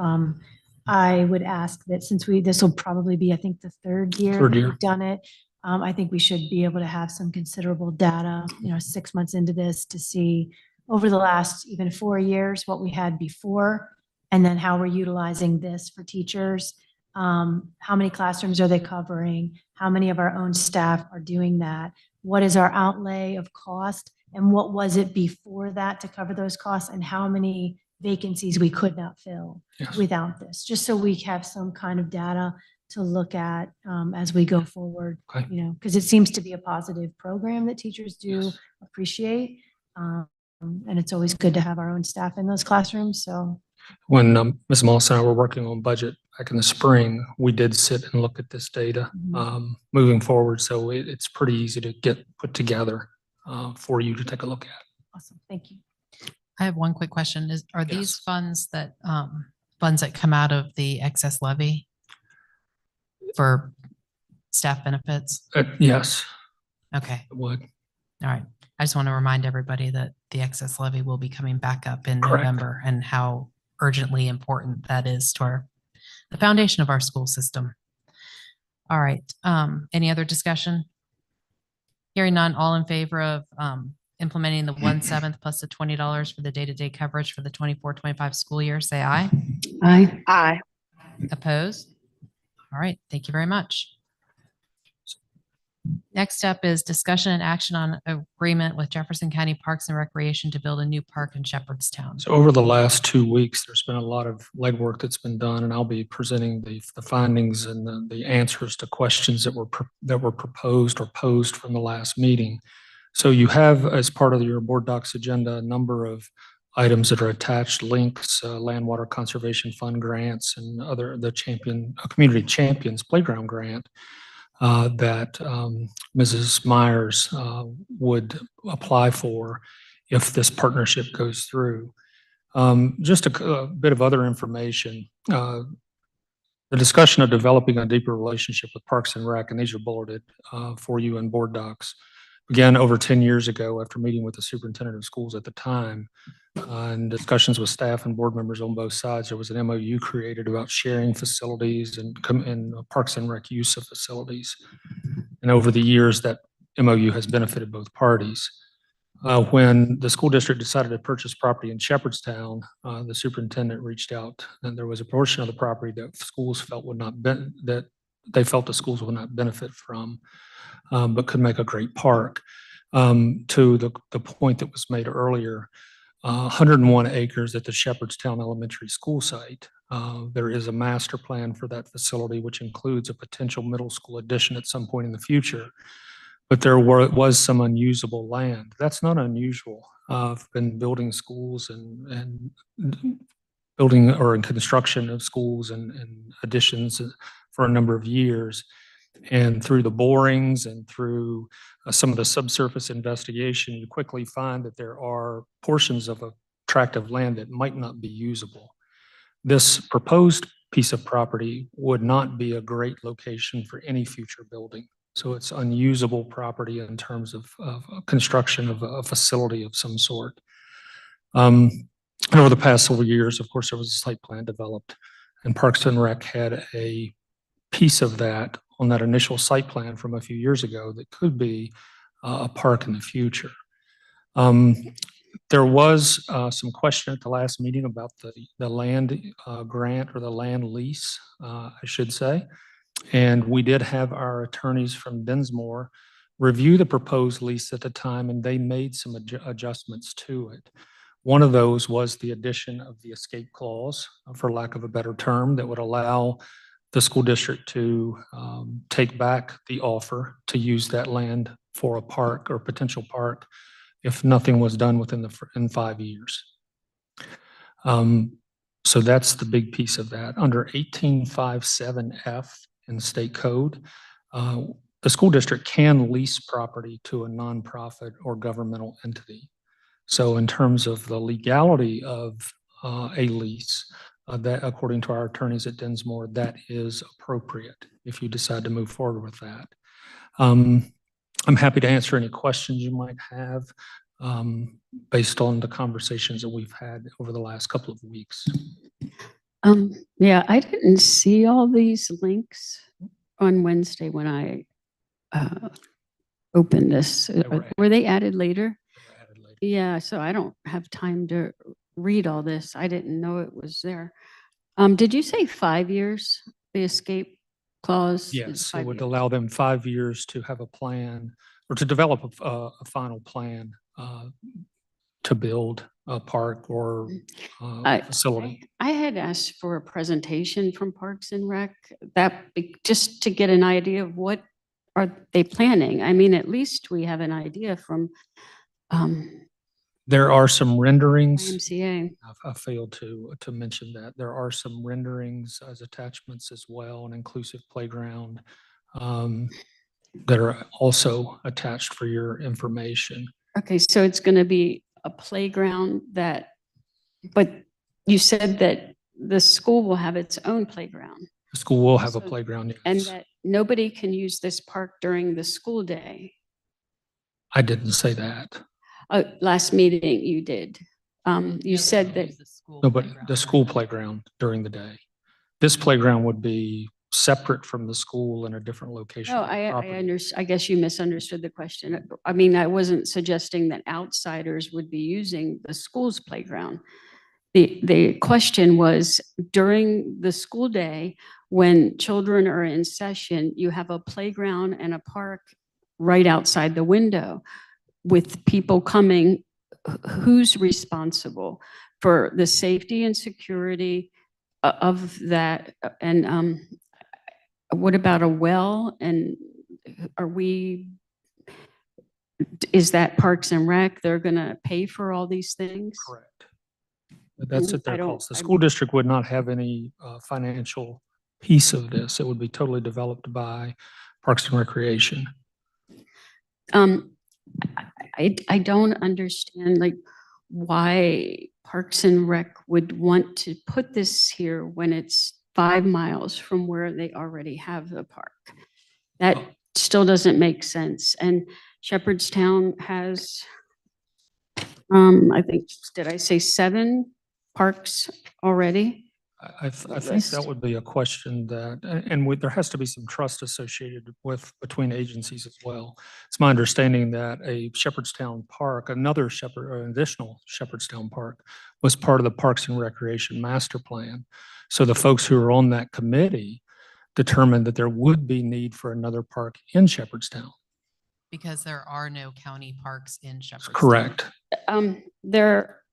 I would ask that since this will probably be, I think, the third year Third that year. we've done it. I think we should be able to have some considerable data, 6 months into this to see over the last even 4 years, what we had before, and then how we're utilizing this for teachers. How many classrooms are they covering? How many of our own staff are doing that? What is our outlay of cost? And what was it before that to cover those costs? And how many vacancies we could not fill without this? Just so we have some kind of data to look at as we go forward, Okay. because it seems to be a positive program that teachers do appreciate. And it's always good to have our own staff in those classrooms. So When Ms. Moss and I were working on budget back in the spring, we did sit and look at this data moving forward. So it's pretty easy to get put together for you to take a look at. awesome. Thank you. I have one quick question. Are these Yes. funds that come out of the excess levy for staff benefits? Yes, Okay, it would. all right. I just want to remind everybody that the excess levy will be coming back up in Correct. November and how urgently important that is to the foundation of our school system. All right, any other discussion? Hearing none, all in favor of implementing the 1/7 plus the $20 for the day-to-day coverage for the 24-25 school year, say aye. Aye. Aye. Opposed? All right, thank you very much. Next up is discussion and action on agreement with Jefferson County Parks and Recreation to build a new park in Shepherdstown. So over the last 2 weeks, there's been a lot of legwork that's been done, and I'll be presenting the findings and the answers to questions that were proposed or posed from the last meeting. So you have, as part of your board docs agenda, a number of items that are attached, links, Land Water Conservation Fund grants, and Community Champions Playground grant that Mrs. Myers would apply for if this partnership goes through. Just a bit of other information. The discussion of developing a deeper relationship with Parks and Rec, and these are bulleted for you in board docs, began over 10 years ago after meeting with the superintendent of schools at the time. And discussions with staff and board members on both sides, there was an MOU created about sharing facilities and Parks and Rec use of facilities. And over the years, that MOU has benefited both parties. When the school district decided to purchase property in Shepherdstown, the superintendent reached out, and there was a portion of the property that schools felt that they felt the schools would not benefit from, but could make a great park. To the point that was made earlier, 101 acres at the Shepherdstown Elementary School site. There is a master plan for that facility, which includes a potential middle school addition at some point in the future. But there was some unusable land. That's not unusual. I've been building schools and building or in construction of schools and additions for a number of years. And through the borings and through some of the subsurface investigation, you quickly find that there are portions of a tract of land that might not be usable. This proposed piece of property would not be a great location for any future building. So it's unusable property in terms of construction of a facility of some sort. Over the past several years, of course, there was a site plan developed, and Parks and Rec had a piece of that on that initial site plan from a few years ago that could be a park in the future. There was some question at the last meeting about the land grant or the land lease, I should say. And we did have our attorneys from Dinsmore review the proposed lease at the time, and they made some adjustments to it. One of those was the addition of the escape clause, for lack of a better term, that would allow the school district to take back the offer to use that land for a park or potential park if nothing was done in 5 years. So that's the big piece of that. Under 1857F in the state code, the school district can lease property to a nonprofit or governmental entity. So in terms of the legality of a lease, that according to our attorneys at Dinsmore, that is appropriate if you decide to move forward with that. I'm happy to answer any questions you might have based on the conversations that we've had over the last couple of weeks. Yeah, I didn't see all these links on Wednesday when I opened this. Were they added later? Yeah, so I don't have time to read all this. I didn't know it was there. Did you say 5 years, the escape clause? Yes, it would allow them 5 years to have a plan or to develop a final plan to build a park or facility. I had asked for a presentation from Parks and Rec just to get an idea of what are they planning. I mean, at least we have an idea from there are some renderings. YMCA. I failed to mention that. There are some renderings as attachments as well, an inclusive playground that are also attached for your information. Okay, so it's going to be a playground but you said that the school will have its own playground. The school will have a playground, yes. And that nobody can use this park during the school day. I didn't say that. Last meeting you did. You said that. No, but the school playground during the day. This playground would be separate from the school in a different location. No, I guess you misunderstood the question. I mean, I wasn't suggesting that outsiders would be using the school's playground. The question was during the school day, when children are in session, you have a playground and a park right outside the window with people coming. Who's responsible for the safety and security of that? And what about a well? And is that Parks and Rec? They're going to pay for all these things? Correct. But that's at their cost. The school district would not have any financial piece of this. It would be totally developed by Parks and Recreation. I don't understand why Parks and Rec would want to put this here when it's 5 miles from where they already have the park. That still doesn't make sense. And Shepherdstown has, I think, did I say 7 parks already? I think that would be a question that, there has to be some trust associated between agencies as well. It's my understanding that a Shepherdstown park, an additional Shepherdstown park, was part of the Parks and Recreation Master Plan. So the folks who are on that committee determined that there would be need for another park in Shepherdstown. Because there are no county parks in Shepherdstown. Correct. There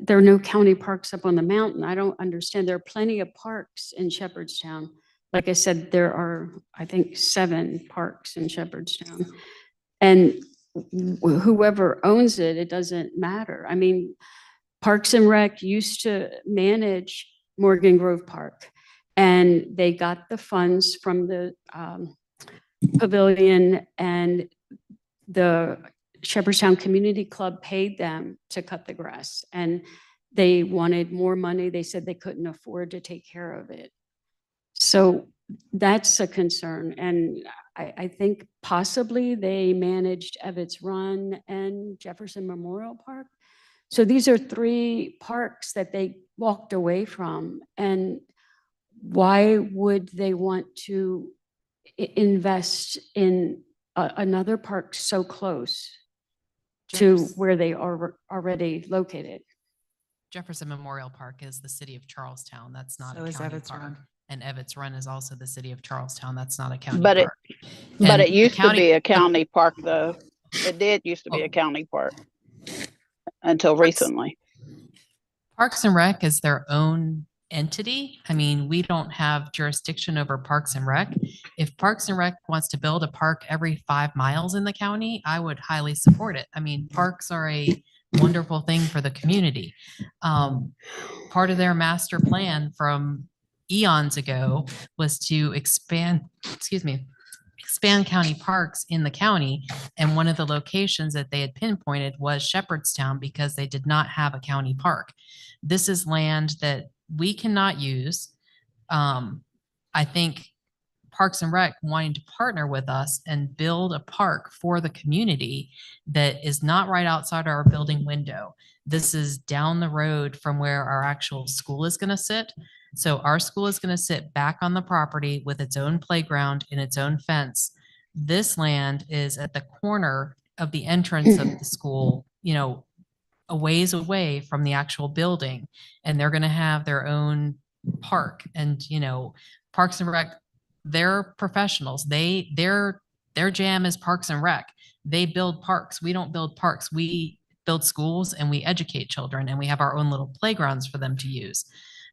are no county parks up on the mountain. I don't understand. There are plenty of parks in Shepherdstown. Like I said, there are, I think, 7 parks in Shepherdstown. And whoever owns it, it doesn't matter. I mean, Parks and Rec used to manage Morgan Grove Park, and they got the funds from the pavilion, and the Shepherdstown Community Club paid them to cut the grass, and they wanted more money. They said they couldn't afford to take care of it. So that's a concern. And I think possibly they managed Evetts Run and Jefferson Memorial Park. So these are 3 parks that they walked away from. And why would they want to invest in another park so close to where they are already located? Jefferson Memorial Park is the city of Charlestown. That's not So a is county Evetts park. Run. And Evetts Run is also the city of Charlestown. That's not a county But park. it used to be a county park, though. It did used to be a county park until recently. Parks and Rec is their own entity. I mean, we don't have jurisdiction over Parks and Rec. If Parks and Rec wants to build a park every 5 miles in the county, I would highly support it. I mean, parks are a wonderful thing for the community. Part of their master plan from eons ago was to expand expand county parks in the county. And one of the locations that they had pinpointed was Shepherdstown because they did not have a county park. This is land that we cannot use. I think Parks and Rec wanting to partner with us and build a park for the community that is not right outside our building window. This is down the road from where our actual school is going to sit. So our school is going to sit back on the property with its own playground and its own fence. This land is at the corner of the entrance of the school, you know, a ways away from the actual building, and they're going to have their own park. And, you know, Parks and Rec, they're professionals. Their jam is Parks and Rec. They build parks. We don't build parks. We build schools and we educate children, and we have our own little playgrounds for them to use.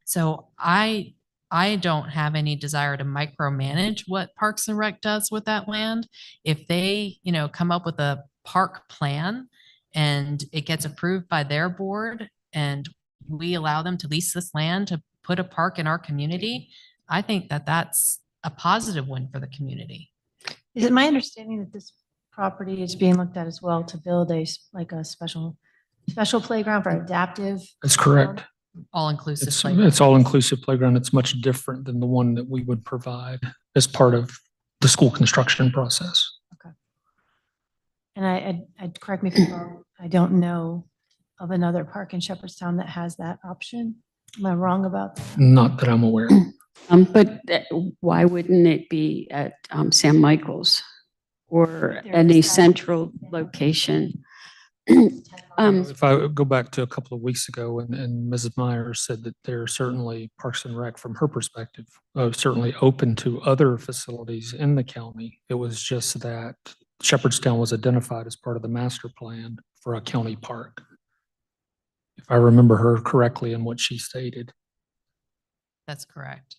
So I don't have any desire to micromanage what Parks and Rec does with that land. If they, you know, come up with a park plan and it gets approved by their board and we allow them to lease this land to put a park in our community, I think that that's a positive win for the community. Is it my understanding that this property is being looked at as well to build a special playground for adaptive? That's correct. All-inclusive It's playground. all-inclusive playground. It's much different than the one that we would provide as part of the school construction process. And I correct me if I'm wrong, I don't know of another park in Shepherdstown that has that option. Am I wrong about that? Not that I'm aware of. But why wouldn't it be at San Michael's or any central location? If I go back to a couple of weeks ago and Mrs. Myers said that they're certainly Parks and Rec from her perspective, certainly open to other facilities in the county. It was just that Shepherdstown was identified as part of the master plan for a county park. If I remember her correctly in what she stated. That's correct.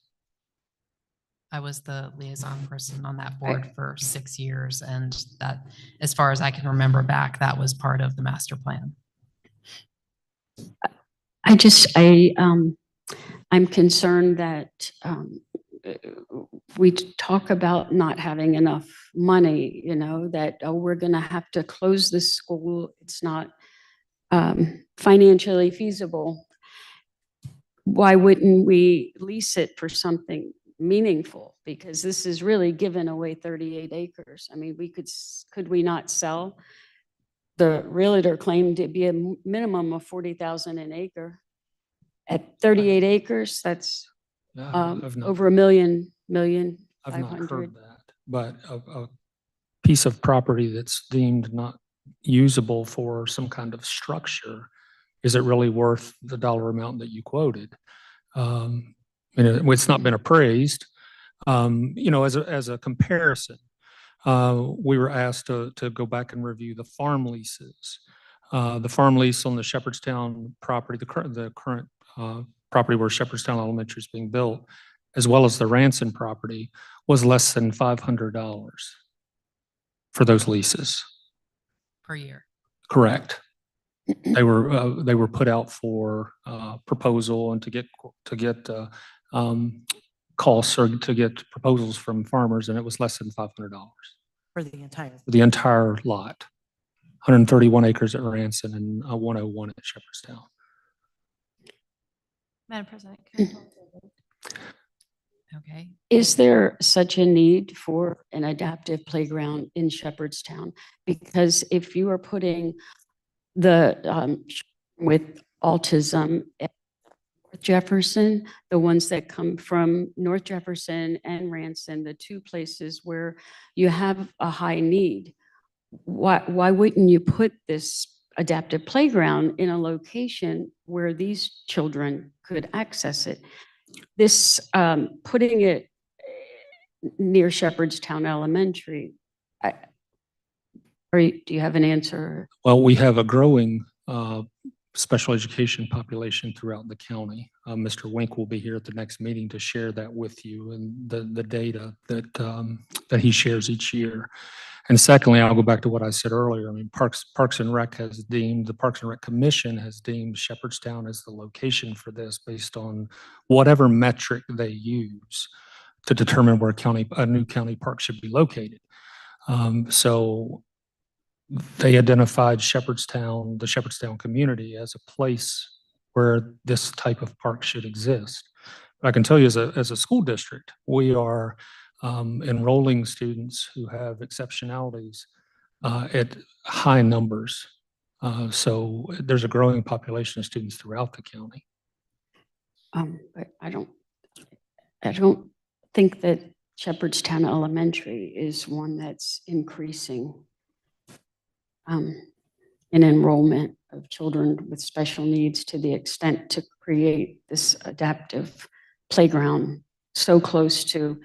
I was the liaison person on that board for 6 years, and that, as far as I can remember back, that was part of the master plan. I'm concerned that we talk about not having enough money, you know, that, oh, we're going to have to close this school. It's not financially feasible. Why wouldn't we lease it for something meaningful? Because this is really giving away 38 acres. I mean, could we not sell? The realtor claimed it'd be a minimum of 40,000 an acre. At 38 acres, that's over $1 million. I've not heard that, but a piece of property that's deemed not usable for some kind of structure, is it really worth the dollar amount that you quoted? It's not been appraised. You know, as a comparison, we were asked to go back and review the farm leases. The farm lease on the Shepherdstown property, the current property where Shepherdstown Elementary is being built, as well as the Ranson property, was less than $500 for those leases. Per year. Correct. They were put out for proposal and to get costs or to get proposals from farmers, and it was less than $500 For the entire. for the entire lot. 131 acres at Ranson and 101 at Shepherdstown. Madam President. Can I talk to the vote? Okay. Is there such a need for an adaptive playground in Shepherdstown? Because if you are putting the with autism at Jefferson, the ones that come from North Jefferson and Ranson, the two places where you have a high need, why wouldn't you put this adaptive playground in a location where these children could access it? This putting it near Shepherdstown Elementary, do you have an answer? Well, we have a growing special education population throughout the county. Mr. Wink will be here at the next meeting to share that with you and the data that he shares each year. And secondly, I'll go back to what I said earlier. I mean, Parks and Rec has deemed, the Parks and Rec Commission has deemed Shepherdstown as the location for this based on whatever metric they use to determine where a new county park should be located. So they identified Shepherdstown, the Shepherdstown community, as a place where this type of park should exist. But I can tell you as a school district, we are enrolling students who have exceptionalities at high numbers. So there's a growing population of students throughout the county. But I don't think that Shepherdstown Elementary is one that's increasing in enrollment of children with special needs to the extent to create this adaptive playground so close to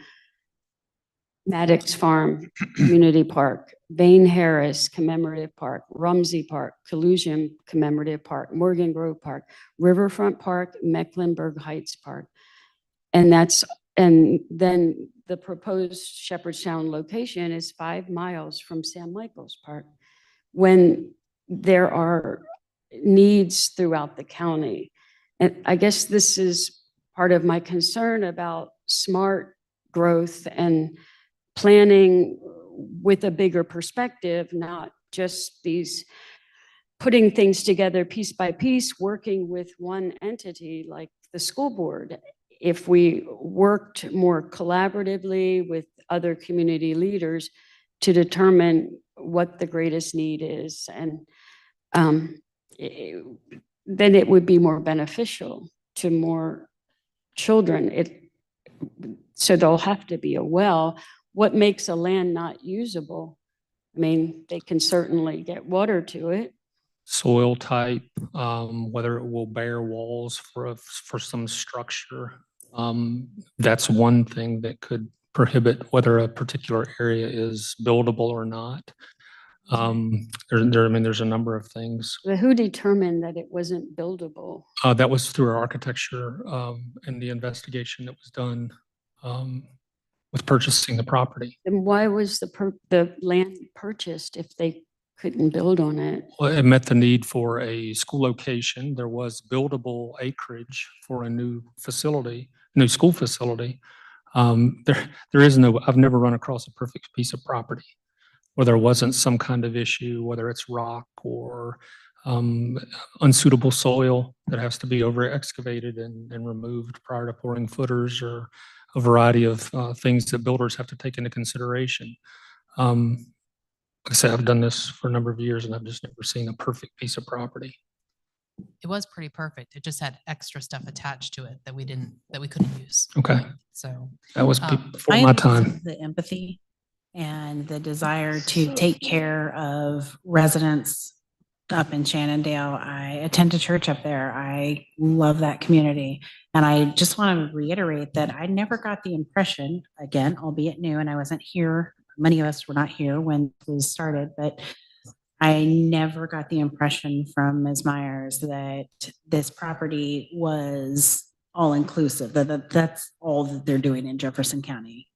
Maddox Farm Community Park, Bain Harris Commemorative Park, Rumsey Park, Collusion Commemorative Park, Morgan Grove Park, Riverfront Park, Mecklenburg Heights Park. And then the proposed Shepherdstown location is 5 miles from San Michael's Park. When there are needs throughout the county. And I guess this is part of my concern about smart growth and planning with a bigger perspective, not just these putting things together piece by piece, working with one entity like the school board. If we worked more collaboratively with other community leaders to determine what the greatest need is, and then it would be more beneficial to more children. So there'll have to be a well. What makes a land not usable? I mean, they can certainly get water to it. Soil type, whether it will bear walls for some structure. That's one thing that could prohibit whether a particular area is buildable or not. I mean, there's a number of things. But who determined that it wasn't buildable? That was through our architecture and the investigation that was done with purchasing the property. And why was the land purchased if they couldn't build on it? Well, it met the need for a school location. There was buildable acreage for a new school facility. There is no, I've never run across a perfect piece of property where there wasn't some kind of issue, whether it's rock or unsuitable soil that has to be over excavated and removed prior to pouring footers, or a variety of things that builders have to take into consideration. Like I said, I've done this for a number of years and I've just never seen a perfect piece of property. It was pretty perfect. It just had extra stuff attached to it that we couldn't use. Okay. So that was before I my understand time. the empathy and the desire to take care of residents up in Shannondale. I attend a church up there. I love that community. And I just want to reiterate that I never got the impression, again, albeit new, and I wasn't here. Many of us were not here when this started, but I never got the impression from Ms. Myers that this property was all inclusive, that's all that they're doing in Jefferson County.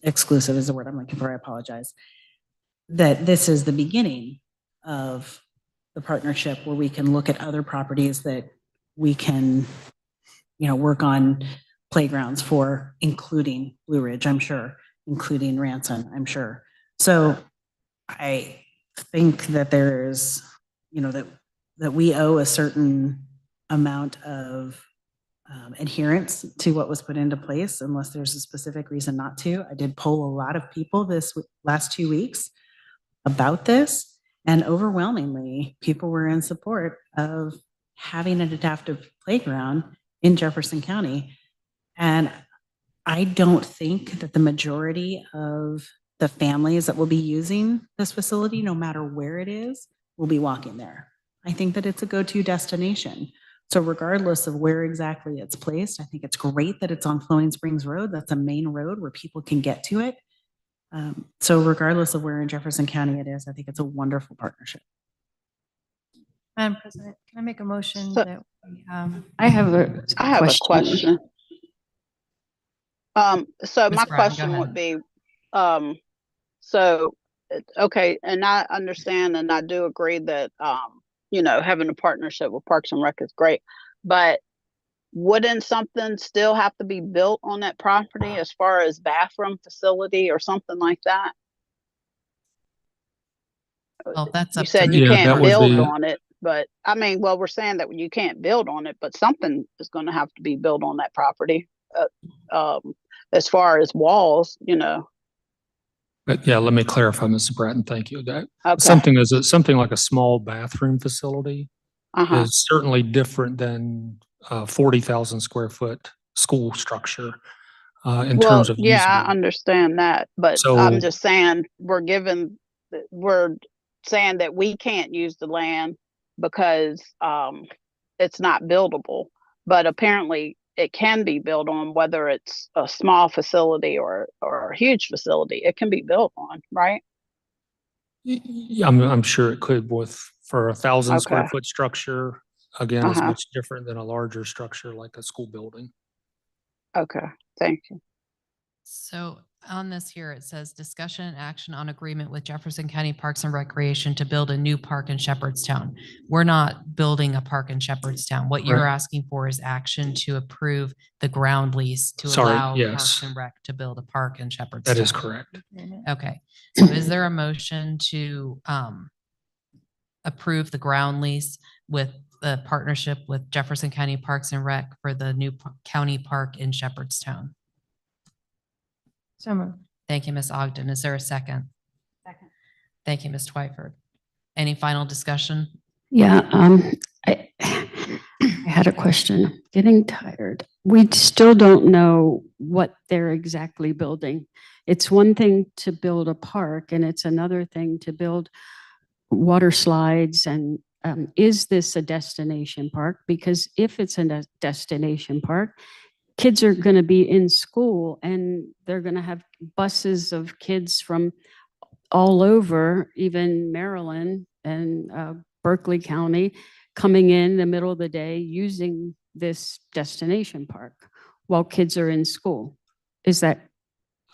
Exclusive is the word I'm looking for, I apologize. That this is the beginning of the partnership where we can look at other properties that we can, work on playgrounds for, including Blue Ridge, I'm sure, including Ranson, I'm sure. So I think that there's, that we owe a certain amount of adherence to what was put into place, unless there's a specific reason not to. I did poll a lot of people this last 2 weeks about this, and overwhelmingly, people were in support of having an adaptive playground in Jefferson County. And I don't think that the majority of the families that will be using this facility, no matter where it is, will be walking there. I think that it's a go-to destination. So regardless of where exactly it's placed, I think it's great that it's on Flowing Springs Road. That's a main road where people can get to it. So regardless of where in Jefferson County it is, I think it's a wonderful partnership. Madam President, can I make a motion So- that we, I have a question. So Ms. my Brown, go question ahead. would be, okay, and I understand and I do agree that, having a partnership with Parks and Rec is great, but wouldn't something still have to be built on that property as far as bathroom facility or something like that? Well, that's You up to said the you Yeah, that can't would build be- on it, but I mean, well, we're saying that you can't build on it, but something is going to have to be built on that property. As far as walls, you know. But yeah, let me clarify, Mrs. Bratton. Thank you. That Okay. something like a small bathroom facility is certainly different than a 40,000 square foot school structure in Well, terms of yeah, I usable. understand that, but So- I'm just saying we're saying that we can't use the land because it's not buildable. But apparently it can be built on, whether it's a small facility or a huge facility. It can be built on, right? Yeah, I'm sure it could for a 1,000 square Okay. foot structure, again, is much different than a larger structure like a school building. Okay, thank you. So on this here, it says discussion and action on agreement with Jefferson County Parks and Recreation to build a new park in Shepherdstown. We're not building a park in Shepherdstown. What you're Correct. asking for is action to approve the ground lease to Sorry, allow yes. Parks and Rec to build a park in Shepherdstown. That is correct. Okay, so is there a motion to approve the ground lease with the partnership with Jefferson County Parks and Rec for the new county park in Shepherdstown? So moved. Thank you, Ms. Ogden. Is there a second? Second. Thank you, Ms. Twyford. Any final discussion? Yeah, I had a question. Getting tired. We still don't know what they're exactly building. It's one thing to build a park and it's another thing to build water slides. And is this a destination park? Because if it's a destination park, kids are going to be in school and they're going to have buses of kids from all over, even Maryland and Berkeley County, coming in the middle of the day using this destination park while kids are in school. Is that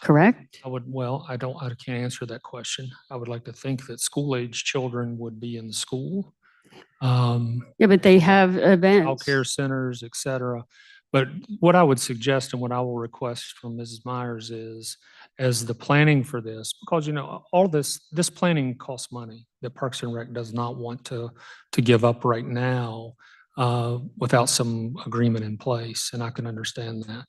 correct? I can't answer that question. I would like to think that school-age children would be in school. Yeah, but they have events. Childcare centers, et cetera. But what I would suggest and what I will request from Mrs. Myers is, as the planning for this, because, you know, all this planning costs money that Parks and Rec does not want to give up right now without some agreement in place, and I can understand that.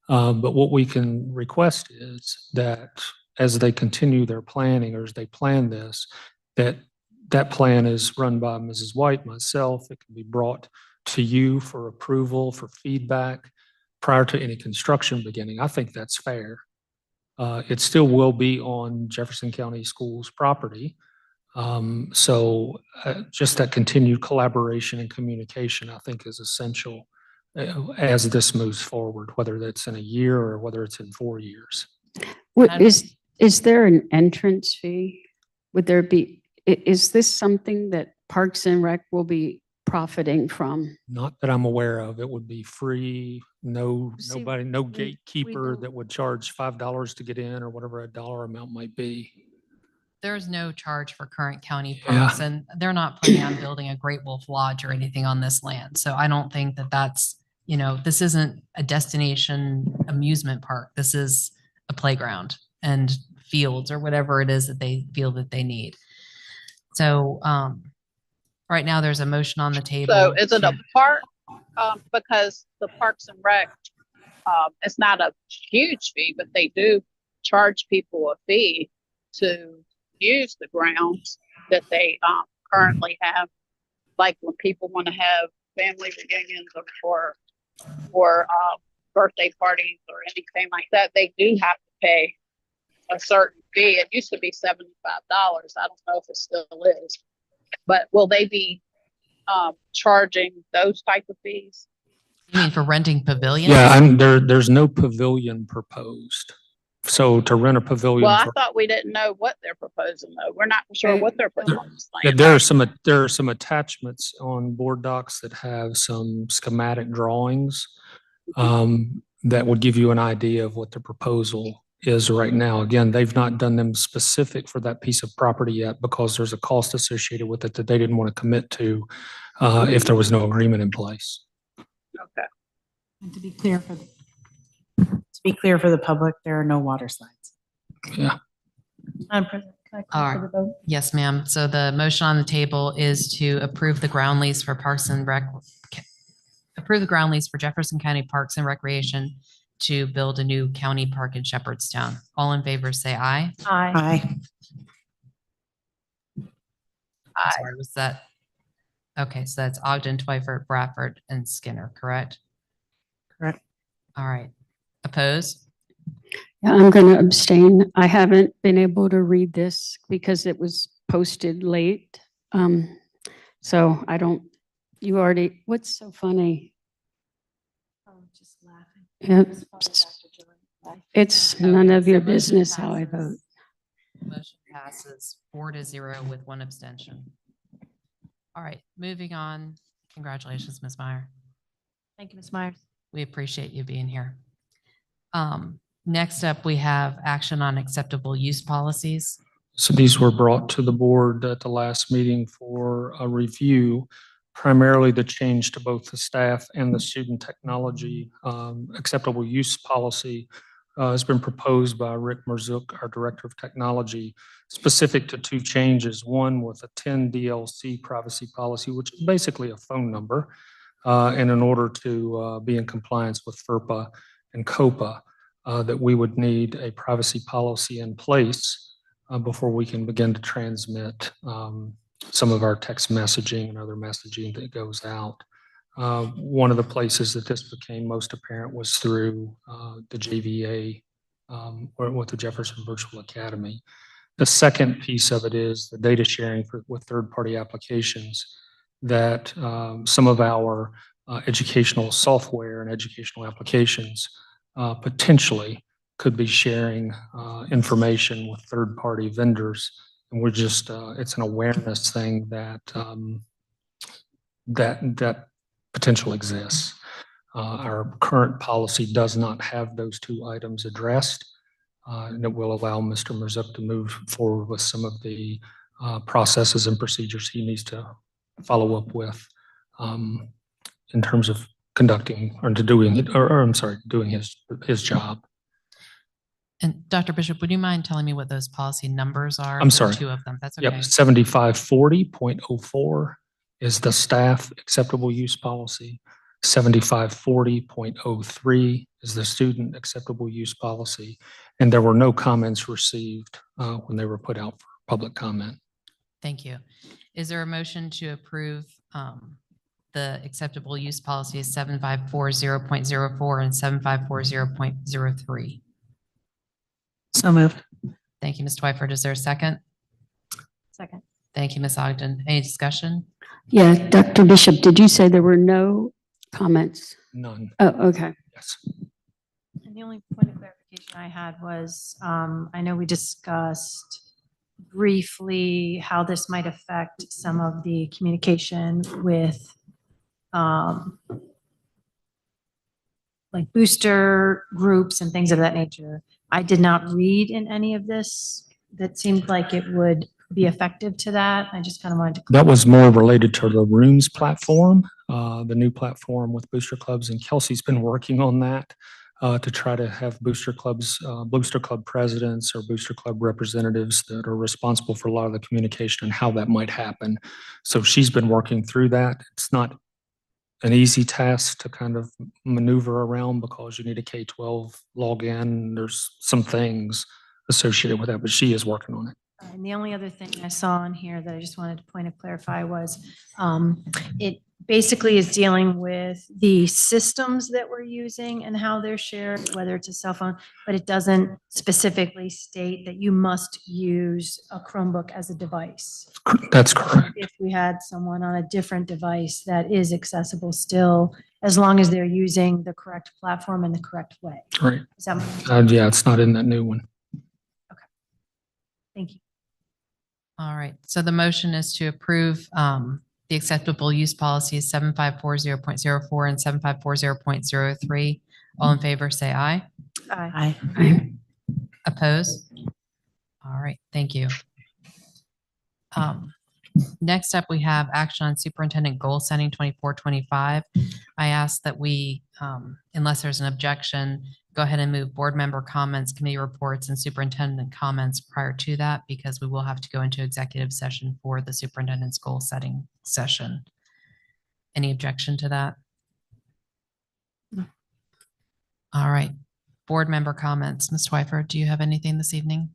But what we can request is that as they continue their planning or as they plan this, that plan is run by Mrs. White, myself. It can be brought to you for approval, for feedback prior to any construction beginning. I think that's fair. It still will be on Jefferson County Schools property. So just that continued collaboration and communication, I think, is essential as this moves forward, whether that's in a year or whether it's in 4 years. Is there an entrance fee? Would there be, is this something that Parks and Rec will be profiting from? Not that I'm aware of. It would be free, no we gatekeeper don't- that would charge $5 to get in or whatever a dollar amount might be. There's no charge for current county Yeah. parks, and they're not planning on building a Great Wolf Lodge or anything on this land. So I don't think that that's, this isn't a destination amusement park. This is a playground and fields or whatever it is that they feel that they need. So right now there's a motion on the table. So is it a to- park? Because the Parks and Rec, it's not a huge fee, but they do charge people a fee to use the grounds that they currently have. Like when people want to have family reunions or birthday parties or anything like that, they do have to pay a certain fee. It used to be $75. I don't know if it still is, but will they be charging those type of fees? You mean for renting pavilions? Yeah, there's no pavilion proposed. So to rent a pavilion. Well, I thought we didn't know what they're proposing though. We're not sure what they're putting on this Yeah, land. there are some attachments on board docs that have some schematic drawings that would give you an idea of what the proposal is right now. Again, they've not done them specific for that piece of property yet because there's a cost associated with it that they didn't want to commit to if there was no agreement in place. Okay. And to be clear for the public, there are no water slides. Yeah. Madam President, can I All call for right. the vote? Yes, ma'am. So the motion on the table is to approve the ground lease for Jefferson County Parks and Recreation to build a new county park in Shepherdstown. All in favor, say aye. Aye. Sorry, was that? Okay, so that's Ogden, Twyford, Bradford, and Skinner, correct? Correct. All right. Opposed? Yeah, I'm going to abstain. I haven't been able to read this because it was posted late. So I don't, you already, what's so funny? Just laughing. It's none of your business how I vote. Motion passes 4-0 with one abstention. All right, moving on. Congratulations, Ms. Meyer. Thank you, Ms. Myers. We appreciate you being here. Next up, we have action on acceptable use policies. So these were brought to the board at the last meeting for a review, primarily the change to both the staff and the student technology acceptable use policy has been proposed by Rick Merzook, our Director of Technology, specific to two changes. One with a 10 DLC privacy policy, which is basically a phone number. And in order to be in compliance with FERPA and COPA, that we would need a privacy policy in place before we can begin to transmit some of our text messaging and other messaging that goes out. One of the places that this became most apparent was through the JVA or with the Jefferson Virtual Academy. The second piece of it is the data sharing with third-party applications that some of our educational software and educational applications potentially could be sharing information with third-party vendors. And we're just, it's an awareness thing that that potential exists. Our current policy does not have those two items addressed, and it will allow Mr. Merzook to move forward with some of the processes and procedures he needs to follow up with in terms of conducting or doing it, or I'm sorry, doing his job. And Dr. Bishop, would you mind telling me what those policy numbers are? I'm for sorry. the two of them. That's okay. Yep, 7540.04 is the staff acceptable use policy. 7540.03 is the student acceptable use policy. And there were no comments received when they were put out for public comment. Thank you. Is there a motion to approve the acceptable use policies 7540.04 and 7540.03? So moved. Thank you, Ms. Twyford. Is there a second? Second. Thank you, Ms. Ogden. Any discussion? Yeah, Dr. Bishop, did you say there were no comments? None. Oh, okay. Yes. And the only point of clarification I had was, I know we discussed briefly how this might affect some of the communication with like booster groups and things of that nature. I did not read in any of this that seemed like it would be effective to that. I just kind of wanted to. That was more related to the Rooms platform, the new platform with booster clubs, and Kelsey's been working on that to try to have booster clubs, booster club presidents or booster club representatives that are responsible for a lot of the communication and how that might happen. So she's been working through that. It's not an easy task to kind of maneuver around because you need a K-12 login. There's some things associated with that, but she is working on it. And the only other thing I saw in here that I just wanted to point of clarify was it basically is dealing with the systems that we're using and how they're shared, whether it's a cell phone, but it doesn't specifically state that you must use a Chromebook as a device. That's correct. If we had someone on a different device that is accessible still, as long as they're using the correct platform in the correct way. Right. Is that Yeah, it's not in that new one. Thank you. All right. So the motion is to approve the acceptable use policies 7540.04 and 7540.03. All in favor, say aye. Aye. Aye. Opposed? All right. Thank you. Next up, we have action on superintendent goal setting 24-25. I ask that we, unless there's an objection, go ahead and move board member comments, committee reports, and superintendent comments prior to that, because we will have to go into executive session for the superintendent's goal setting session. Any objection to that? All right. Board member comments. Ms. Twyford, do you have anything this evening?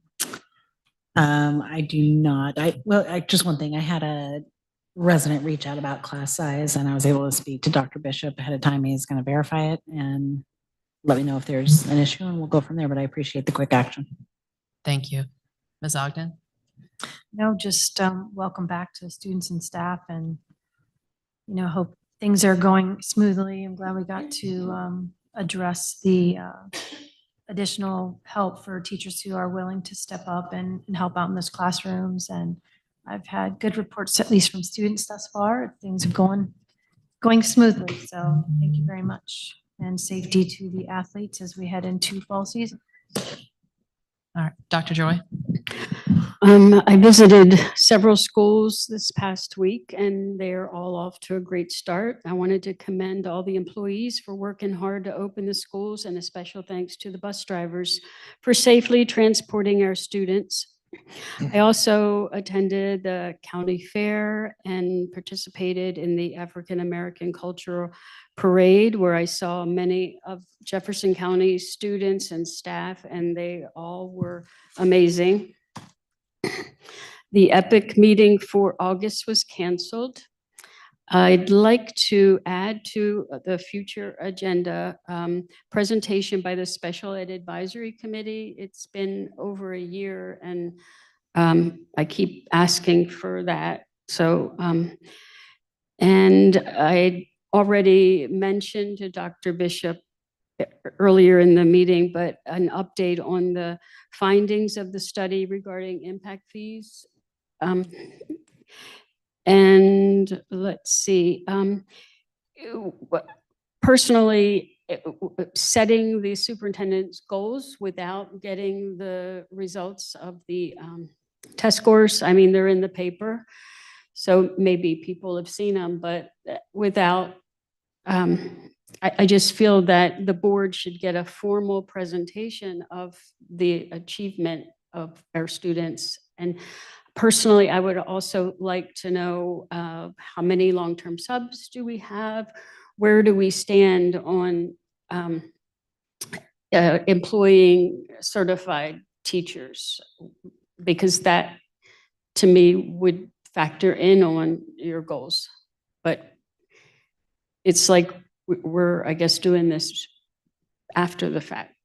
I do not. Just one thing. I had a resident reach out about class size, and I was able to speak to Dr. Bishop ahead of time. He's going to verify it and let me know if there's an issue, and we'll go from there. But I appreciate the quick action. Thank you. Ms. Ogden? No, just welcome back to students and staff, and hope things are going smoothly. I'm glad we got to address the additional help for teachers who are willing to step up and help out in those classrooms. And I've had good reports, at least from students thus far. Things are going smoothly. So thank you very much. And safety to the athletes as we head into fall season. All right, Dr. Joy? I visited several schools this past week, and they're all off to a great start. I wanted to commend all the employees for working hard to open the schools, and a special thanks to the bus drivers for safely transporting our students. I also attended the county fair and participated in the African American Cultural Parade, where I saw many of Jefferson County students and staff, and they all were amazing. The EPIC meeting for August was canceled. I'd like to add to the future agenda presentation by the Special Ed Advisory Committee. It's been over a year, and I keep asking for that. So, and I already mentioned to Dr. Bishop earlier in the meeting, but an update on the findings of the study regarding impact fees. And let's see, personally, setting the superintendent's goals without getting the results of the test scores, I mean, they're in the paper, so maybe people have seen them, but without, I just feel that the board should get a formal presentation of the achievement of our students. And personally, I would also like to know how many long-term subs do we have? Where do we stand on employing certified teachers? Because that, to me, would factor in on your goals. But it's like we're, I guess, doing this after the fact,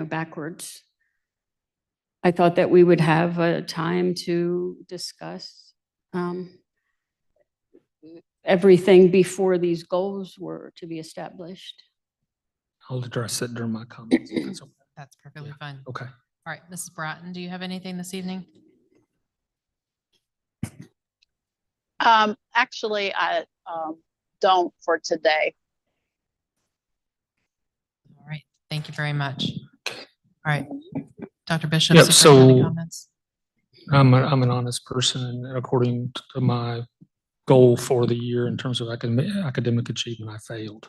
backwards. I thought that we would have a time to discuss everything before these goals were to be established. I'll address it during my comments. That's perfectly fine. Okay. All right, Mrs. Bratton, do you have anything this evening? Actually, I don't for today. All right, thank you very much. All right, Dr. Bishop, Yep, superintendent so comments? I'm an honest person, and according to my goal for the year in terms of academic achievement, I failed.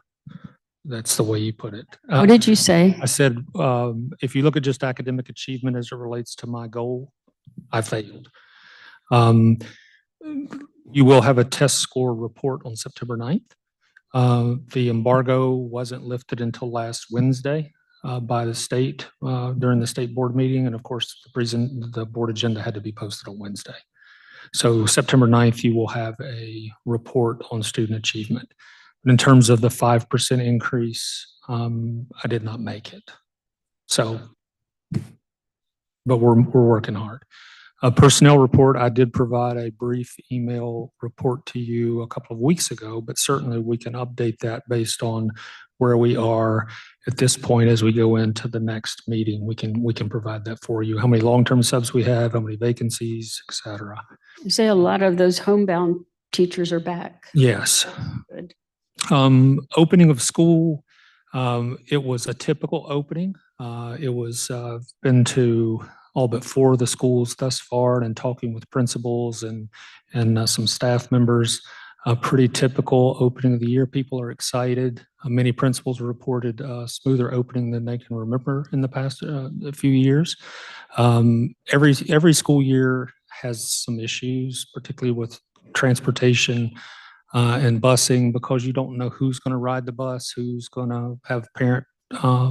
That's the way you put it. What did you say? I said, if you look at just academic achievement as it relates to my goal, I failed. You will have a test score report on September 9th. The embargo wasn't lifted until last Wednesday by the state during the state board meeting. And of course, the board agenda had to be posted on Wednesday. So September 9th, you will have a report on student achievement. But in terms of the 5% increase, I did not make it. So, but we're working hard. A personnel report, I did provide a brief email report to you a couple of weeks ago, but certainly we can update that based on where we are at this point as we go into the next meeting. We can provide that for you. How many long-term subs we have, how many vacancies, et cetera. You say a lot of those homebound teachers are back. Yes. Good. Opening of school, it was a typical opening. It was been to all but 4 of the schools thus far, and talking with principals and some staff members. a pretty typical opening of the year. People are excited. Many principals reported smoother opening than they can remember in the past a few years. Every school year has some issues, particularly with transportation and busing, because you don't know who's going to ride the bus, who's going to have parent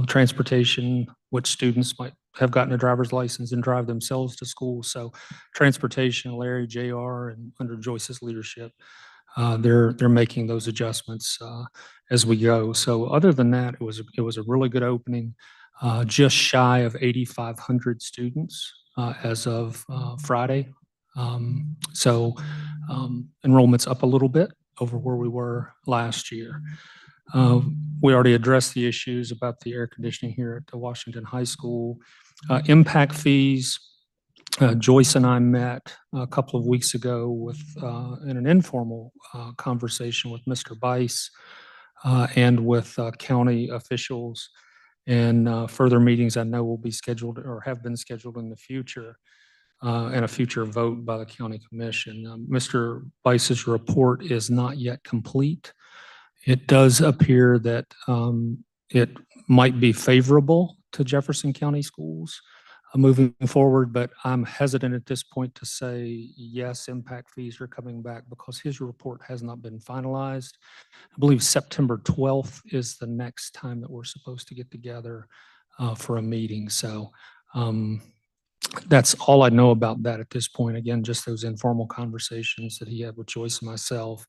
transportation, which students might have gotten a driver's license and drive themselves to school. So transportation, Larry, JR, and under Joyce's leadership, they're making those adjustments as we go. So other than that, it was a really good opening. Just shy of 8,500 students as of Friday. Enrollment's up a little bit over where we were last year. We already addressed the issues about the air conditioning here at the Washington High School. Impact fees. Joyce and I met a couple of weeks ago with in an informal conversation with Mr. Bice and with county officials, and further meetings I know will be scheduled or have been scheduled in the future, and a future vote by the county commission. Mr. Bice's report is not yet complete. It does appear that it might be favorable to Jefferson County schools moving forward, but I'm hesitant at this point to say, yes, impact fees are coming back because his report has not been finalized. I believe September 12th is the next time that we're supposed to get together for a meeting. So that's all I know about that at this point. Again, just those informal conversations that he had with Joyce and myself,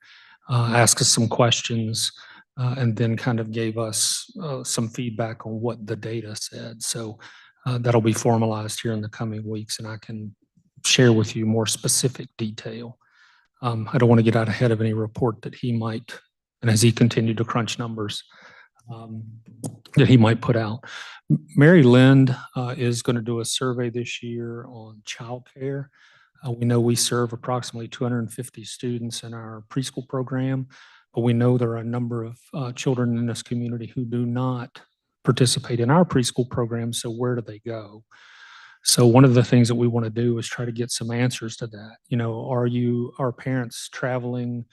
asked us some questions, and then kind of gave us some feedback on what the data said. So that'll be formalized here in the coming weeks, and I can share with you more specific detail. I don't want to get out ahead of any report that he might, and as he continued to crunch numbers, that he might put out. Mary Lind is going to do a survey this year on childcare. We know we serve approximately 250 students in our preschool program, but we know there are a number of children in this community who do not participate in our preschool program. So where do they go? So one of the things that we want to do is try to get some answers to that. You know, are parents traveling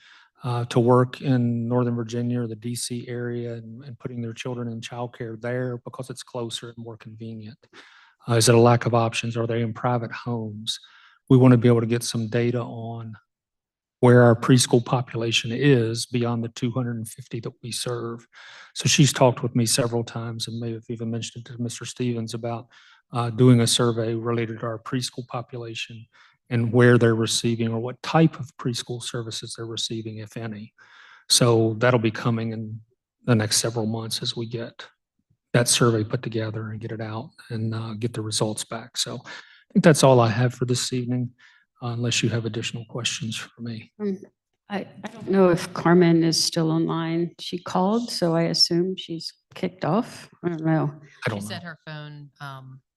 to work in Northern Virginia or the DC area and putting their children in childcare there because it's closer and more convenient? Is it a lack of options? Are they in private homes? We want to be able to get some data on where our preschool population is beyond the 250 that we serve. So she's talked with me several times and may have even mentioned it to Mr. Stevens about doing a survey related to our preschool population and where they're receiving or what type of preschool services they're receiving, if any. So that'll be coming in the next several months as we get that survey put together and get it out and get the results back. So I think that's all I have for this evening, unless you have additional questions for me. I don't know if Carmen is still online. She called, so I assume she's kicked off. I don't know. She said her phone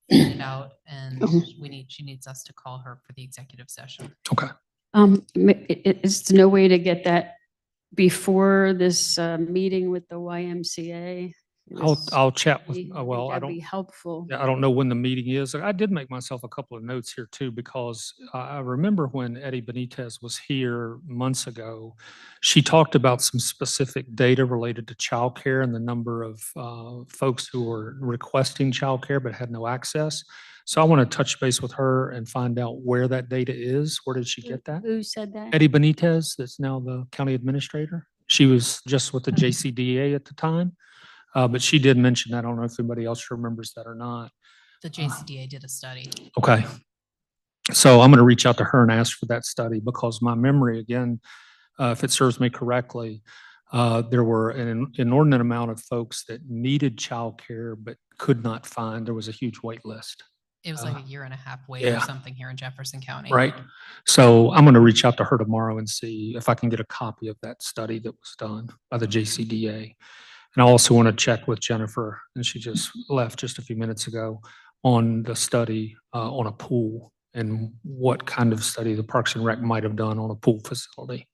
faded out and Oh. she needs us to call her for the executive session. Okay. Is there no way to get that before this meeting with the YMCA? I'll chat with, I well, think I that'd be don't, helpful. yeah, I don't know when the meeting is. I did make myself a couple of notes here too, because I remember when Eddie Benitez was here months ago, she talked about some specific data related to childcare and the number of folks who were requesting childcare but had no access. So I want to touch base with her and find out where that data is. Where did she get that? Who said that? Eddie Benitez, that's now the county administrator. She was just with the JCDA at the time. But she did mention that. I don't know if anybody else remembers that or not. The JCDA did a study. Okay. So I'm going to reach out to her and ask for that study because my memory, again, if it serves me correctly, there were an inordinate amount of folks that needed childcare but could not find. There was a huge wait list. It was like a year and a half wait yeah. or something here in Jefferson County. Right. So I'm going to reach out to her tomorrow and see if I can get a copy of that study that was done by the JCDA. And I also want to check with Jennifer, and she just left just a few minutes ago, on the study on a pool and what kind of study the Parks and Rec might have done on a pool facility.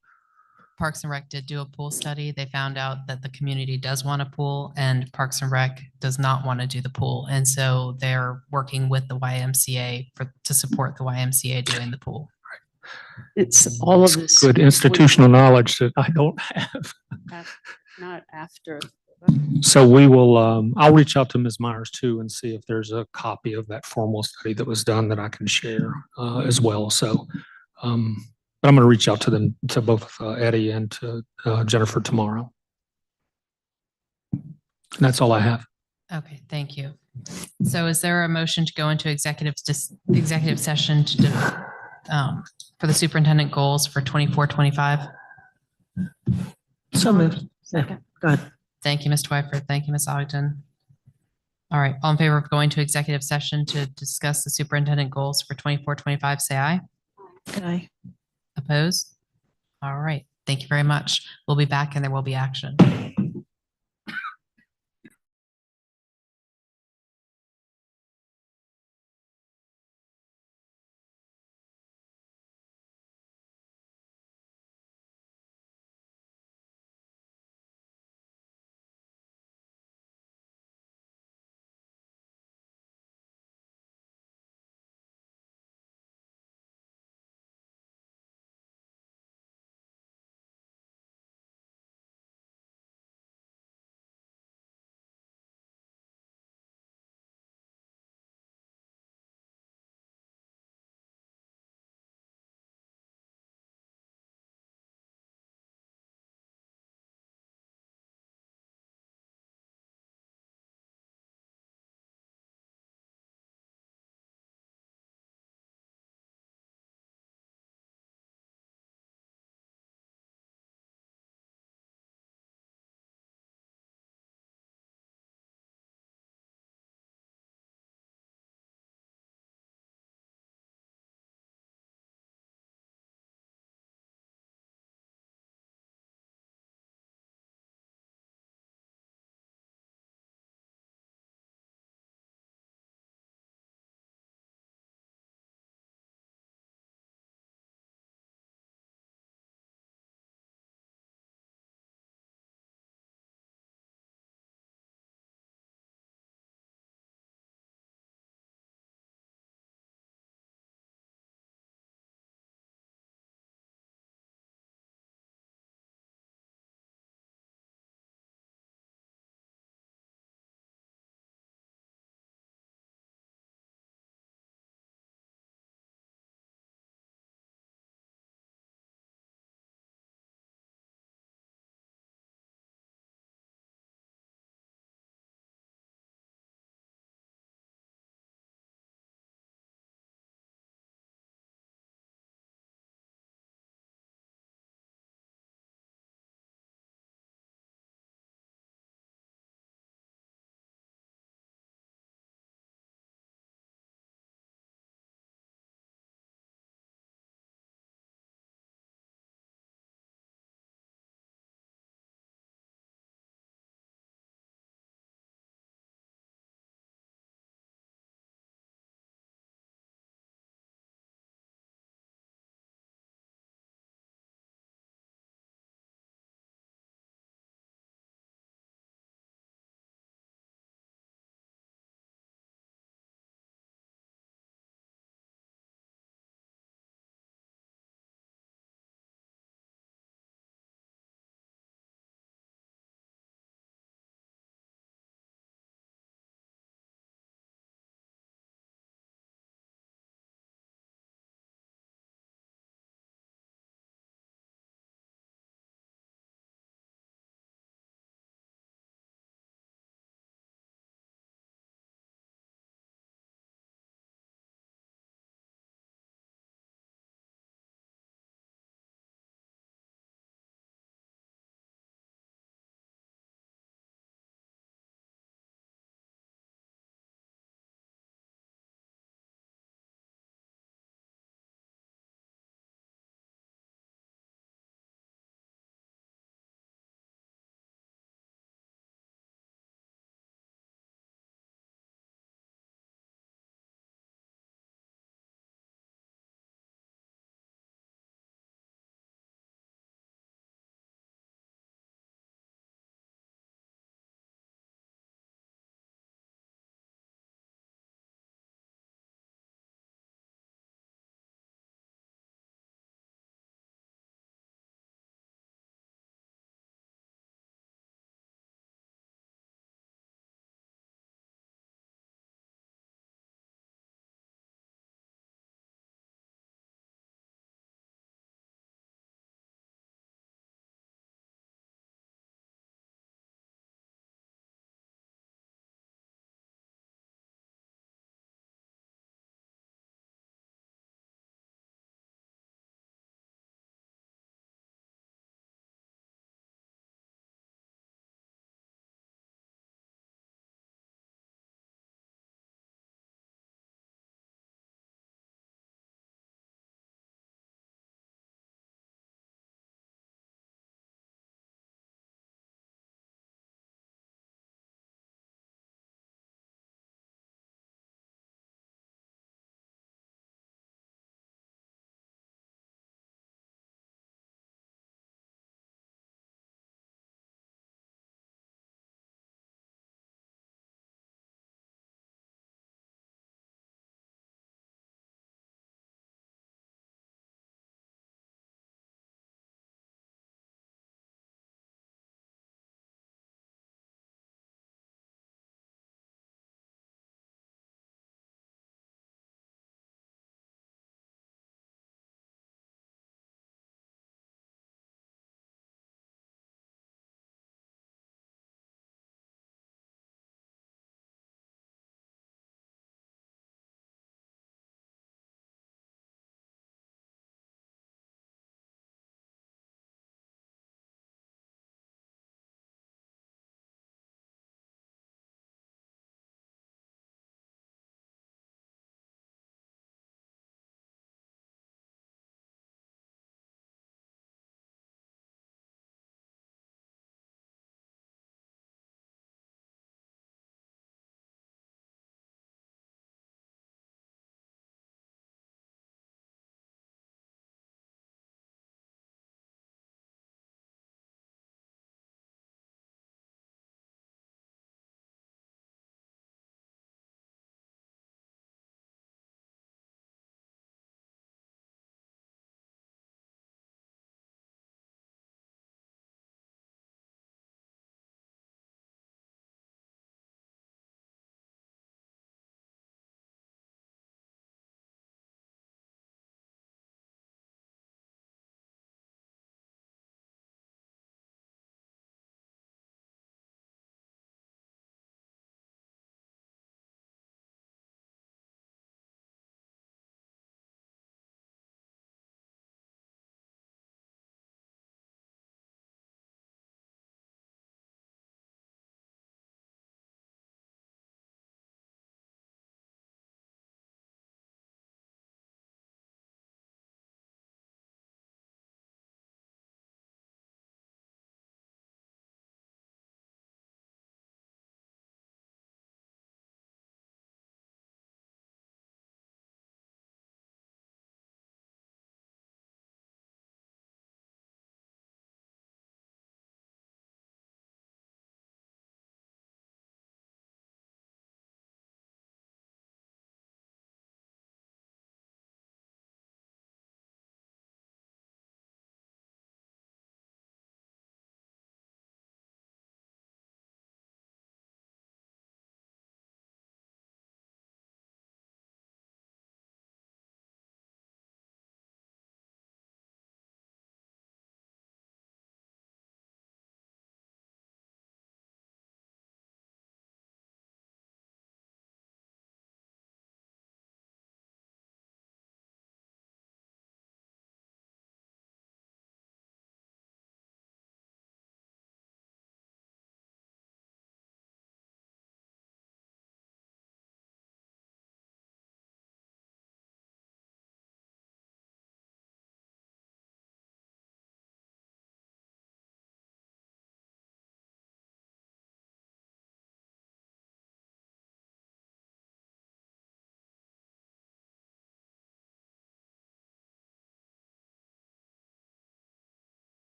Parks and Rec did do a pool study. They found out that the community does want a pool and Parks and Rec does not want to do the pool. And so they're working with the YMCA to support the YMCA doing the pool. It's all of this. Good institutional knowledge that I don't have. Not after. So we will, I'll reach out to Ms. Myers too and see if there's a copy of that formal study that was done that I can share as well. So, but I'm going to reach out to them, to both Eddie and to Jennifer tomorrow. And that's all I have. Okay, thank you. So is there a motion to go into executive session to, for the superintendent goals for 24-25? So moved. Second. Go ahead. Thank you, Ms. Twyford. Thank you, Ms. Ogden. All right, all in favor of going to executive session to discuss the superintendent goals for 24-25, say aye. Aye. Opposed? All right, thank you very much. We'll be back and there will be action.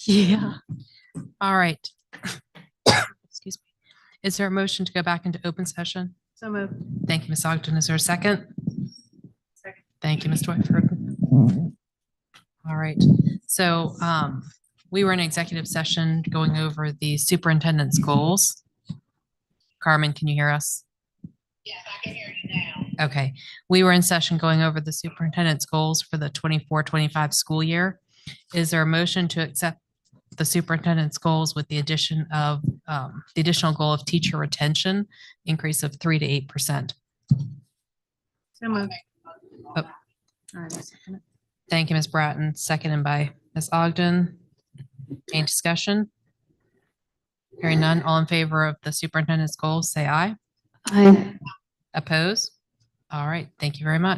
Yeah. All right. Excuse me. Is there a motion to go back into open session? So moved. Thank you, Ms. Ogden. Is there a second? Second. Thank you, Ms. Whitford. All right. So we were in executive session going over the superintendent's goals. Carmen, can you hear us? Yes, I can hear you now. Okay. We were in session going over the superintendent's goals for the 24-25 school year. Is there a motion to accept the superintendent's goals with the addition of the additional goal of teacher retention increase of 3 to 8%? So moved. Oh. All right, I'll second it. Thank you, Ms. Bratton. Seconded by Ms. Ogden. Any discussion? Hearing none, all in favor of the superintendent's goals, say aye. Aye. Oppose? All right, thank you very much.